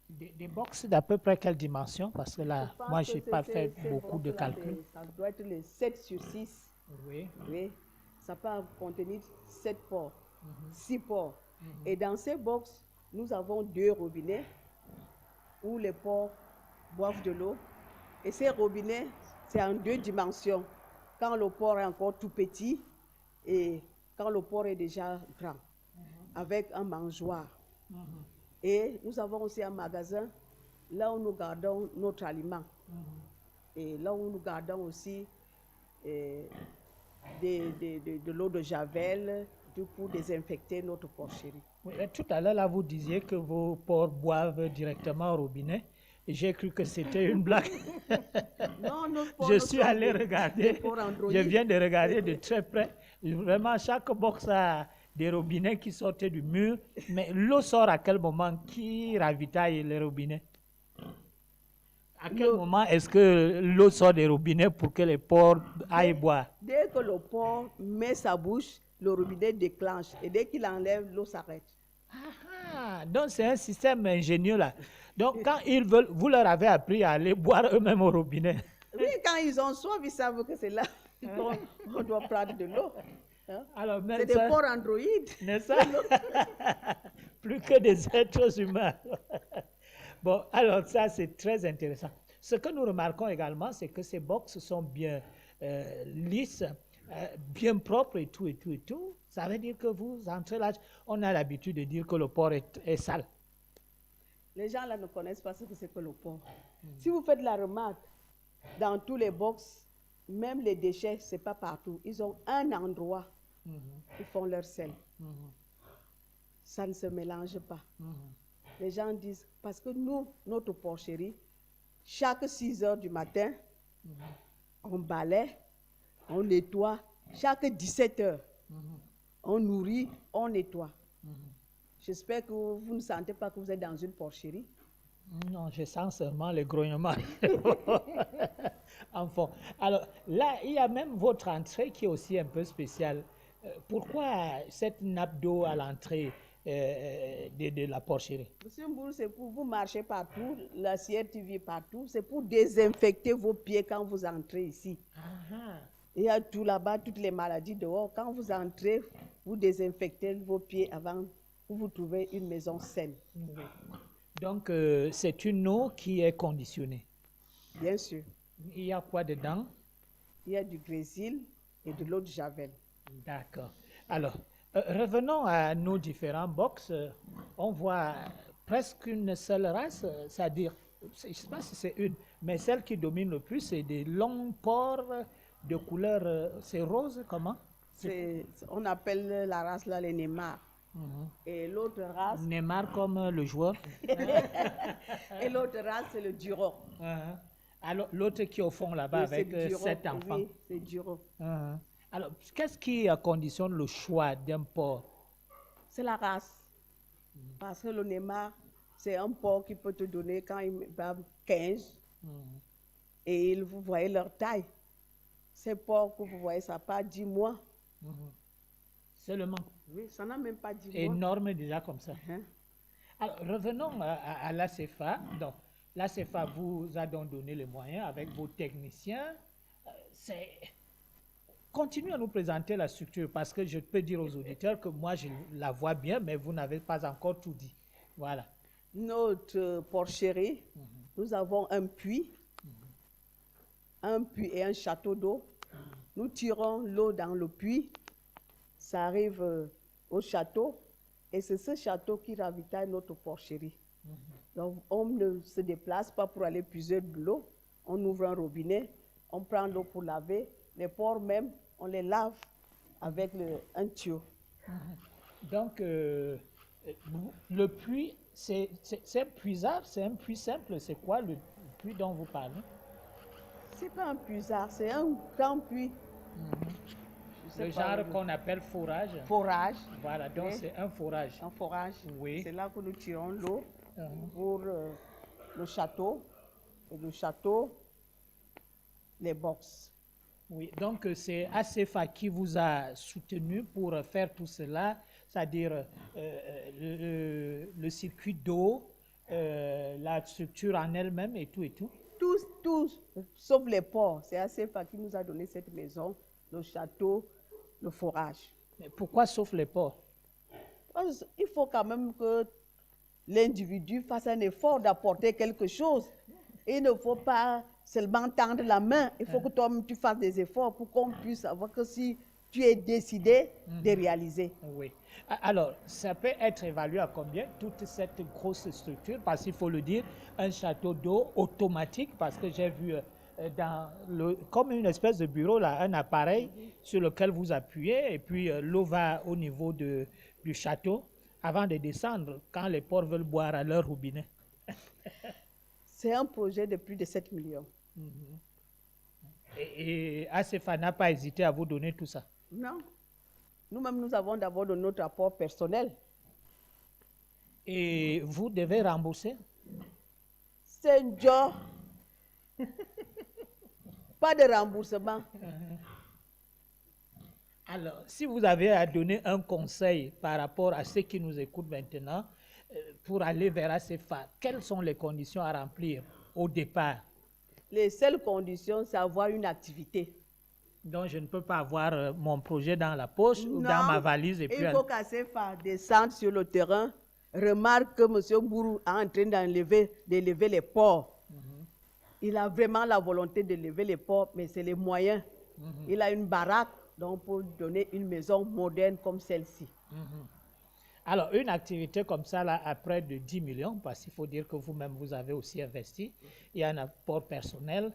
Des box d'à peu près quelle dimension? Parce que là, moi, je n'ai pas fait beaucoup de calculs. Ça doit être les 7 sur 6. Oui. Ça peut contenir 7 ports, 6 ports. Et dans ces box, nous avons 2 robinets où les ports boivent de l'eau. Et ces robinets, c'est en 2 dimensions. Quand le port est encore tout petit et quand le port est déjà grand, avec un mangeoire. Et nous avons aussi un magasin là où nous gardons notre aliment. Et là où nous gardons aussi de l'eau de javel pour désinfecter notre porcherie. Oui, tout à l'heure, là, vous disiez que vos porcs boivent directement au robinet. J'ai cru que c'était une blague. Non, je suis allé regarder. Je viens de regarder de très près. Vraiment, chaque box a des robinets qui sortent du mur. Mais l'eau sort à quel moment? Qui ravitaille les robinets? À quel moment est-ce que l'eau sort des robinets pour que les porcs aillent boire? Dès que le porc met sa bouche, le robinet déclenche. Et dès qu'il enlève, l'eau s'arrête. Donc c'est un système ingénieux là. Donc quand ils veulent, vous leur avez appris à aller boire eux-mêmes au robinet. Oui, quand ils ont soif, ils savent que c'est là qu'on doit prendre de l'eau. Alors, c'est des porcs androïdes. N'est-ce pas? Plus que des êtres humains. Bon, alors ça c'est très intéressant. Ce que nous remarquons également, c'est que ces box sont bien lisses, bien propres et tout. Ça veut dire que vous entrez là, on a l'habitude de dire que le porc est sale. Les gens là ne connaissent pas ce que c'est que le porc. Si vous faites la remarque, dans tous les box, même les déchets, c'est pas partout. Ils ont un endroit où ils font leur sel. Ça ne se mélange pas. Les gens disent, parce que nous, notre porcherie, chaque 6 heures du matin, on balaie, on nettoie. Chaque 17 heures, on nourrit, on nettoie. J'espère que vous ne sentez pas que vous êtes dans une porcherie. Non, je sens seulement les grognements. Enfin, alors là, il y a même votre entrée qui est aussi un peu spéciale. Pourquoi cette nappe d'eau à l'entrée de la porcherie? Monsieur Mbourou, c'est pour vous marcher partout, la CRTV partout, c'est pour désinfecter vos pieds quand vous entrez ici. Il y a tout là-bas, toutes les maladies dehors. Quand vous entrez, vous désinfectez vos pieds avant que vous trouvez une maison saine. Donc, c'est une eau qui est conditionnée? Bien sûr. Il y a quoi dedans? Il y a du grésil et de l'eau de javel. D'accord. Alors, revenons à nos différents box. On voit presque une seule race, c'est-à-dire, je ne sais pas si c'est une, mais celle qui domine le plus, c'est des longs porcs de couleur, c'est rose, comment? On appelle la race là les némars. Et l'autre race... Neymar comme le joueur. Et l'autre race, c'est le Duro. Alors, l'autre qui est au fond là-bas Oui, avec 7 enfants. Oui, c'est Duro. Alors, qu'est-ce qui conditionne le choix d'un porc? C'est la race. Parce que le Neymar, c'est un porc qui peut te donner quand il va 15. Et vous voyez leur taille. Ces porcs que vous voyez, ça n'a pas 10 mois. Seulement. Oui, ça n'a même pas 10 mois. Énorme déjà comme ça. Alors, revenons à l'ACFA. Donc, l'ACFA vous a donc donné les moyens avec vos techniciens. Continuez à nous présenter la structure parce que je peux dire aux auditeurs que moi, je la vois bien, mais vous n'avez pas encore tout dit. Voilà. Notre porcherie, nous avons un puits et un château d'eau. Nous tirons l'eau dans le puits, ça arrive au château, et c'est ce château qui ravitaille notre porcherie. Donc, on ne se déplace pas pour aller puiser de l'eau. On ouvre un robinet, on prend l'eau pour laver. Les porcs même, on les lave avec un tuyau. Donc, le puits, c'est un puisard, c'est un puits simple. C'est quoi le puits dont vous parlez? C'est pas un puisard, c'est un grand puits. Le genre qu'on appelle forage. Forage. Voilà, donc c'est un forage. Un forage. Oui. C'est là que nous tirons l'eau pour le château. Et le château, les box. Oui, donc c'est ACFA qui vous a soutenu pour faire tout cela, c'est-à-dire le circuit d'eau, la structure en elle-même et tout et tout. Tous, sauf les porcs. C'est ACFA qui nous a donné cette maison, le château, le forage. Mais pourquoi sauf les porcs? Il faut quand même que l'individu fasse un effort d'apporter quelque chose. Il ne faut pas seulement tendre la main. Il faut que toi-même tu fasses des efforts pour qu'on puisse savoir que si tu es décidé de réaliser. Oui. Alors, ça peut être évalué à combien toute cette grosse structure? Parce qu'il faut le dire, un château d'eau automatique, parce que j'ai vu comme une espèce de bureau, là, un appareil sur lequel vous appuyez, et puis l'eau va au niveau du château avant de descendre quand les porcs veulent boire à leur robinet. C'est un projet de plus de 7 millions. Et ACFA n'a pas hésité à vous donner tout ça? Non. Nous-mêmes, nous avons d'abord de notre apport personnel. Et vous devez rembourser? C'est un job. Pas de remboursement. Alors, si vous avez à donner un conseil par rapport à ceux qui nous écoutent maintenant, pour aller vers ACFA, quelles sont les conditions à remplir au départ? Les seules conditions, c'est avoir une activité. Donc, je ne peux pas avoir mon projet dans la poche ou dans ma valise. Et puis il faut qu'ACFA descende sur le terrain, remarque que M. Bourou est en train d'élever les porcs. Il a vraiment la volonté de lever les porcs, mais c'est les moyens. Il a une baraque, donc pour donner une maison moderne comme celle-ci. Alors, une activité comme ça, là, à près de 10 millions, parce qu'il faut dire que vous-même, vous avez aussi investi, il y a un apport personnel.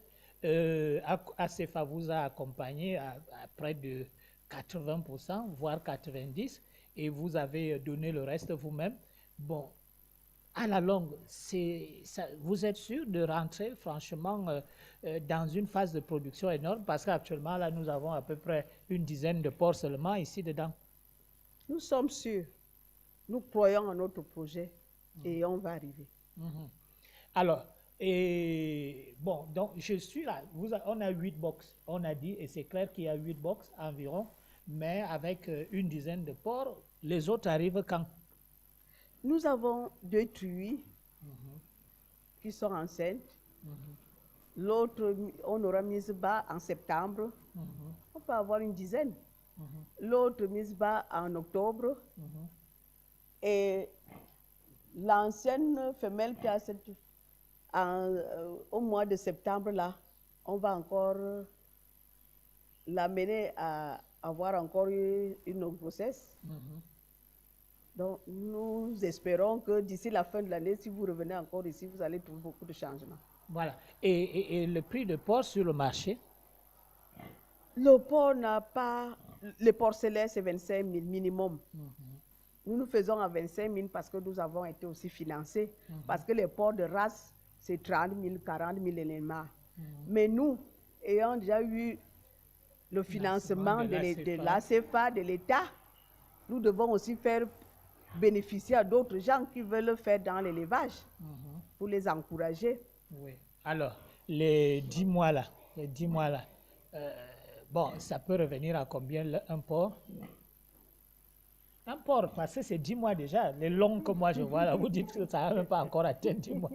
ACFA vous a accompagné à près de 80%, voire 90%, et vous avez donné le reste vous-même. Bon, à la longue, vous êtes sûr de rentrer franchement dans une phase de production énorme, parce qu'actuellement, là, nous avons à peu près une dizaine de porcs seulement ici dedans. Nous sommes sûrs. Nous croyons en notre projet et on va arriver. Alors, bon, donc je suis là. On a 8 box, on a dit, et c'est clair qu'il y a 8 box environ, mais avec une dizaine de porcs, les autres arrivent quand? Nous avons 2 truies qui sont enceintes. L'autre, on aura mise bas en septembre. On peut avoir une dizaine. L'autre mise bas en octobre. Et l'ancienne femelle qui a au mois de septembre, là, on va encore l'amener à avoir encore une grossesse. Donc, nous espérons que d'ici la fin de l'année, si vous revenez encore ici, vous allez trouver beaucoup de changements. Voilà. Et le prix de porc sur le marché? Le porc n'a pas... Le porcelet, c'est 25 000 minimum. nous faisons à 25 000 parce que nous avons été aussi financés. Parce que les ports de race, c'est 30 000, 40 000 éléments. Mais nous, ayant déjà eu le financement de l'ACFA, de l'État, nous devons aussi faire bénéficier à d'autres gens qui veulent le faire dans l'élevage pour les encourager. Oui. Alors, les 10 mois là, bon, ça peut revenir à combien un port? Un port, parce que c'est 10 mois déjà. Les longs que moi je vois là, vous dites que ça n'a même pas encore atteint 10 mois.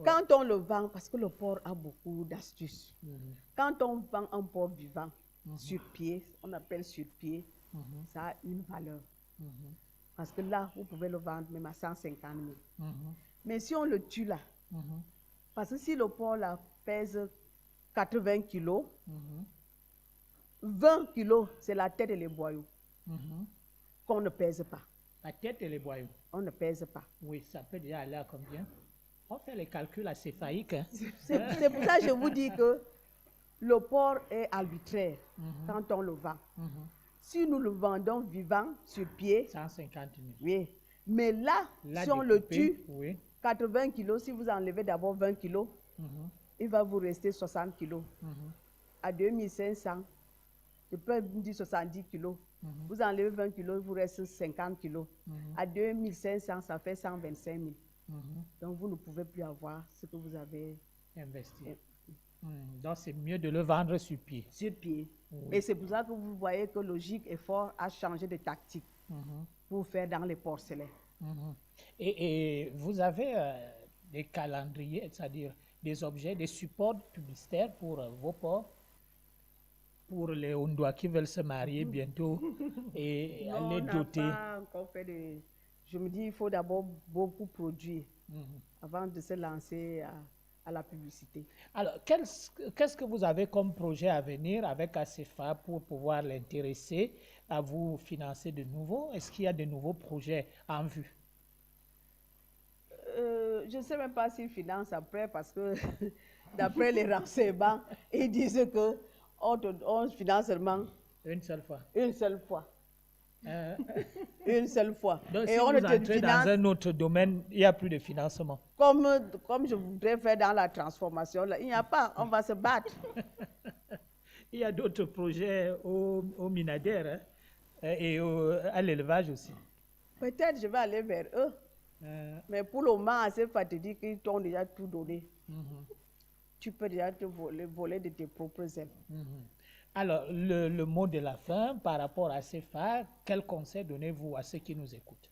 Quand on le vend, parce que le porc a beaucoup d'astuces, quand on vend un porc vivant sur pied, on appelle sur pied, ça a une valeur. Parce que là, vous pouvez le vendre même à 150 000. Mais si on le tue là, parce que si le porc là pèse 80 kilos, 20 kilos, c'est la tête et les boyaux qu'on ne pèse pas. La tête et les boyaux. On ne pèse pas. Oui, ça peut déjà aller à combien? On fait les calculs assez failliques. Hein? C'est pour ça que je vous dis que le porc est arbitraire quand on le vend. Si nous le vendons vivant, sur pied, 150 000. Oui. Mais là si on le tue, 80 kilos, si vous enlevez d'abord 20 kilos, il va vous rester 60 kilos. À 2500, je peux dire 70 kilos. Vous enlevez 20 kilos, il vous reste 50 kilos. À 2500, ça fait 125 000. Donc vous ne pouvez plus avoir ce que vous avez investi. Donc c'est mieux de le vendre sur pied. Sur pied. Et c'est pour ça que vous voyez que Logique Effort a changé de tactique pour faire dans les porcelains. Et vous avez des calendriers, c'est-à-dire des objets, des supports publicitaires pour vos porcs, pour les Hondois qui veulent se marier bientôt et non, aller doter. On n'a pas encore fait de... Je me dis il faut d'abord beaucoup produire avant de se lancer à la publicité. Alors, qu'est-ce que vous avez comme projet à venir avec ACFA pour pouvoir l'intéresser à vous financer de nouveau? Est-ce qu'il y a de nouveaux projets en vue? Je ne sais même pas s'ils financent après parce que d'après les renseignements, ils disent que on finance seulement une seule fois. Une seule fois. Une seule fois. Donc, et si on vous entrez dans un autre domaine, il n'y a plus de financement. Comme je voudrais faire dans la transformation, là, il n'y a pas, on va se battre. Il y a d'autres projets au minadaire et à l'élevage aussi. Peut-être je vais aller vers eux. Mais pour le moment, c'est fatidique qu'ils t'ont déjà tout donné. Tu peux déjà te voler de tes propres ailes. Alors, le mot de la fin par rapport à CFA, quel conseil donnez-vous à ceux qui nous écoutent?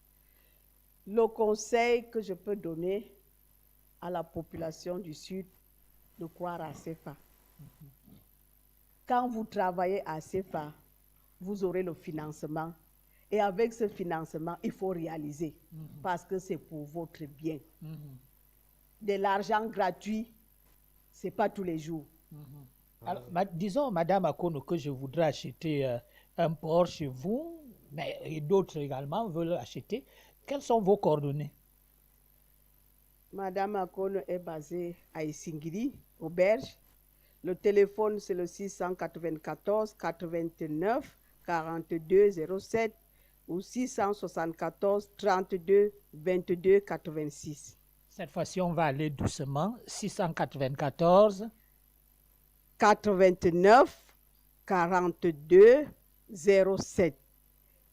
Le conseil que je peux donner à la population du Sud, de croire à CFA. Quand vous travaillez à CFA, vous aurez le financement. Et avec ce financement, il faut réaliser parce que c'est pour votre bien. De l'argent gratuit, ce n'est pas tous les jours. Alors, disons, Madame Akono, que je voudrais acheter un porc chez vous, mais d'autres également veulent acheter. Quelles sont vos coordonnées? Madame Akono est basée à Isingiri, auberge. Le téléphone, c'est le 694 89 42 07 ou 674 32 22 86. Cette fois-ci, on va aller doucement. 694 89 42 07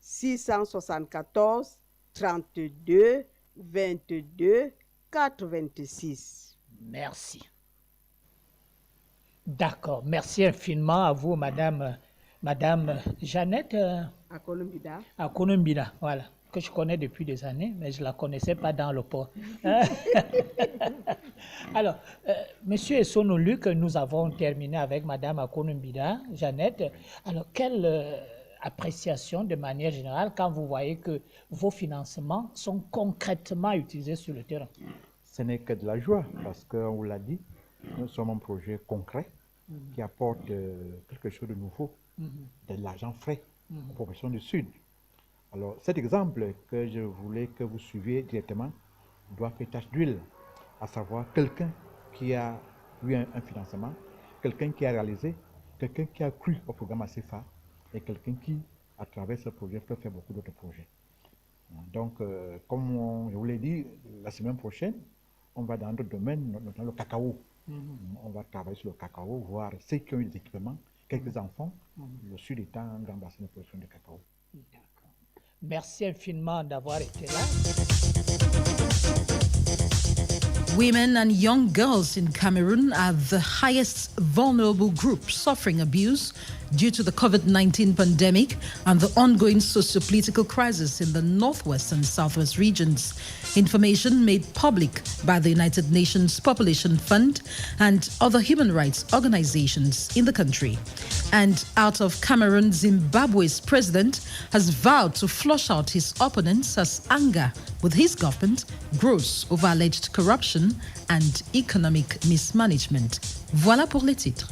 674 32 22 86. Merci. D'accord. Merci infiniment à vous, Madame Jeannette Akonumbida, voilà, que je connais depuis des années, mais je ne la connaissais pas dans le port. Alors, Monsieur Essonolu, que nous avons terminé avec Madame Akonumbida, Jeannette, alors quelle appréciation de manière générale quand vous voyez que vos financements sont concrètement utilisés sur le terrain? Ce n'est que de la joie, parce qu'on vous l'a dit, nous sommes un projet concret qui apporte quelque chose de nouveau, de l'argent frais aux populations du Sud. Alors, cet exemple que je voulais que vous suiviez directement doit faire tache d'huile, à savoir quelqu'un qui a eu un financement, quelqu'un qui a réalisé, quelqu'un qui a cru au programme ACFA et quelqu'un qui, à travers ce projet, peut faire beaucoup d'autres projets. Donc, comme je vous l'ai dit, la semaine prochaine, on va dans d'autres domaines, notamment le cacao. On va travailler sur le cacao, voir ceux qui ont eu des équipements, quelques enfants, le sud étant un grand bassin de production de cacao. Merci infiniment d'avoir été là. Women and young girls in Cameroon are the highest vulnerable group suffering abuse due to the COVID-19 pandemic and the ongoing socio-political crisis in the northwest and southwest regions. Information made public by the United Nations Population Fund and other human rights organizations in the country. And out of Cameroon, Zimbabwe's president has vowed to flush out his opponents as anger with his government grows over alleged corruption and economic mismanagement. Voilà pour les titres.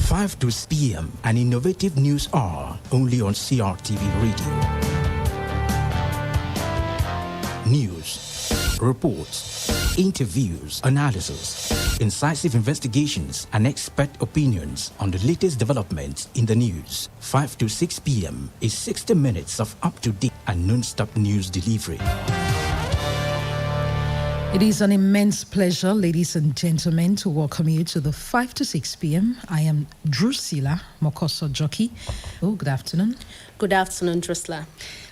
5 to 6 p.m. an innovative news hour only on CRTV Radio. News, reports, interviews, analysis, incisive investigations, and expert opinions on the latest developments in the news. 5 to 6 p.m. is 60 minutes of up-to-date and non-stop news delivery. It is an immense pleasure, ladies and gentlemen, to welcome you to the 5 to 6 p.m. I am Drusilla Mokoso Jockey. Oh, good afternoon. Good afternoon, Drusilla.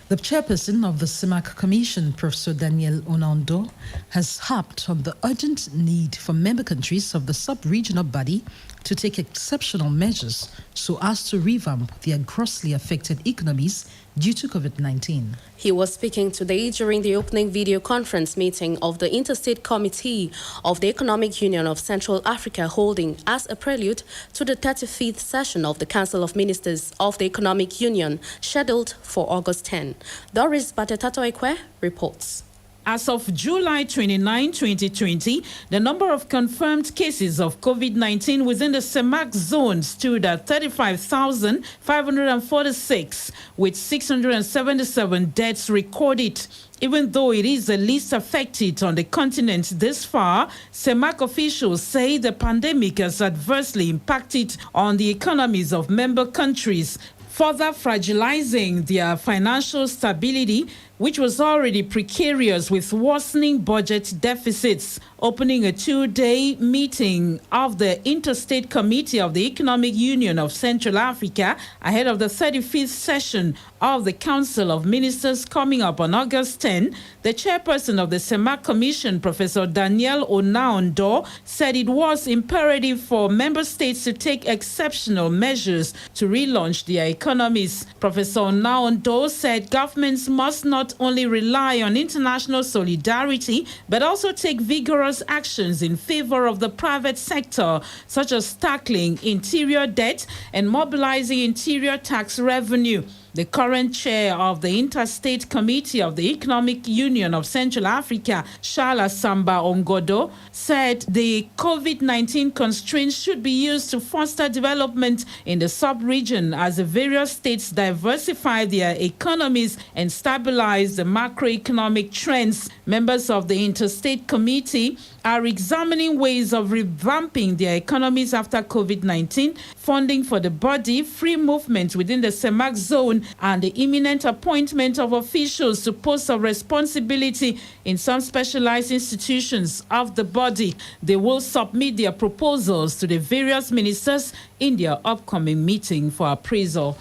The chairperson of the CEMAC Commission, Professor Daniel Onando, has harped on the urgent need for member countries of the sub-regional body to take exceptional measures so as to revamp their grossly affected economies due to COVID-19. He was speaking today during the opening video conference meeting of the Interstate Committee of the Economic Union of Central Africa, holding as a prelude to the 35th session of the Council of Ministers of the Economic Union, scheduled for August 10. Doris Batetato-Ekwe reports. As of July 29, 2020, the number of confirmed cases of COVID-19 within the CEMAC zone stood at 35,546, with 677 deaths recorded. Even though it is the least affected on the continent this far, CEMAC officials say the pandemic has adversely impacted on the economies of member countries, further fragilizing their financial stability, which was already precarious with worsening budget deficits. Opening a two-day meeting of the Interstate Committee of the Economic Union of Central Africa ahead of the 35th session of the Council of Ministers coming up on August 10, the chairperson of the CEMAC Commission, Professor Daniel Onando, said it was imperative for member states to take exceptional measures to relaunch their economies. Professor Onando said governments must not only rely on international solidarity, but also take vigorous actions in favor of the private sector, such as tackling interior debt and mobilizing interior tax revenue. The current chair of the Interstate Committee of the Economic Union of Central Africa, Shala Samba Ongodo, said the COVID-19 constraints should be used to foster development in the sub-region as the various states diversify their economies and stabilize the macroeconomic trends. Members of the Interstate Committee are examining ways of revamping their economies after COVID-19, funding for the body, free movement within the CEMAC zone, and the imminent appointment of officials to posts of responsibility in some specialized institutions of the body. They will submit their proposals to the various ministers in their upcoming meeting for appraisal.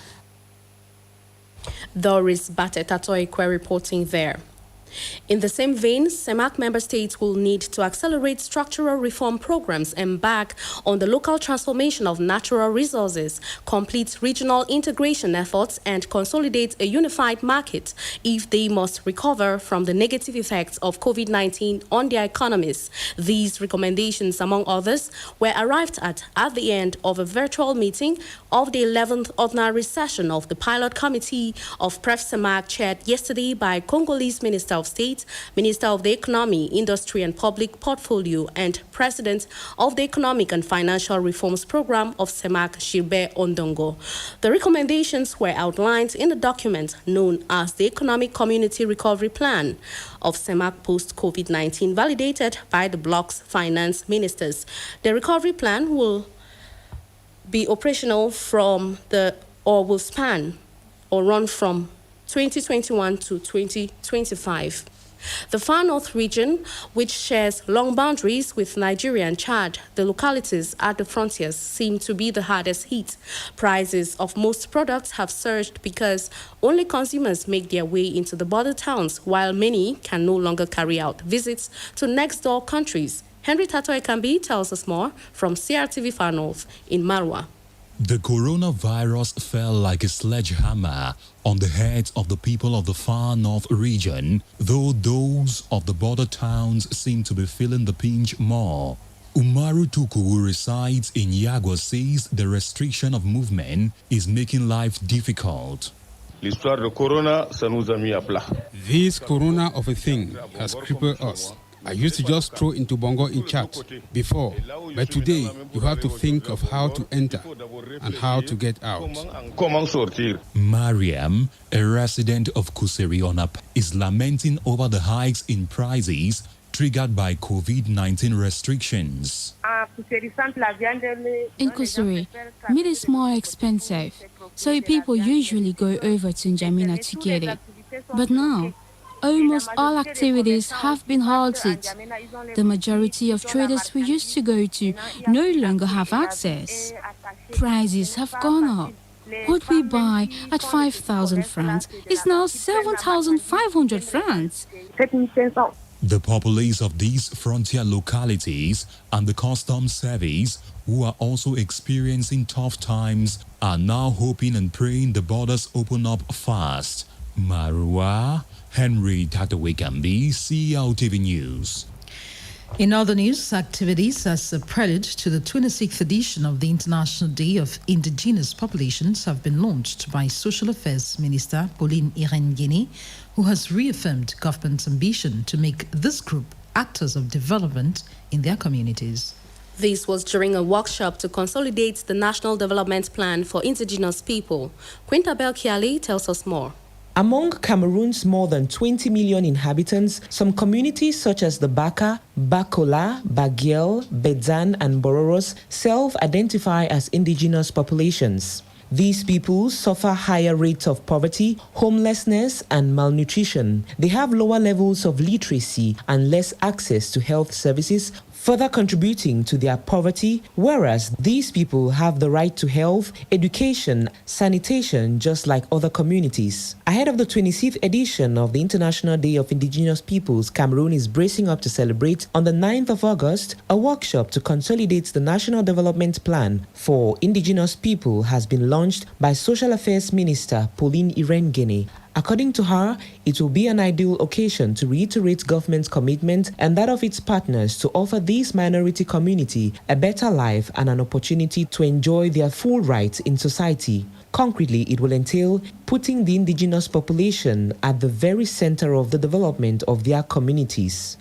Doris Batetato-Ekwe reporting there. In the same vein, CEMAC member states will need to accelerate structural reform programs, embark on the local transformation of natural resources, complete regional integration efforts, and consolidate a unified market if they must recover from the negative effects of COVID-19 on their economies. These recommendations, among others, were arrived at the end of a virtual meeting of the 11th Ordinary Session of the Pilot Committee of PREF-CEMAC, chaired yesterday by Congolese Minister of State, Minister of the Economy, Industry and Public Portfolio, and President of the Economic and Financial Reforms Program of CEMAC, Gilbert Ondongo. The recommendations were outlined in the document known as the Economic Community Recovery Plan of CEMAC post-COVID-19, validated by the bloc's finance ministers. The recovery plan will be operational will span or run from 2021 to 2025. The Far North region, which shares long boundaries with Nigeria and Chad, the localities at the frontiers seem to be the hardest hit. Prices of most products have surged because only consumers make their way into the border towns, while many can no longer carry out visits to next-door countries. Henry Tato Ekambi tells us more from CRTV Far North in Marwa. The coronavirus fell like a sledgehammer on the heads of the people of the Far North region, though those of the border towns seem to be feeling the pinch more. Umaru Tuku, who resides in Yagwa, says the restriction of movement is making life difficult. L'histoire de Corona, ça nous a mis à plat. This Corona of a thing has crippled us. I used to just throw into Bongo in chat before, but today you have to think of how to enter and how to get out. Mariam, a resident of Kuseri Onap, is lamenting over the hikes in prices triggered by COVID-19 restrictions. In Kusuri, meat is more expensive, so people usually go over to N'Djamena to get it. But now, almost all activities have been halted. The majority of traders who used to go to no longer have access. Prices have gone up. What we buy at 5,000 francs is now 7,500 francs. The populace of these frontier localities and the customs service, who are also experiencing tough times, are now hoping and praying the borders open up fast. Marwa, Henry Tatawekambi, CRTV News. In other news, activities as a prelude to the 26th edition of the International Day of Indigenous Populations have been launched by Social Affairs Minister Pauline Irene, who has reaffirmed government's ambition to make this group actors of development in their communities. This was during a workshop to consolidate the National Development Plan for Indigenous People. Quintabel Kiali tells us more. Among Cameroon's more than 20 million inhabitants, some communities such as the Baka, Bakola, Bagiel, Bedzan, and Bororos self-identify as indigenous populations. These people suffer higher rates of poverty, homelessness, and malnutrition. They have lower levels of literacy and less access to health services, further contributing to their poverty, whereas these people have the right to health, education, sanitation, just like other communities. Ahead of the 26th edition of the International Day of Indigenous Peoples, Cameroon is bracing up to celebrate on the 9th of August. A workshop to consolidate the National Development Plan for Indigenous People has been launched by Social Affairs Minister Pauline Irene. According to her, it will be an ideal occasion to reiterate government's commitment and that of its partners to offer this minority community a better life and an opportunity to enjoy their full rights in society. Concretely, it will entail putting the indigenous population at the very center of the development of their communities.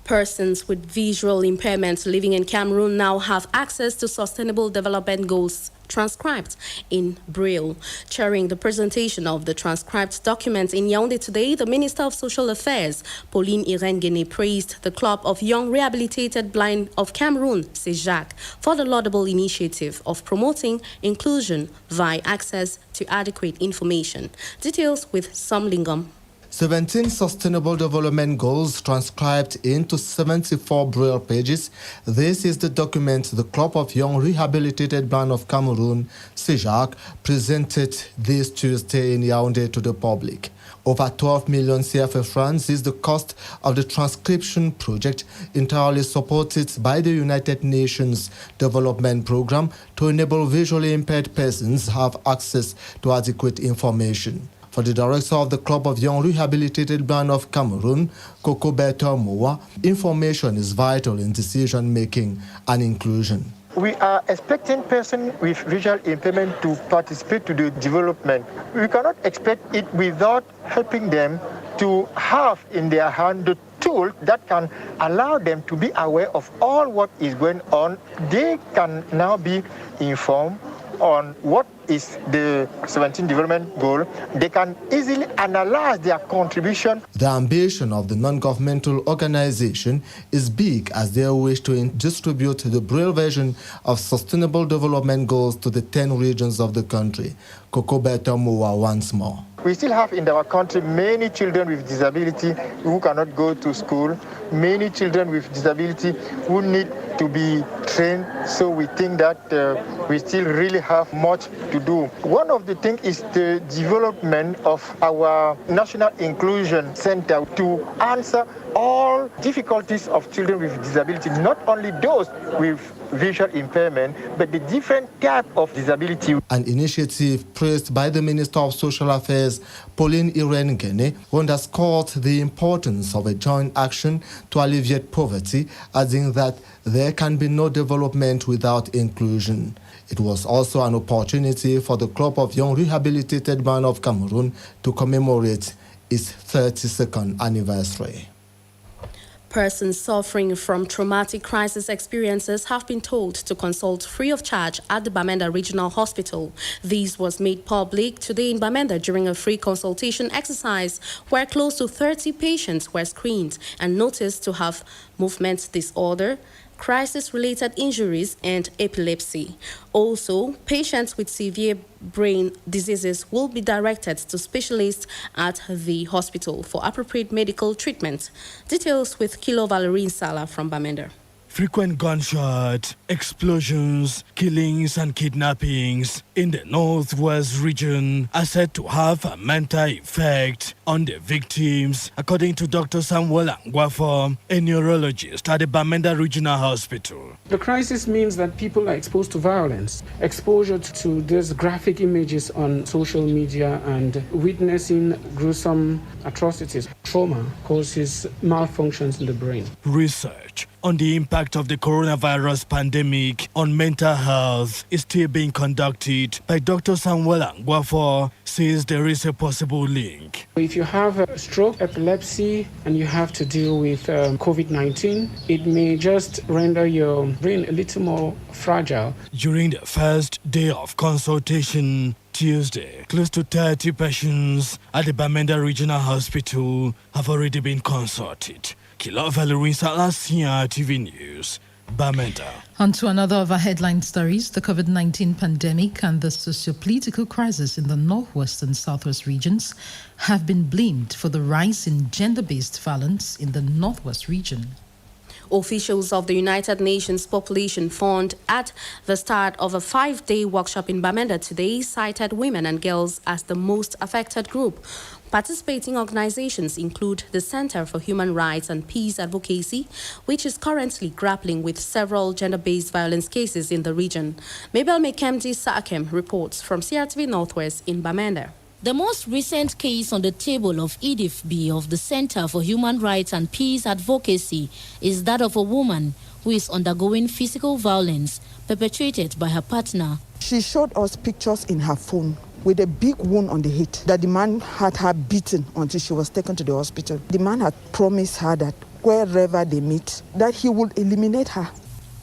Persons with visual impairments living in Cameroon now have access to Sustainable Development Goals transcribed in Braille. Chairing the presentation of the transcribed documents in Yaoundé today, the Minister of Social Affairs, Pauline Irene, praised the Club of Young Rehabilitated Blind of Cameroon, CEJAC, for the laudable initiative of promoting inclusion via access to adequate information. Details with Sam Lingam. 17 Sustainable Development Goals transcribed into 74 Braille pages. This is the document the Club of Young Rehabilitated Blind of Cameroon, CEJAC, presented this Tuesday in Yaoundé to the public. Over 12 million CFA francs is the cost of the transcription project, entirely supported by the United Nations Development Programme to enable visually impaired persons have access to adequate information. For the director of the Club of Young Rehabilitated Blind of Cameroon, Kokobeto Moa, information is vital in decision-making and inclusion. We are expecting persons with visual impairment to participate to the development. We cannot expect it without helping them to have in their hand the tool that can allow them to be aware of all what is going on. They can now be informed on what is the 17th development goal, they can easily analyze their contribution. The ambition of the non-governmental organization is big as they wish to distribute the Braille version of Sustainable Development Goals to the 10 regions of the country. Kokobeto Mowa once more. We still have in our country many children with disability who cannot go to school, many children with disability who need to be trained. So we think that we still really have much to do. One of the things is the development of our National Inclusion Center to answer all difficulties of children with disability, not only those with visual impairment, but the different type of disability. An initiative praised by the Minister of Social Affairs, Pauline Irene Gene, underscored the importance of a joint action to alleviate poverty, adding that there can be no development without inclusion. It was also an opportunity for the Club of Young Rehabilitated Men of Cameroon to commemorate its 32nd anniversary. Persons suffering from traumatic crisis experiences have been told to consult free of charge at the Bamenda Regional Hospital. This was made public today in Bamenda during a free consultation exercise where close to 30 patients were screened and noticed to have movement disorder, crisis-related injuries, and epilepsy. Also, patients with severe brain diseases will be directed to specialists at the hospital for appropriate medical treatment. Details with Kilo Valerie Sala from Bamenda. Frequent gunshots, explosions, killings and kidnappings in the northwest region are said to have a mental effect on the victims, according to Dr. Samuel Angwafo, a neurologist at the Bamenda Regional Hospital. The crisis means that people are exposed to violence, exposure to these graphic images on social media and witnessing gruesome atrocities. Trauma causes malfunctions in the brain. Research on the impact of the coronavirus pandemic on mental health is still being conducted by Dr. Samuel Angwafo, says there is a possible link. If you have a stroke, epilepsy, and you have to deal with COVID-19, it may just render your brain a little more fragile. During the first day of consultation, Tuesday, close to 30 patients at the Bamenda Regional Hospital have already been consulted. Kilo Valerie Salas, CRTV News, Bamenda. On to another of our headline stories. The COVID-19 pandemic and the socio-political crisis in the northwest and southwest regions have been blamed for the rise in gender-based violence in the northwest region. Officials of the United Nations Population Fund at the start of a 5-day workshop in Bamenda today cited women and girls as the most affected group. Participating organizations include the Center for Human Rights and Peace Advocacy, which is currently grappling with several gender-based violence cases in the region. Mabel Mekemdi Saakem reports from CRTV Northwest in Bamenda. The most recent case on the table of EDIFB of the Center for Human Rights and Peace Advocacy is that of a woman who is undergoing physical violence perpetrated by her partner. She showed us pictures in her phone with a big wound on the head that the man had her beaten until she was taken to the hospital. The man had promised her that wherever they meet, that he would eliminate her.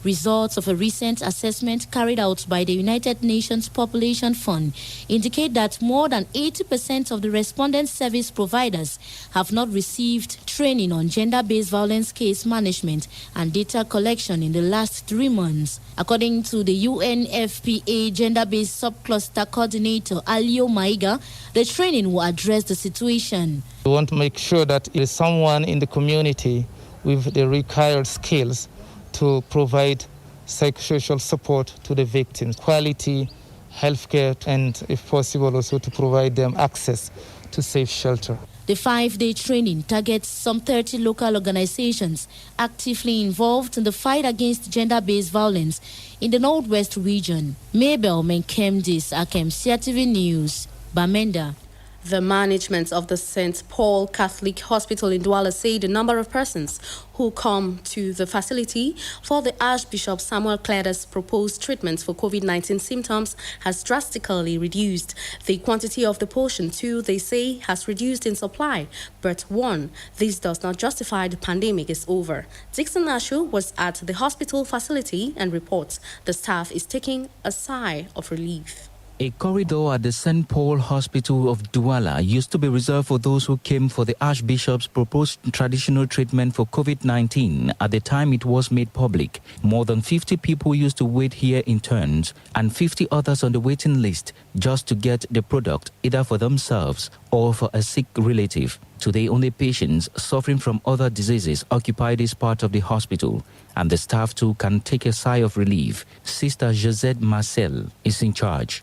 Results of a recent assessment carried out by the United Nations Population Fund indicate that more than 80% of the respondent service providers have not received training on gender-based violence case management and data collection in the last 3 months. According to the UNFPA gender-based subcluster coordinator Alio Maiga, the training will address the situation. We want to make sure that there is someone in the community with the required skills to provide psychosocial support to the victims, quality healthcare, and if possible also to provide them access to safe shelter. The 5-day training targets some 30 local organizations actively involved in the fight against gender-based violence in the Northwest region. Mabel Menkemdis, Akem CRTV News, Bamenda. The management of the St. Paul Catholic Hospital in Douala said the number of persons who come to the facility for the Archbishop Samuel Kleda's proposed treatments for COVID-19 symptoms has drastically reduced. The quantity of the potion, too, they say, has reduced in supply. But one, this does not justify the pandemic is over. Dixon Ashu was at the hospital facility and reports the staff is taking a sigh of relief. A corridor at the St. Paul Hospital of Douala used to be reserved for those who came for the Archbishop's proposed traditional treatment for COVID-19 at the time it was made public. More than 50 people used to wait here in turns and 50 others on the waiting list just to get the product either for themselves or for a sick relative. Today, only patients suffering from other diseases occupy this part of the hospital, and the staff too can take a sigh of relief. Sister Josette Marcel is in charge.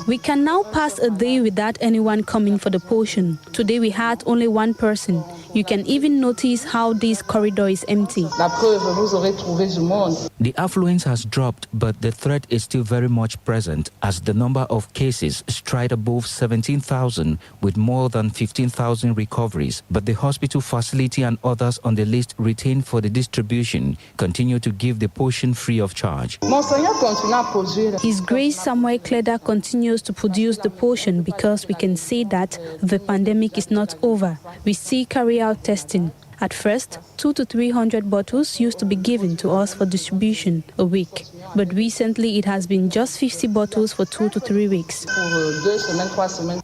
We can now pass a day without anyone coming for the potion. Today we had only one person. You can even notice how this corridor is empty. The affluence has dropped, but the threat is still very much present as the number of cases stride above 17,000 with more than 15,000 recoveries. But the hospital facility and others on the list retained for the distribution continue to give the potion free of charge. His Grace Samuel Kleda continues to produce the potion because we can say that the pandemic is not over. We still carry out testing. At first, 200 to 300 bottles used to be given to us for distribution a week. But recently it has been just 50 bottles for 2 to 3 weeks.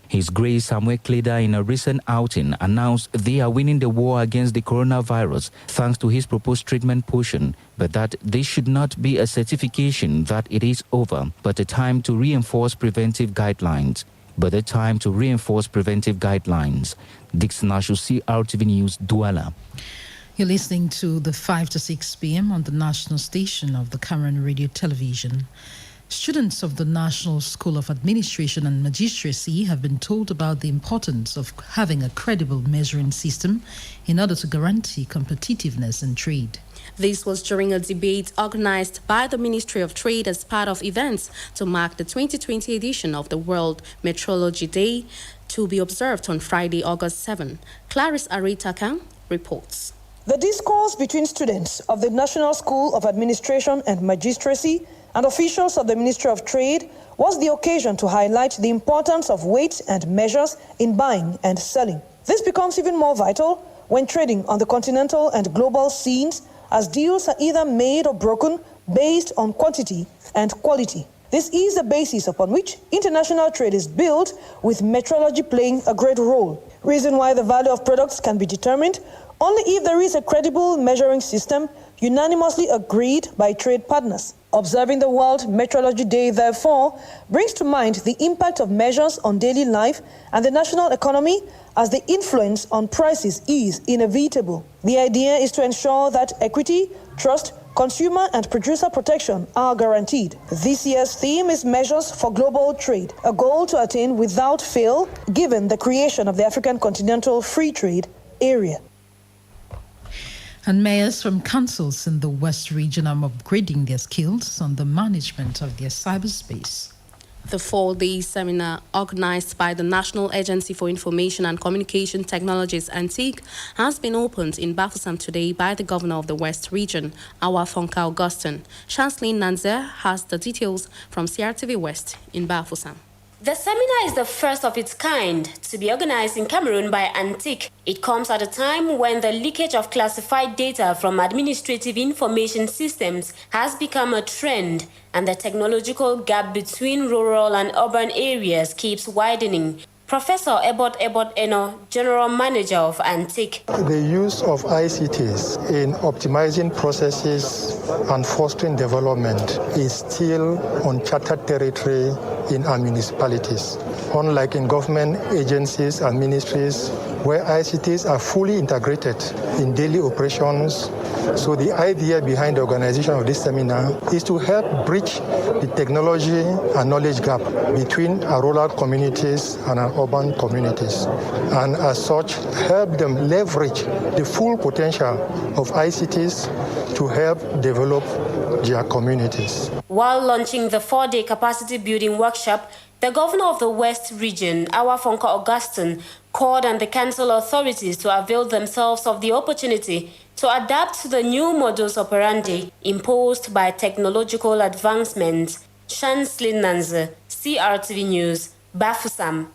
His Grace Samuel Kleda in a recent outing announced they are winning the war against the coronavirus thanks to his proposed treatment potion, but that this should not be a certification that it is over, but a time to reinforce preventive guidelines. Dixon Ashu, CRTV News, Douala. You're listening to the 5 to 6 p.m. on the national station of the Cameroon Radio Television. Students of the National School of Administration and Magistracy have been told about the importance of having a credible measuring system in order to guarantee competitiveness in trade. This was during a debate organized by the Ministry of Trade as part of events to mark the 2020 edition of the World Metrology Day, to be observed on Friday, August 7. Clarice Aritaka reports. The discourse between students of the National School of Administration and Magistracy and officials of the Ministry of Trade was the occasion to highlight the importance of weights and measures in buying and selling. This becomes even more vital when trading on the continental and global scenes, as deals are either made or broken based on quantity and quality. This is the basis upon which international trade is built, with metrology playing a great role. Reason why the value of products can be determined only if there is a credible measuring system unanimously agreed by trade partners. Observing the World Metrology Day, therefore, brings to mind the impact of measures on daily life and the national economy, as the influence on prices is inevitable. The idea is to ensure that equity, trust, consumer and producer protection are guaranteed. This year's theme is Measures for Global Trade, a goal to attain without fail, given the creation of the African Continental Free Trade Area. And mayors from councils in the West region are upgrading their skills on the management of their cyberspace. The 4-day seminar organized by the National Agency for Information and Communication Technologies, ANTIC, has been opened in Bafoussam today by the Governor of the West Region, Awafonka Augustine. Chancellor Nanzer has the details from CRTV West in Bafoussam. The seminar is the first of its kind to be organized in Cameroon by ANTIC. It comes at a time when the leakage of classified data from administrative information systems has become a trend, and the technological gap between rural and urban areas keeps widening. Professor Ebot Eno, General Manager of ANTIC. The use of ICTs in optimizing processes and fostering development is still uncharted territory in our municipalities. Unlike in government agencies and ministries, where ICTs are fully integrated in daily operations. So the idea behind the organization of this seminar is to help bridge the technology and knowledge gap between our rural communities and our urban communities, and as such help them leverage the full potential of ICTs to help develop their communities. While launching the 4-day capacity building workshop, the The governor of the West region, Awafonka Augustine, called on the council authorities to avail themselves of the opportunity to adapt to the new modus operandi imposed by technological advancements. Shanslin Nanze, CRTV News, Bafusam.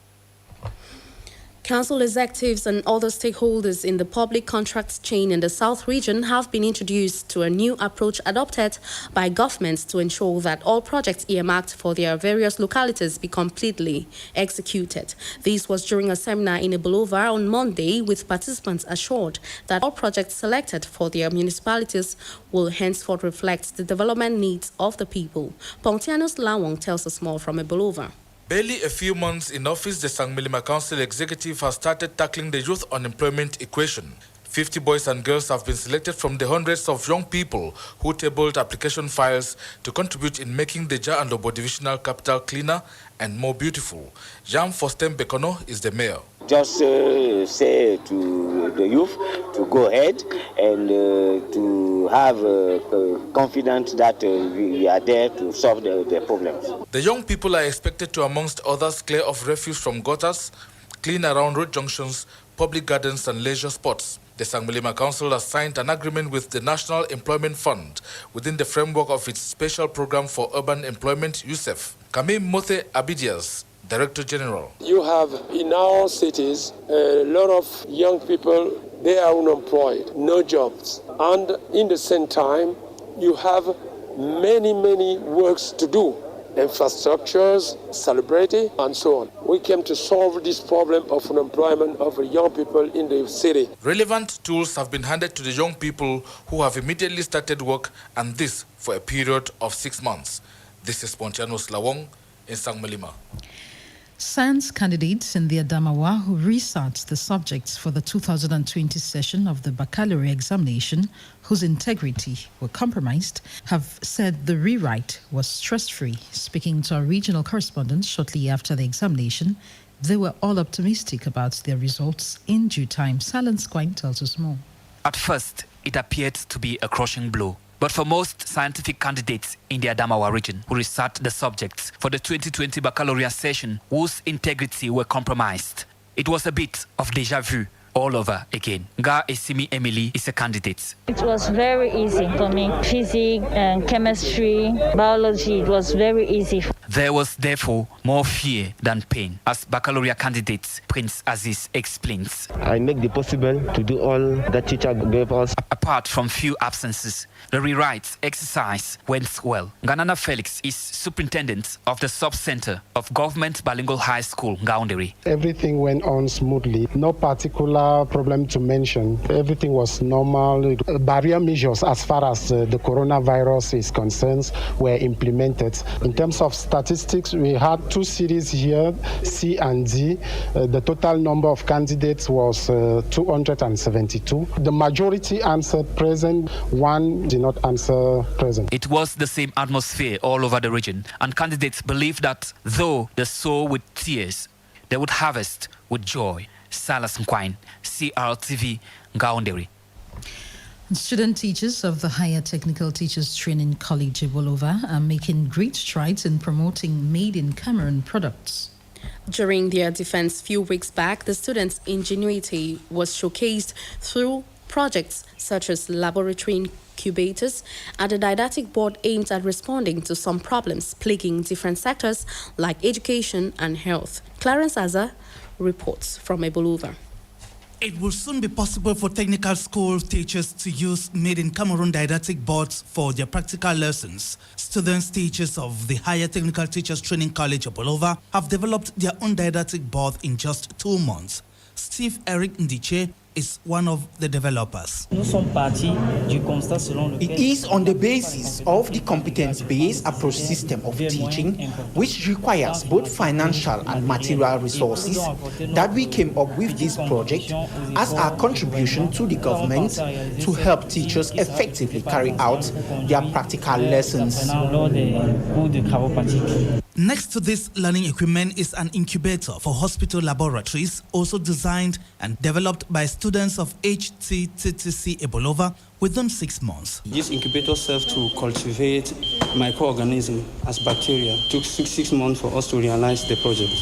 Council executives and other stakeholders in the public contracts chain in the South region have been introduced to a new approach adopted by governments to ensure that all projects earmarked for their various localities be completely executed. This was during a seminar in ebolowa on Monday, with participants assured that all projects selected for their municipalities will henceforth reflect the development needs of the people. Pontianos Lawang tells us more from ebolowa. Barely a few months in office, the Sangmilima Council Executive has started tackling the youth unemployment equation. 50 boys and girls have been selected from the hundreds of young people who tabled application files to contribute in making the Ja and Obo divisional capital cleaner and more beautiful. Jean Faustin Bekono is the mayor. Just say to the youth to go ahead and to have confidence that we are there to solve their problems. The young people are expected to, amongst others, clear off refuse from gutters, clean around road junctions, public gardens and leisure spots. The Sangmilima Council has signed an agreement with the National Employment Fund within the framework of its special program for urban employment, USEF. Kamim Mote Abidias, Director General. You have in our cities a lot of young people, they are unemployed, no jobs. And in the same time, you have many works to do. Infrastructures, celebrity, and so on. We came to solve this problem of unemployment of young people in the city. Relevant tools have been handed to the young people who have immediately started work, and this for a period of 6 months. This is Pontianos Lawang in Sangmilima. Science candidates in the Adamawa who researched the subjects for the 2020 session of the baccalaureate examination, whose integrity were compromised, have said the rewrite was stress-free. Speaking to our regional correspondent shortly after the examination, they were all optimistic about their results in due time. Silence Quine tells us more. At first, it appeared to be a crushing blow. But for most scientific candidates in the Adamawa region who researched the subjects for the 2020 baccalaureate session whose integrity were compromised, it was a bit of déjà vu all over again. Nga Esimi Emily is a candidate. It was very easy for me. Physics and chemistry, biology, it was very easy. There was therefore more fear than pain, as baccalaureate candidate Prince Aziz explains. I make the possible to do all that teacher gave us. Apart from few absences, the rewrite exercise went well. Ganana Felix is superintendent of the sub-center of Government Bilingual High School, Ngaoundere. Everything went on smoothly. No particular problem to mention. Everything was normal. Barrier measures as far as the coronavirus is concerned were implemented. In terms of statistics, we had 2 series here, C and D. The total number of candidates was 272. The majority answered present, 1 did not answer present. It was the same atmosphere all over the region, and candidates believed that though they sow with tears, they would harvest with joy. Salas Mkwine, CRTV, Ngaoundere. Student teachers of the Higher Technical Teachers Training College ebolowa are making great strides in promoting made-in-Cameroon products. During their defense few weeks back, the students' ingenuity was showcased through projects such as laboratory incubators and a didactic board aimed at responding to some problems plaguing different sectors like education and health. Clarence Azza reports from ebolowa. It will soon be possible for technical school teachers to use made-in-Cameroon didactic boards for their practical lessons. Students teachers of the Higher Technical Teachers Training College ebolowa have developed their own didactic board in just 2 months. Steve Eric Ndiche is one of the developers. It is on the basis of the competence-based approach system of teaching, which requires both financial and material resources, that we came up with this project as our contribution to the government to help teachers effectively carry out their practical lessons. Next to this learning equipment is an incubator for hospital laboratories, also designed and developed by students of HTTTC ebolowa within 6 months. This incubator serves to cultivate microorganisms as bacteria. It took 6 months for us to realize the project.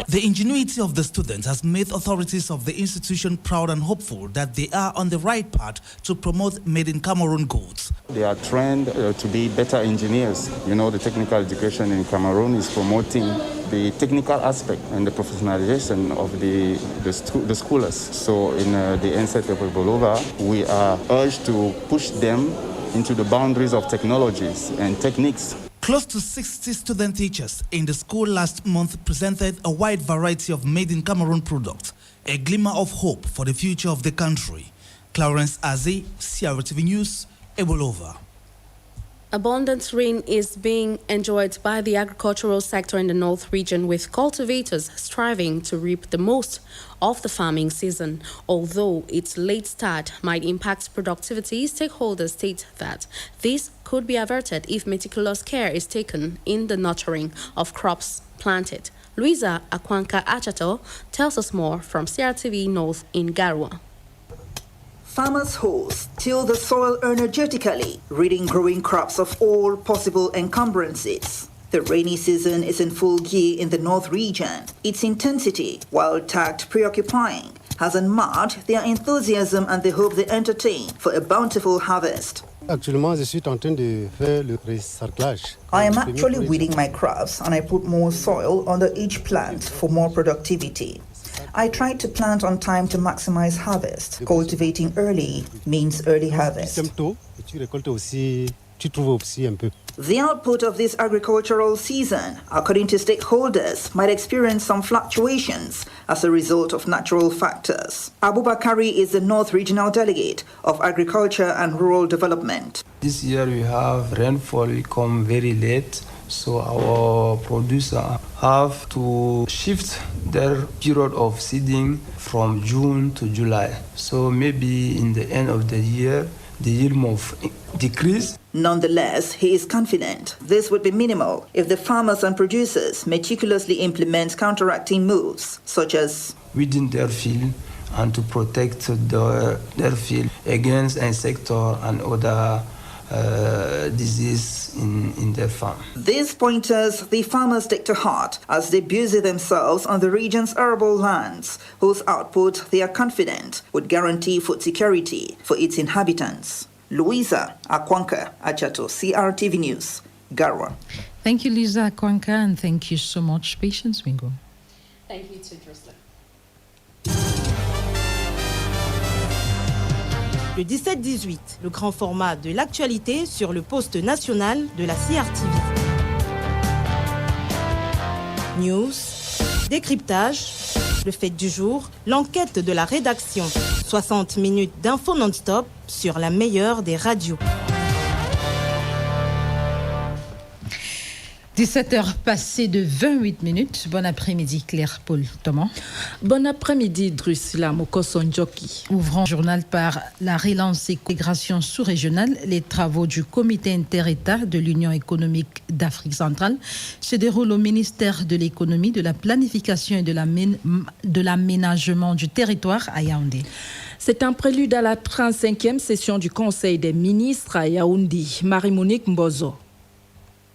The ingenuity of the students has made authorities of the institution proud and hopeful that they are on the right path to promote Made in Cameroon goods. They are trained to be better engineers. You know, the technical education in Cameroon is promoting the technical aspect and the professionalization of the schoolers. So in the NSET of ebolowa, we are urged to push them into the boundaries of technologies and techniques. Close to 60 student teachers in the school last month presented a wide variety of Made in Cameroon products, a glimmer of hope for the future of the country. Clarence Aze, CRTV News, ebolowa. Abundant rain is being enjoyed by the agricultural sector in the North region, with cultivators striving to reap the most of the farming season. Although its late start might impact productivity, stakeholders state that this could be averted if meticulous care is taken in the nurturing of crops planted. Louisa Akwanka Achato tells us more from CRTV North in Garwa. Farmers' hoes till the soil energetically, ridding growing crops of all possible encumbrances. The rainy season is in full gear in the North region. Its intensity, while tagged preoccupying, hasn't marred their enthusiasm and the hope they entertain for a bountiful harvest. Actuellement, je suis en train de faire le recyclage. I am actually weeding my crops and I put more soil under each plant for more productivity. I try to plant on time to maximize harvest. Cultivating early means early harvest. The output of this agricultural season, according to stakeholders, might experience some fluctuations as a result of natural factors. Abubakari is the North Regional Delegate of Agriculture and Rural Development. This year we have rainfall come very late, so our producers have to shift their period of seeding from June to July. So maybe in the end of the year, the yield will decrease. Nonetheless, he is confident this would be minimal if the farmers and producers meticulously implement counteracting moves, such as weeding their field and to protect their field against insects and other disease in their farm. These pointers the farmers take to heart as they busy themselves on the region's arable lands, whose output they are confident would guarantee food security for its inhabitants. Louisa Akwanka Achato, CRTV News, Garwa. Thank you, Lisa Akwanka, and thank you so much, Patience Wingo. Thank you too, Drosler. Le 17-18, le grand format de l'actualité sur le poste national de la CRTV. News, décryptage, le fait du jour, l'enquête de la rédaction. 60 minutes d'infos non-stop sur la meilleure des radios. 17h passées de 28 minutes. Bon après-midi, Claire Paul Thomas. Bon après-midi, Drusilla Mokosonjoki. Ouvrant le journal par la relance et intégration sous-régionale, les travaux du comité inter-État de l'Union économique d'Afrique centrale se déroulent au ministère de l'économie, de la planification et de l'aménagement du territoire à Yaoundé. C'est un prélude à la 35e session du Conseil des ministres à Yaoundé. Marie-Monique Mbozo.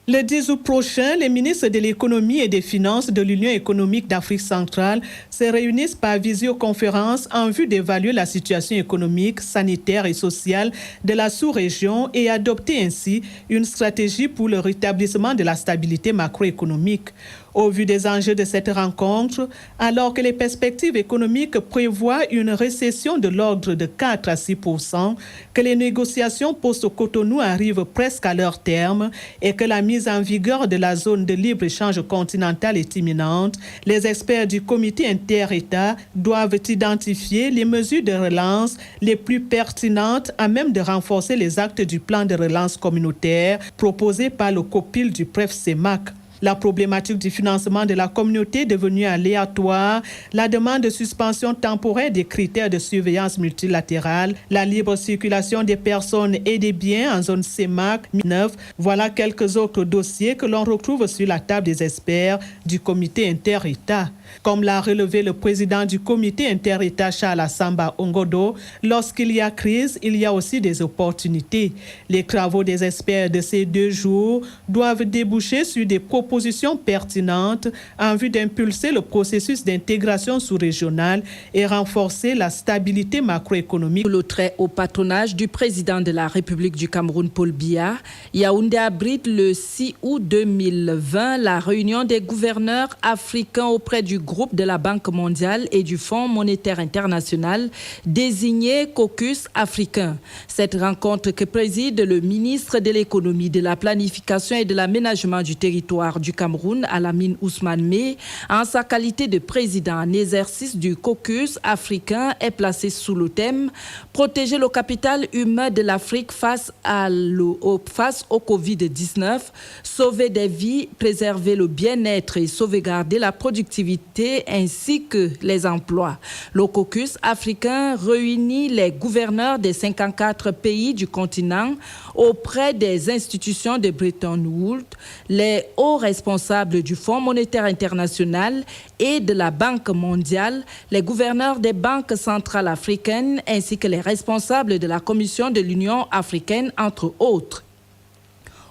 Le 10 août prochain, les ministres de l'économie et des finances de l'Union économique d'Afrique centrale se réunissent par visioconférence en vue d'évaluer la situation économique, sanitaire et sociale de la sous-région et adopter ainsi une stratégie pour le rétablissement de la stabilité macroéconomique. Au vu des enjeux de cette rencontre, alors que les perspectives économiques prévoient une récession de l'ordre de 4 à 6%, que les négociations post-Cotonou arrivent presque à leur terme et que la mise en vigueur de la zone de libre-échange continentale est imminente, les experts du comité inter-État doivent identifier les mesures de relance les plus pertinentes à même de renforcer les actes du plan de relance communautaire proposé par le copil du PREF-CEMAC. La problématique du financement de la communauté devenue aléatoire, la demande de suspension temporaire des critères de surveillance multilatérale, la libre circulation des personnes et des biens en zone CEMAC 9, voilà quelques autres dossiers que l'on retrouve sur la table des experts du comité inter-État. Comme l'a relevé le président du comité inter-État Charles Samba Ongodo, lorsqu'il y a crise, il y a aussi des opportunités. Les travaux des experts de ces 2 jours doivent déboucher sur des propositions pertinentes en vue d'impulser le processus d'intégration sous-régionale et renforcer la stabilité macroéconomique. Le très haut patronage du président de la République du Cameroun, Paul Biya, Yaoundé abrite le 6 août 2020 la réunion des gouverneurs africains auprès du groupe de la Banque mondiale et du Fonds monétaire international, désigné Caucus africain. Cette rencontre que préside le ministre de l'économie, de la planification et de l'aménagement du territoire du Cameroun, Alamine Ousmane Meh, en sa qualité de président en exercice du Caucus africain, est placée sous le thème « Protéger le capital humain de l'Afrique face au Covid-19, sauver des vies, préserver le bien-être et sauvegarder la productivité ainsi que les emplois ». Le Caucus africain réunit les gouverneurs des 54 pays du continent auprès des institutions de Bretton Woods, les hauts responsables du Fonds monétaire international et de la Banque mondiale, les gouverneurs des banques centrales africaines ainsi que les responsables de la Commission de l'Union africaine, entre autres.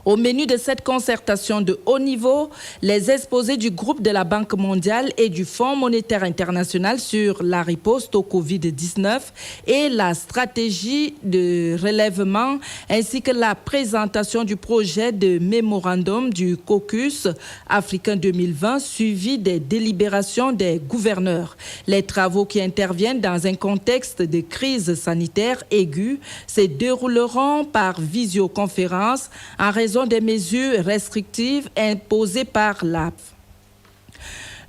Au menu de cette concertation de haut niveau, les exposés du groupe de la Banque mondiale et du Fonds monétaire international sur la riposte au Covid-19 et la stratégie de relèvement, ainsi que la présentation du projet de mémorandum du Caucus africain 2020, suivi des délibérations des gouverneurs. Les travaux qui interviennent dans un contexte de crise sanitaire aiguë se dérouleront par visioconférence en raison des mesures restrictives imposées par l'AF.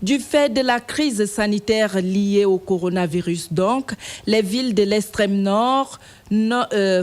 Du fait de la crise sanitaire liée au coronavirus, donc, les villes de l'extrême nord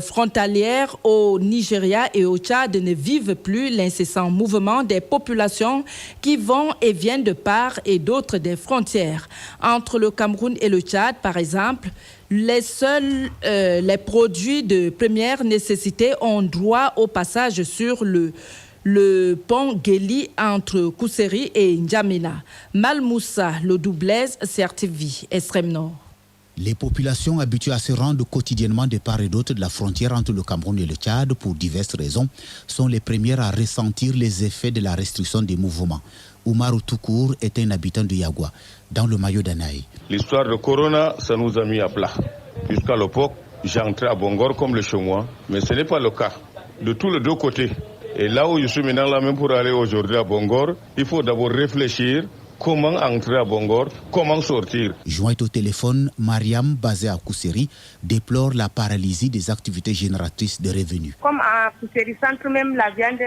frontalières au Nigeria et au Tchad ne vivent plus l'incessant mouvement des populations qui vont et viennent de part et d'autre des frontières. Entre le Cameroun et le Tchad, par exemple, les produits de première nécessité ont droit au passage sur le pont Guéli entre Kousséri et N'Djamena. Malmoussa, le Doublez, CRTV, Extrême Nord. Les populations habituées à se rendre quotidiennement de part et d'autre de la frontière entre le Cameroun et le Tchad pour diverses raisons sont les premières à ressentir les effets de la restriction des mouvements. Oumarou Toukour est un habitant de Yagua, dans le maillot d'Anaï. L'histoire de Corona, ça nous a mis à plat. Jusqu'à l'époque, j'entrais à Bongor comme le chez moi, mais ce n'est pas le cas. De tous les 2 côtés. Et là où je suis maintenant, là même pour aller aujourd'hui à Bongor, il faut d'abord réfléchir comment entrer à Bongor, comment sortir. Jointe au téléphone, Mariam, basée à Kousséri, déplore la paralysie des activités génératrices de revenus. Comme à Kousséri Centre, même la viande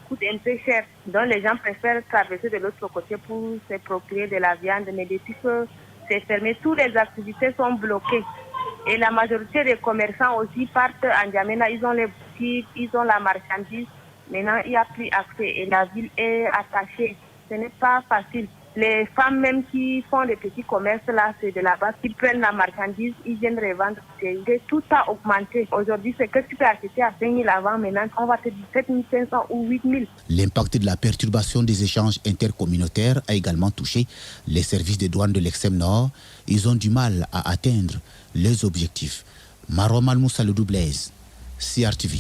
coûte un peu cher. Donc les gens préfèrent traverser de l'autre côté pour se procurer de la viande. Mais depuis que c'est fermé, toutes les activités sont bloquées. Et la majorité des commerçants aussi partent en N'Djamena. Ils ont les boutiques, ils ont la marchandise. Maintenant, il n'y a plus accès et la ville est attachée. Ce n'est pas facile. Les femmes même qui font des petits commerces, là, c'est de la base, qui prennent la marchandise, ils viennent revendre. Tout a augmenté. Aujourd'hui, c'est que tu peux acheter à 5 000 avant, maintenant, on va te dire 7 500 ou 8 000. L'impact de la perturbation des échanges intercommunautaires a également touché les services de douane de l'extrême nord. Ils ont du mal à atteindre leurs objectifs. Marom Almoussa le Doublez, CRTV.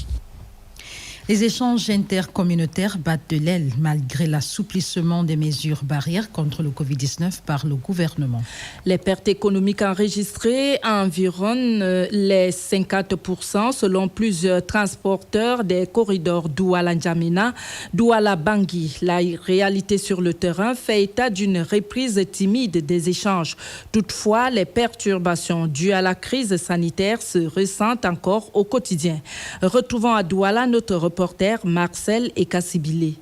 Les échanges intercommunautaires battent de l'aile malgré l'assouplissement des mesures barrières contre le Covid-19 par le gouvernement. Les pertes économiques enregistrées environnent les 50% selon plusieurs transporteurs des corridors Douala-N'Djamena, Douala-Bangui. La réalité sur le terrain fait état d'une reprise timide des échanges. Toutefois, les perturbations dues à la crise sanitaire se ressentent encore au quotidien. Retrouvons à Douala notre reporter Marcel et Kassibilé.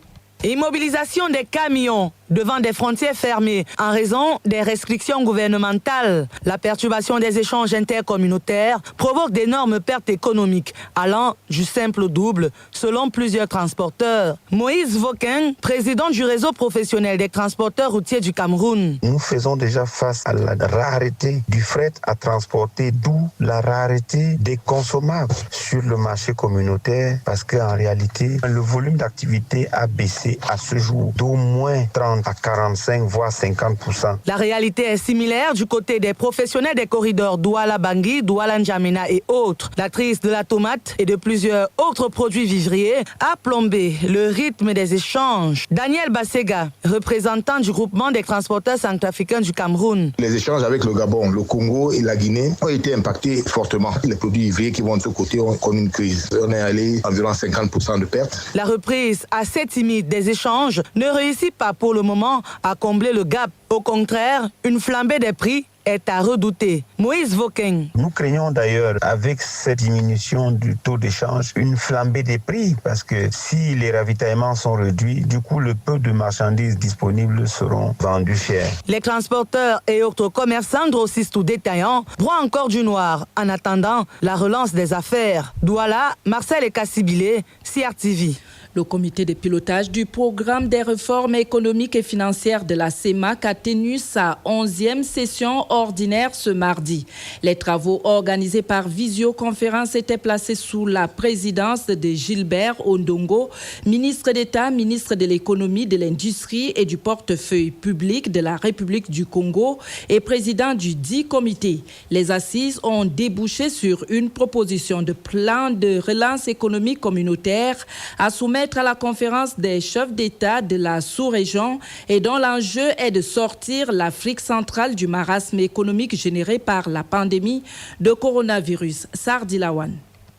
Immobilisation des camions, devant des frontières fermées en raison des restrictions gouvernementales. La perturbation des échanges intercommunautaires provoque d'énormes pertes économiques, allant du simple au double, selon plusieurs transporteurs. Moïse Voquin, président du réseau professionnel des transporteurs routiers du Cameroun. Nous faisons déjà face à la rareté du fret à transporter, d'où la rareté des consommables sur le marché communautaire, parce qu'en réalité, le volume d'activité a baissé à ce jour d'au moins 30 à 45, voire 50%. La réalité est similaire du côté des professionnels des corridors Douala-Bangui, Douala-N'Djamena et autres. La crise de la tomate et de plusieurs autres produits vivriers a plombé le rythme des échanges. Daniel Bassega, représentant du groupement des transporteurs centrafricains du Cameroun. Les échanges avec le Gabon, le Congo et la Guinée ont été impactés fortement. Les produits vivriers qui vont de ce côté ont connu une crise. On est allé environ 50% de pertes. La reprise assez timide des échanges ne réussit pas pour le moment à combler le gap. Au contraire, une flambée des prix est à redouter. Moïse Voquin. Nous craignons d'ailleurs, avec cette diminution du taux d'échange, une flambée des prix, parce que si les ravitaillements sont réduits, du coup, le peu de marchandises disponibles seront vendus cher. Les transporteurs et autres commerçants, grossistes ou détaillants, broient encore du noir en attendant la relance des affaires. Douala, Marcel et Cassibilé, CRTV. Le comité de pilotage du programme des réformes économiques et financières de la CEMAC a tenu sa 11e session ordinaire ce mardi. Les travaux organisés par visioconférence étaient placés sous la présidence de Gilbert Ondongo, ministre d'État, ministre de l'économie, de l'industrie et du portefeuille public de la République du Congo et président du dit comité. Les assises ont débouché sur une proposition de plan de relance économique communautaire à soumettre à la conférence des chefs d'État de la sous-région et dont l'enjeu est de sortir l'Afrique centrale du marasme économique généré par la pandémie de coronavirus. Sardilawan.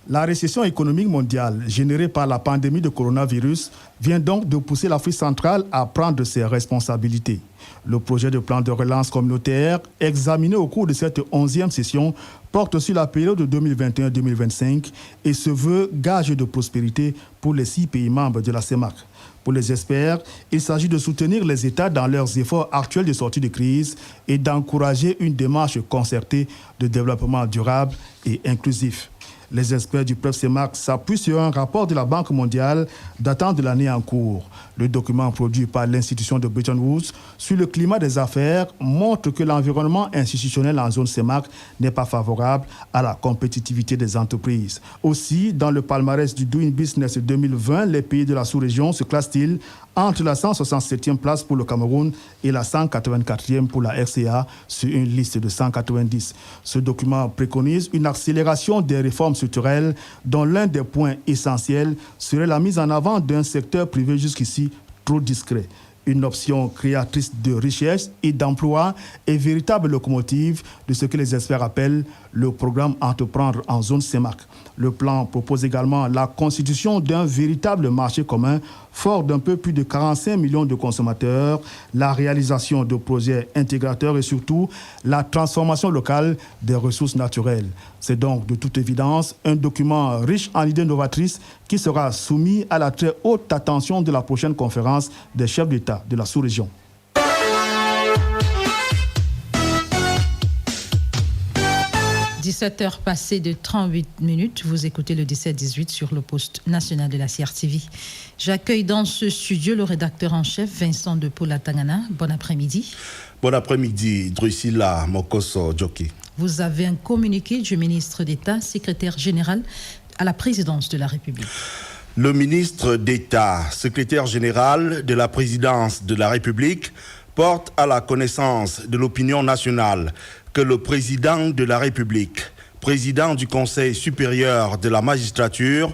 La récession économique mondiale générée par la pandémie de coronavirus vient donc de pousser l'Afrique centrale à prendre ses responsabilités. Le projet de plan de relance communautaire, examiné au cours de cette 11e session, porte sur la période 2021-2025 et se veut gage de prospérité pour les 6 pays membres de la CEMAC. Pour les experts, il s'agit de soutenir les États dans leurs efforts actuels de sortie de crise et d'encourager une démarche concertée de développement durable et inclusif. Les experts du PREP CEMAC s'appuient sur un rapport de la Banque mondiale datant de l'année en cours. Le document produit par l'institution de Bretton Woods sur le climat des affaires montre que l'environnement institutionnel en zone CEMAC n'est pas favorable à la compétitivité des entreprises. Aussi, dans le palmarès du Doing Business 2020, les pays de la sous-région se classent-ils entre la 167e place pour le Cameroun et la 184e pour la RCA sur une liste de 190. Ce document préconise une accélération des réformes structurelles dont l'un des points essentiels serait la mise en avant d'un secteur privé jusqu'ici trop discret. Une option créatrice de richesse et d'emploi et véritable locomotive de ce que les experts appellent le programme Entreprendre en zone CEMAC. Le plan propose également la constitution d'un véritable marché commun fort d'un peu plus de 45 millions de consommateurs, la réalisation de projets intégrateurs et surtout la transformation locale des ressources naturelles. C'est donc de toute évidence un document riche en idées novatrices qui sera soumis à la très haute attention de la prochaine conférence des chefs d'État de la sous-région. « 17h passées de 38 minutes. Vous écoutez le 17-18 sur le poste national de la CRTV. J'accueille dans ce studio le rédacteur en chef Vincent de Paul-Atangana. Bon après-midi. Bon après-midi, Drusilla Mokoso Djoki. Vous avez un communiqué du ministre d'État, secrétaire général à la présidence de la République. Le ministre d'État, secrétaire général de la présidence de la République, porte à la connaissance de l'opinion nationale que le président de la République, président du Conseil supérieur de la magistrature,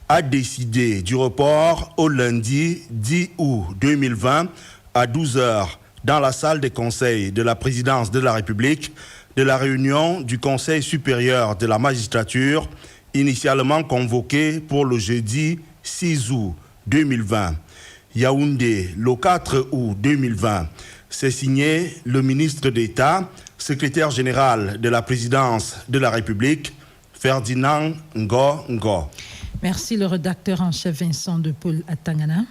a décidé du report au lundi 10 août 2020 à 12h dans la salle des conseils de la présidence de la République de la réunion du Conseil supérieur de la magistrature initialement convoquée pour le jeudi 6 août 2020. Yaoundé, le 4 août 2020. C'est signé le ministre d'État, secrétaire général de la présidence de la République, Ferdinand Ngo. Merci, le rédacteur en chef Vincent de Paul-Atangana.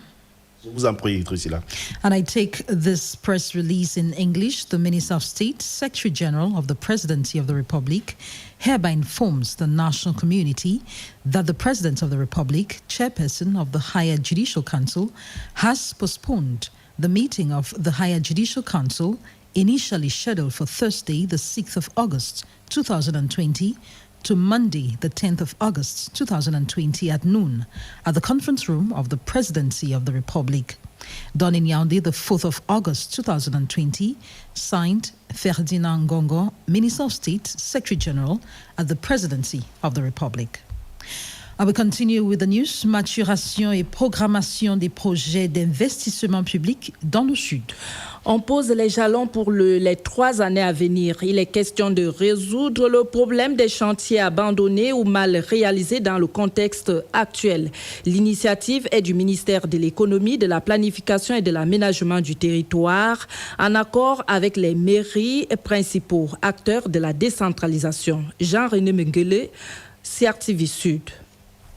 Je vous en prie, Drusilla. And I take this press release in English. The Minister of State, Secretary General of the Presidency of the Republic, hereby informs the national community that the President of the Republic, Chairperson of the Higher Judicial Council, has postponed the meeting of the Higher Judicial Council, initially scheduled for Thursday, the 6th of August, 2020, to Monday, the 10th of August, 2020 at noon at the conference room of the Presidency of the Republic. Done in Yaoundé, the 4th of August, 2020, signed Ferdinand Ngongo, Minister of State, Secretary General at the Presidency of the Republic. I will continue with the news. Maturation et programmation des projets d'investissement public dans le Sud. On pose les jalons pour les 3 années à venir. Il est question de résoudre le problème des chantiers abandonnés ou mal réalisés dans le contexte actuel. L'initiative est du ministère de l'Économie, de la Planification et de l'Aménagement du territoire, en accord avec les mairies et principaux acteurs de la décentralisation. Jean-René Mengele, CRTV Sud.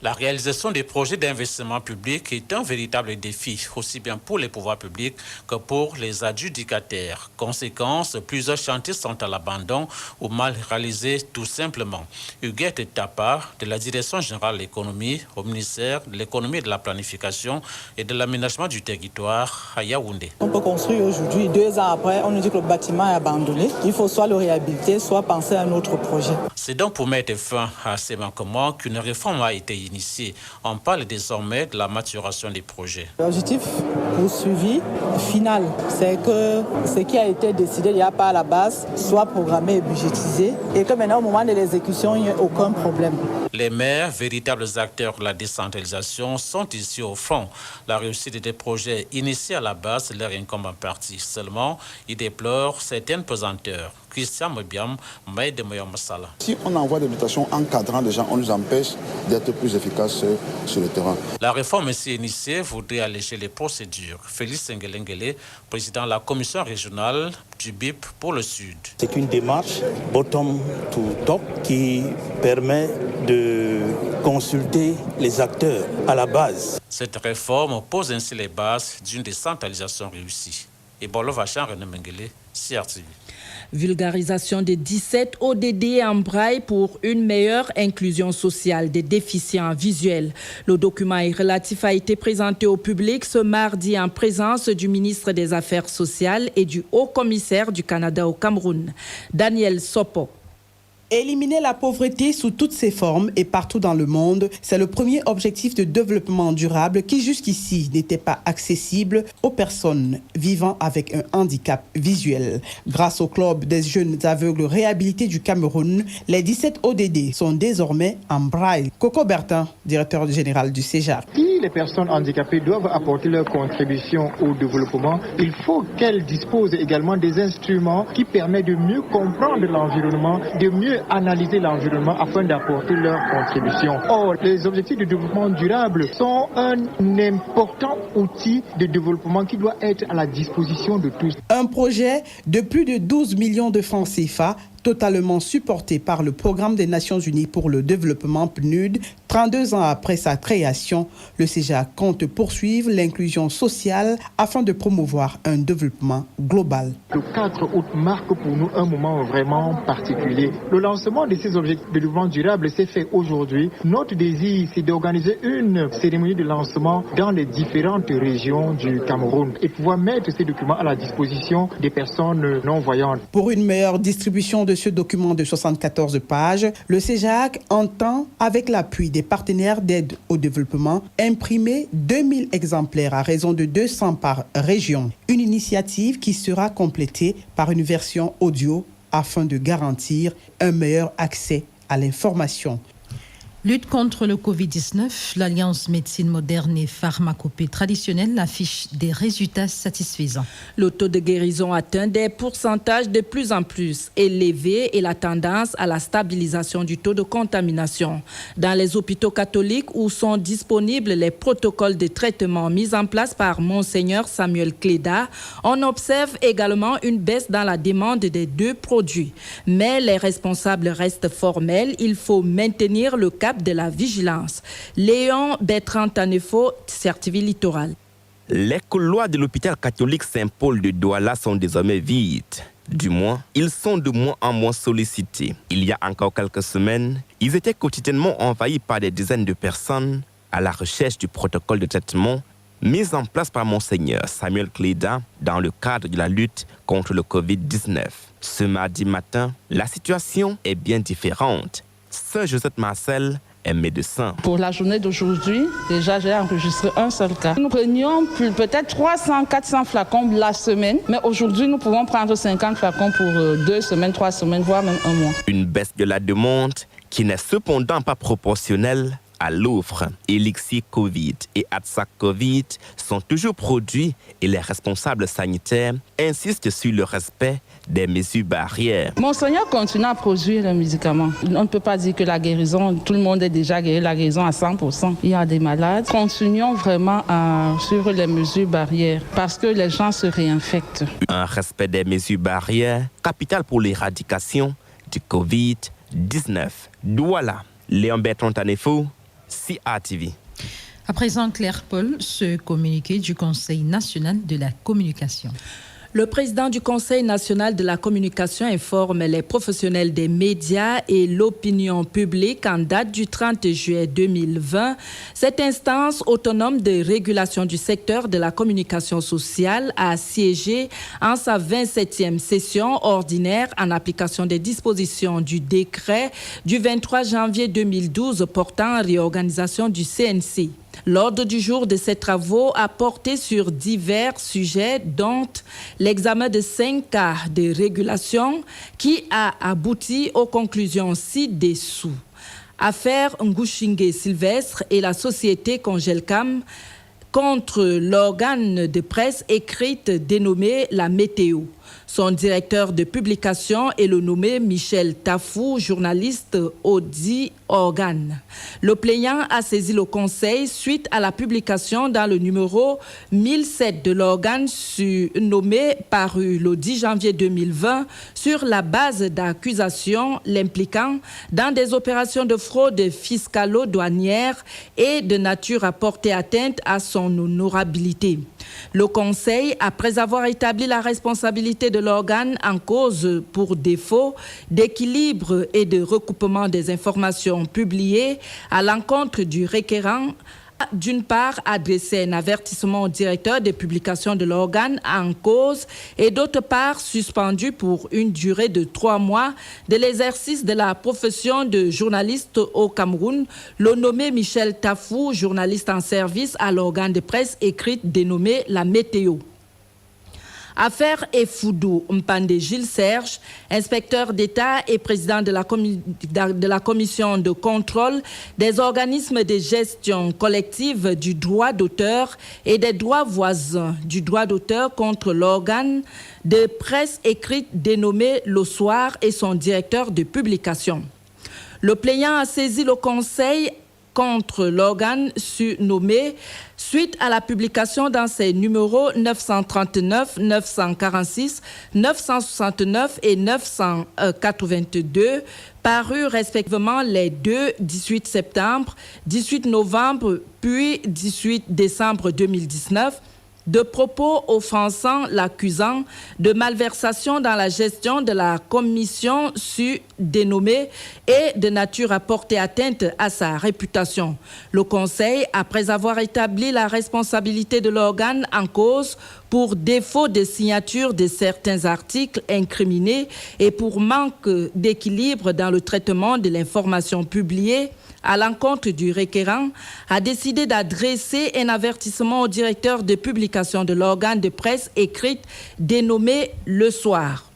La réalisation des projets d'investissement public est un véritable défi, aussi bien pour les pouvoirs publics que pour les adjudicataires. Conséquence, plusieurs chantiers sont à l'abandon ou mal réalisés tout simplement. Huguette Tapa, de la Direction générale de l'économie au ministère de l'économie et de la planification et de l'aménagement du territoire à Yaoundé. On peut construire aujourd'hui, 2 ans après, on nous dit que le bâtiment est abandonné. Il faut soit le réhabiliter, soit penser à un autre projet. C'est donc pour mettre fin à ces manquements qu'une réforme a été initiée. On parle désormais de la maturation des projets. L'objectif poursuivi final, c'est que ce qui a été décidé il n'y a pas à la base soit programmé et budgétisé et que maintenant au moment de l'exécution, il n'y ait aucun problème. Les maires, véritables acteurs de la décentralisation, sont ici au front. La réussite des projets initiés à la base leur incombe en partie. Seulement, ils déplorent certaines pesanteurs. Christian Mobiam, maire de Moyomasala. Si on envoie des dotations encadrant des gens, on nous empêche d'être plus efficaces sur le terrain. La réforme ici initiée voudrait alléger les procédures. Félix Ngelengele, président de la commission régionale du BIP pour le Sud. C'est une démarche bottom to top qui permet de consulter les acteurs à la base. Cette réforme pose ainsi les bases d'une décentralisation réussie. Ebolowa, René Mengele, CRTV. Vulgarisation des 17 ODD en braille pour une meilleure inclusion sociale des déficients visuels. Le document relatif a été présenté au public ce mardi en présence du ministre des Affaires sociales et du Haut-Commissaire du Canada au Cameroun, Daniel Sopo. Éliminer la pauvreté sous toutes ses formes et partout dans le monde, c'est le premier objectif de développement durable qui jusqu'ici n'était pas accessible aux personnes vivant avec un handicap visuel. Grâce au Club des jeunes aveugles réhabilités du Cameroun, les 17 ODD sont désormais en braille. Coco Bertin, directeur général du CEJAR. Si les personnes handicapées doivent apporter leur contribution au développement, il faut qu'elles disposent également des instruments qui permettent de mieux comprendre l'environnement, de mieux analyser l'environnement afin d'apporter leur contribution. Or, les objectifs de développement durable sont un important outil de développement qui doit être à la disposition de tous. Un projet de plus de 12 millions de francs CFA, totalement supporté par le Programme des Nations Unies pour le développement PNUD. 32 ans après sa création, le CEJA compte poursuivre l'inclusion sociale afin de promouvoir un développement global. Le 4 août marque pour nous un moment vraiment particulier. Le lancement de ces objectifs de développement durable s'est fait aujourd'hui. Notre désir, c'est d'organiser une cérémonie de lancement dans les différentes régions du Cameroun et pouvoir mettre ces documents à la disposition des personnes non-voyantes. Pour une meilleure distribution de ce document de 74 pages, le CEJAC entend, avec l'appui des partenaires d'aide au développement, imprimer 2000 exemplaires à raison de 200 par région. Une initiative qui sera complétée par une version audio afin de garantir un meilleur accès à l'information. Lutte contre le Covid-19, l'Alliance médecine moderne et pharmacopée traditionnelle affiche des résultats satisfaisants. Le taux de guérison atteint des pourcentages de plus en plus élevés et la tendance à la stabilisation du taux de contamination. Dans les hôpitaux catholiques où sont disponibles les protocoles de traitement mis en place par Monseigneur Samuel Cléda, on observe également une baisse dans la demande des 2 produits. Mais les responsables restent formels, il faut maintenir le cap de la vigilance. Léon Bertrand Tanefo, CRTV Littoral. Les couloirs de l'hôpital catholique Saint-Paul de Douala sont désormais vides. Du moins, ils sont de moins en moins sollicités. Il y a encore quelques semaines, ils étaient quotidiennement envahis par des dizaines de personnes à la recherche du protocole de traitement mis en place par Monseigneur Samuel Cléda dans le cadre de la lutte contre le Covid-19. Ce mardi matin, la situation est bien différente. Sœur Josette Marcel est médecin. Pour la journée d'aujourd'hui, déjà j'ai enregistré un seul cas. Nous prenions peut-être 300-400 flacons la semaine, mais aujourd'hui nous pouvons prendre 50 flacons pour 2 semaines, 3 semaines, voire même un mois. Une baisse de la demande qui n'est cependant pas proportionnelle à l'offre. Elixir Covid et Atsac Covid sont toujours produits et les responsables sanitaires insistent sur le respect des mesures barrières. Monseigneur continue à produire les médicaments. On ne peut pas dire que la guérison, tout le monde est déjà guéri, la guérison à 100%. Il y a des malades. Continuons vraiment à suivre les mesures barrières parce que les gens se réinfectent. Un respect des mesures barrières, capital pour l'éradication du Covid-19. Douala, Léon Bertrand Tanefo, CRTV. À présent, Claire Paul, ce communiqué du Conseil national de la communication. Le président du Conseil national de la communication informe les professionnels des médias et l'opinion publique en date du 30 juillet 2020. Cette instance autonome de régulation du secteur de la communication sociale a siégé en sa 27e session ordinaire en application des dispositions du décret du 23 janvier 2012 portant réorganisation du CNC. L'ordre du jour de ces travaux a porté sur divers sujets, dont l'examen de 5 cas de régulation qui a abouti aux conclusions ci-dessous. Affaire Ngushinge Sylvestre et la société Congelcam contre l'organe de presse écrite dénommé La Météo. Son directeur de publication est le nommé Michel Tafou, journaliste audit organe. Le plaignant a saisi le conseil suite à la publication dans le numéro 1007 de l'organe nommé paru le 10 janvier 2020 sur la base d'accusations l'impliquant dans des opérations de fraude fiscalo-douanière et de nature à porter atteinte à son honorabilité. Le Conseil, après avoir établi la responsabilité de l'organe en cause pour défaut d'équilibre et de recoupement des informations publiées à l'encontre du requérant, d'une part, adresser un avertissement au directeur des publications de l'organe en cause et d'autre part, suspendu pour une durée de 3 mois de l'exercice de la profession de journaliste au Cameroun, le nommé Michel Tafou, journaliste en service à l'organe de presse écrite dénommé La Météo. Affaire Efoudou Mpande Gilles Serge, inspecteur d'État et président de la commission de contrôle des organismes de gestion collective du droit d'auteur et des droits voisins du droit d'auteur contre l'organe de presse écrite dénommé Le Soir et son directeur de publication. Le plaignant a saisi le conseil contre l'organe surnommé suite à la publication dans ses numéros 939, 946, 969 et 982, parus respectivement les 2, 18 septembre, 18 novembre, puis 18 décembre 2019, de propos offensant l'accusant de malversation dans la gestion de la commission dénommée et de nature à porter atteinte à sa réputation. Le Conseil, après avoir établi la responsabilité de l'organe en cause pour défaut de signature de certains articles incriminés et pour manque d'équilibre dans le traitement de l'information publiée, à l'encontre du requérant, a décidé d'adresser un avertissement au directeur de publication de l'organe de presse écrite dénommé Le Soir.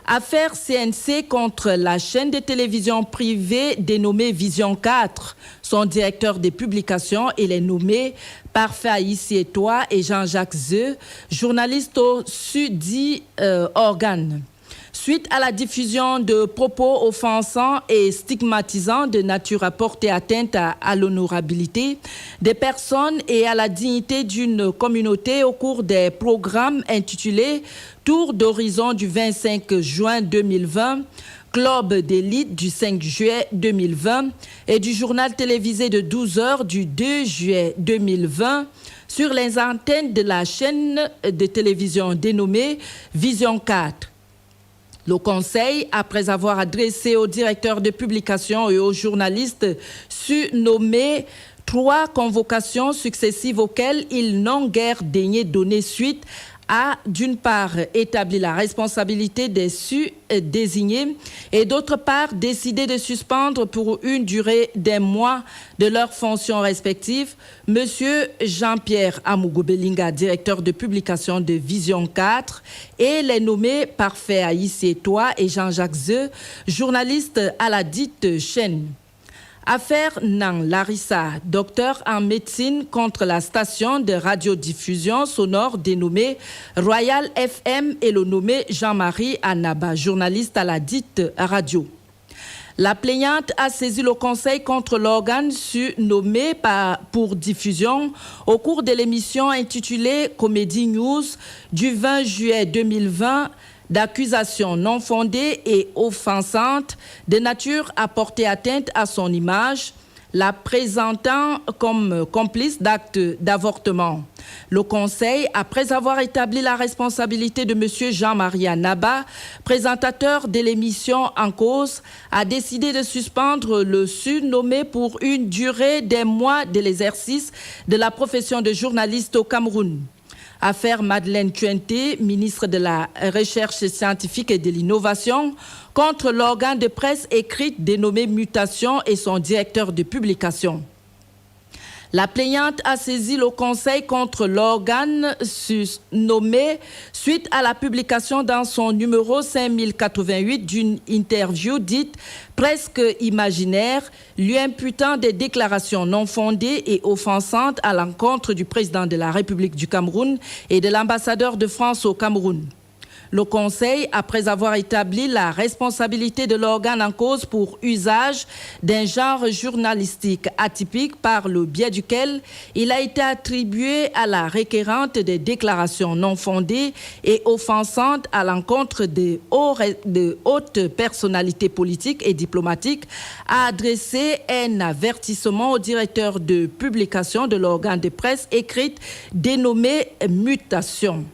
Affaire CNC contre la chaîne de télévision privée dénommée Vision 4. Son directeur de publication est les nommés Parfait Aïssi et toi et Jean-Jacques Zeu, journaliste au Sudi organe. Suite à la diffusion de propos offensants et stigmatisants de nature à porter atteinte à l'honorabilité des personnes et à la dignité d'une communauté au cours des programmes intitulés Tour d'horizon du 25 juin 2020, Club d'élite du 5 juillet 2020 et du journal télévisé de 12 heures du 2 juillet 2020, sur les antennes de la chaîne de télévision dénommée Vision 4. Le Conseil, après avoir adressé au directeur de publication et aux journalistes surnommés 3 convocations successives auxquelles ils n'ont guère daigné donner suite, a d'une part établi la responsabilité des désignés et d'autre part décidé de suspendre pour une durée d'un mois de leurs fonctions respectives M. Jean-Pierre Amougou-Belinga, directeur de publication de Vision 4, et les nommés Parfait Aïssé-Toi et Jean-Jacques Zeu, journalistes à la dite chaîne. Affaire Nang Larissa, docteur en médecine contre la station de radiodiffusion sonore dénommée Royal FM et le nommé Jean-Marie Anaba, journaliste à la dite radio. La plaignante a saisi le Conseil contre l'organe surnommé pour diffusion au cours de l'émission intitulée Comédie News du 20 juillet 2020 d'accusations non fondées et offensantes de nature à porter atteinte à son image, la présentant comme complice d'actes d'avortement. Le Conseil, après avoir établi la responsabilité de M. Jean-Marie Anaba, présentateur de l'émission en cause, a décidé de suspendre le surnommé pour une durée d'un mois de l'exercice de la profession de journaliste au Cameroun. Affaire Madeleine Tuenté, ministre de la Recherche scientifique et de l'Innovation, contre l'organe de presse écrite dénommé Mutation et son directeur de publication. La plaignante a saisi le Conseil contre l'organe nommé suite à la publication dans son numéro 5088 d'une interview dite presque imaginaire, lui imputant des déclarations non fondées et offensantes à l'encontre du président de la République du Cameroun et de l'ambassadeur de France au Cameroun. Le Conseil, après avoir établi la responsabilité de l'organe en cause pour usage d'un genre journalistique atypique par le biais duquel il a été attribué à la requérante des déclarations non fondées et offensantes à l'encontre de hautes personnalités politiques et diplomatiques, a adressé un avertissement au directeur de publication de l'organe de presse écrite dénommé Mutation.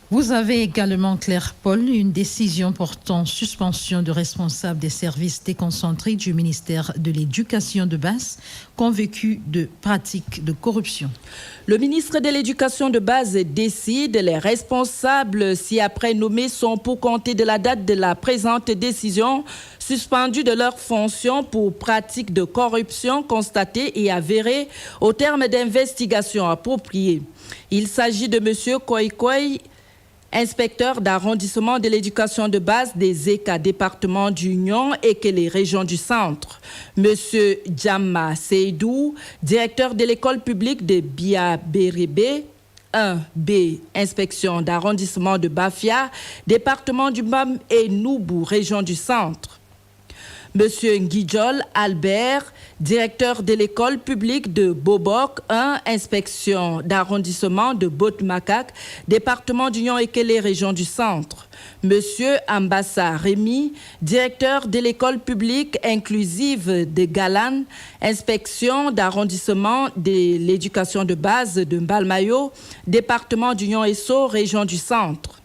Vous avez également, Claire Paul, une décision portant suspension de responsables des services déconcentrés du ministère de l'Éducation de base, convaincus de pratiques de corruption. Le ministre de l'Éducation de base décide, les responsables ci-après nommés sont pour compter de la date de la présente décision suspendus de leurs fonctions pour pratiques de corruption constatées et avérées au terme d'investigations appropriées. Il s'agit de M. Koikoy, inspecteur d'arrondissement de l'éducation de base des ECA département d'Union et que les régions du centre. Monsieur Djamma Seydou, directeur de l'école publique de Bia-Bérébé, 1B, inspection d'arrondissement de Bafia, département du Bam et Noubou, région du centre. Monsieur Nguidjol Albert, directeur de l'école publique de Bobok, 1, inspection d'arrondissement de Botmakak, département d'Union Ekele, région du centre. Monsieur Ambassa Rémi, directeur de l'école publique inclusive de Galan, inspection d'arrondissement de l'éducation de base de Mbalmayo, département d'Union Esso, région du centre.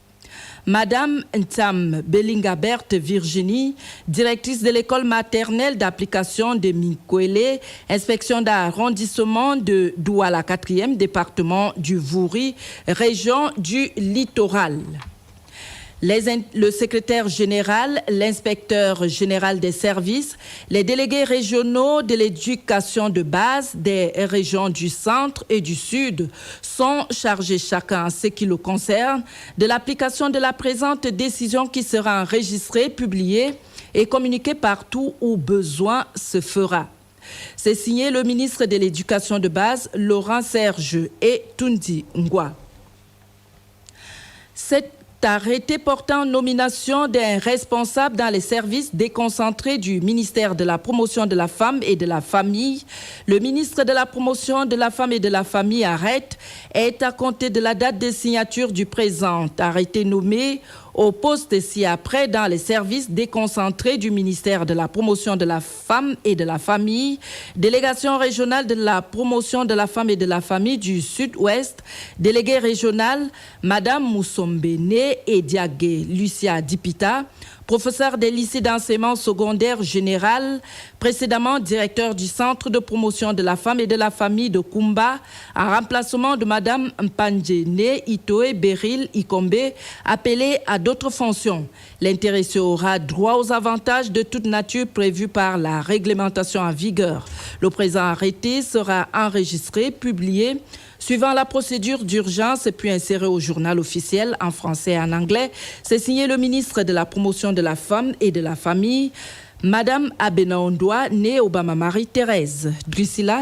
Madame Ntam Belinga-Berthe Virginie, directrice de l'école maternelle d'application de Minkwele, inspection d'arrondissement de Douala 4e, département du Vouri, région du Littoral. Le secrétaire général, l'inspecteur général des services, les délégués régionaux de l'éducation de base des régions du centre et du sud sont chargés chacun, ce qui le concerne, de l'application de la présente décision qui sera enregistrée, publiée et communiquée partout où besoin se fera. C'est signé le ministre de l'Éducation de base, Laurent Serge et Tundi Ngwa. Cet arrêté portant nomination d'un responsable dans les services déconcentrés du ministère de la Promotion de la Femme et de la Famille, le ministre de la Promotion de la Femme et de la Famille arrête est à compter de la date de signature du présent arrêté nommé au poste ci-après dans les services déconcentrés du ministère de la promotion de la femme et de la famille, délégation régionale de la promotion de la femme et de la famille du Sud-Ouest, déléguée régionale Madame Moussombene et Diagué Lucia Dipita, professeur des lycées d'enseignement secondaire général, précédemment directeur du Centre de promotion de la femme et de la famille de Kumba, en remplacement de Madame Mpanjene Itoe Beril Ikombe, appelée à d'autres fonctions. L'intéressé aura droit aux avantages de toute nature prévus par la réglementation en vigueur. Le présent arrêté sera enregistré, publié, suivant la procédure d'urgence et puis inséré au journal officiel en français et en anglais. C'est signé le ministre de la promotion de la femme et de la famille, Madame Abena Ondoa, née Obama Marie-Thérèse. Drusilla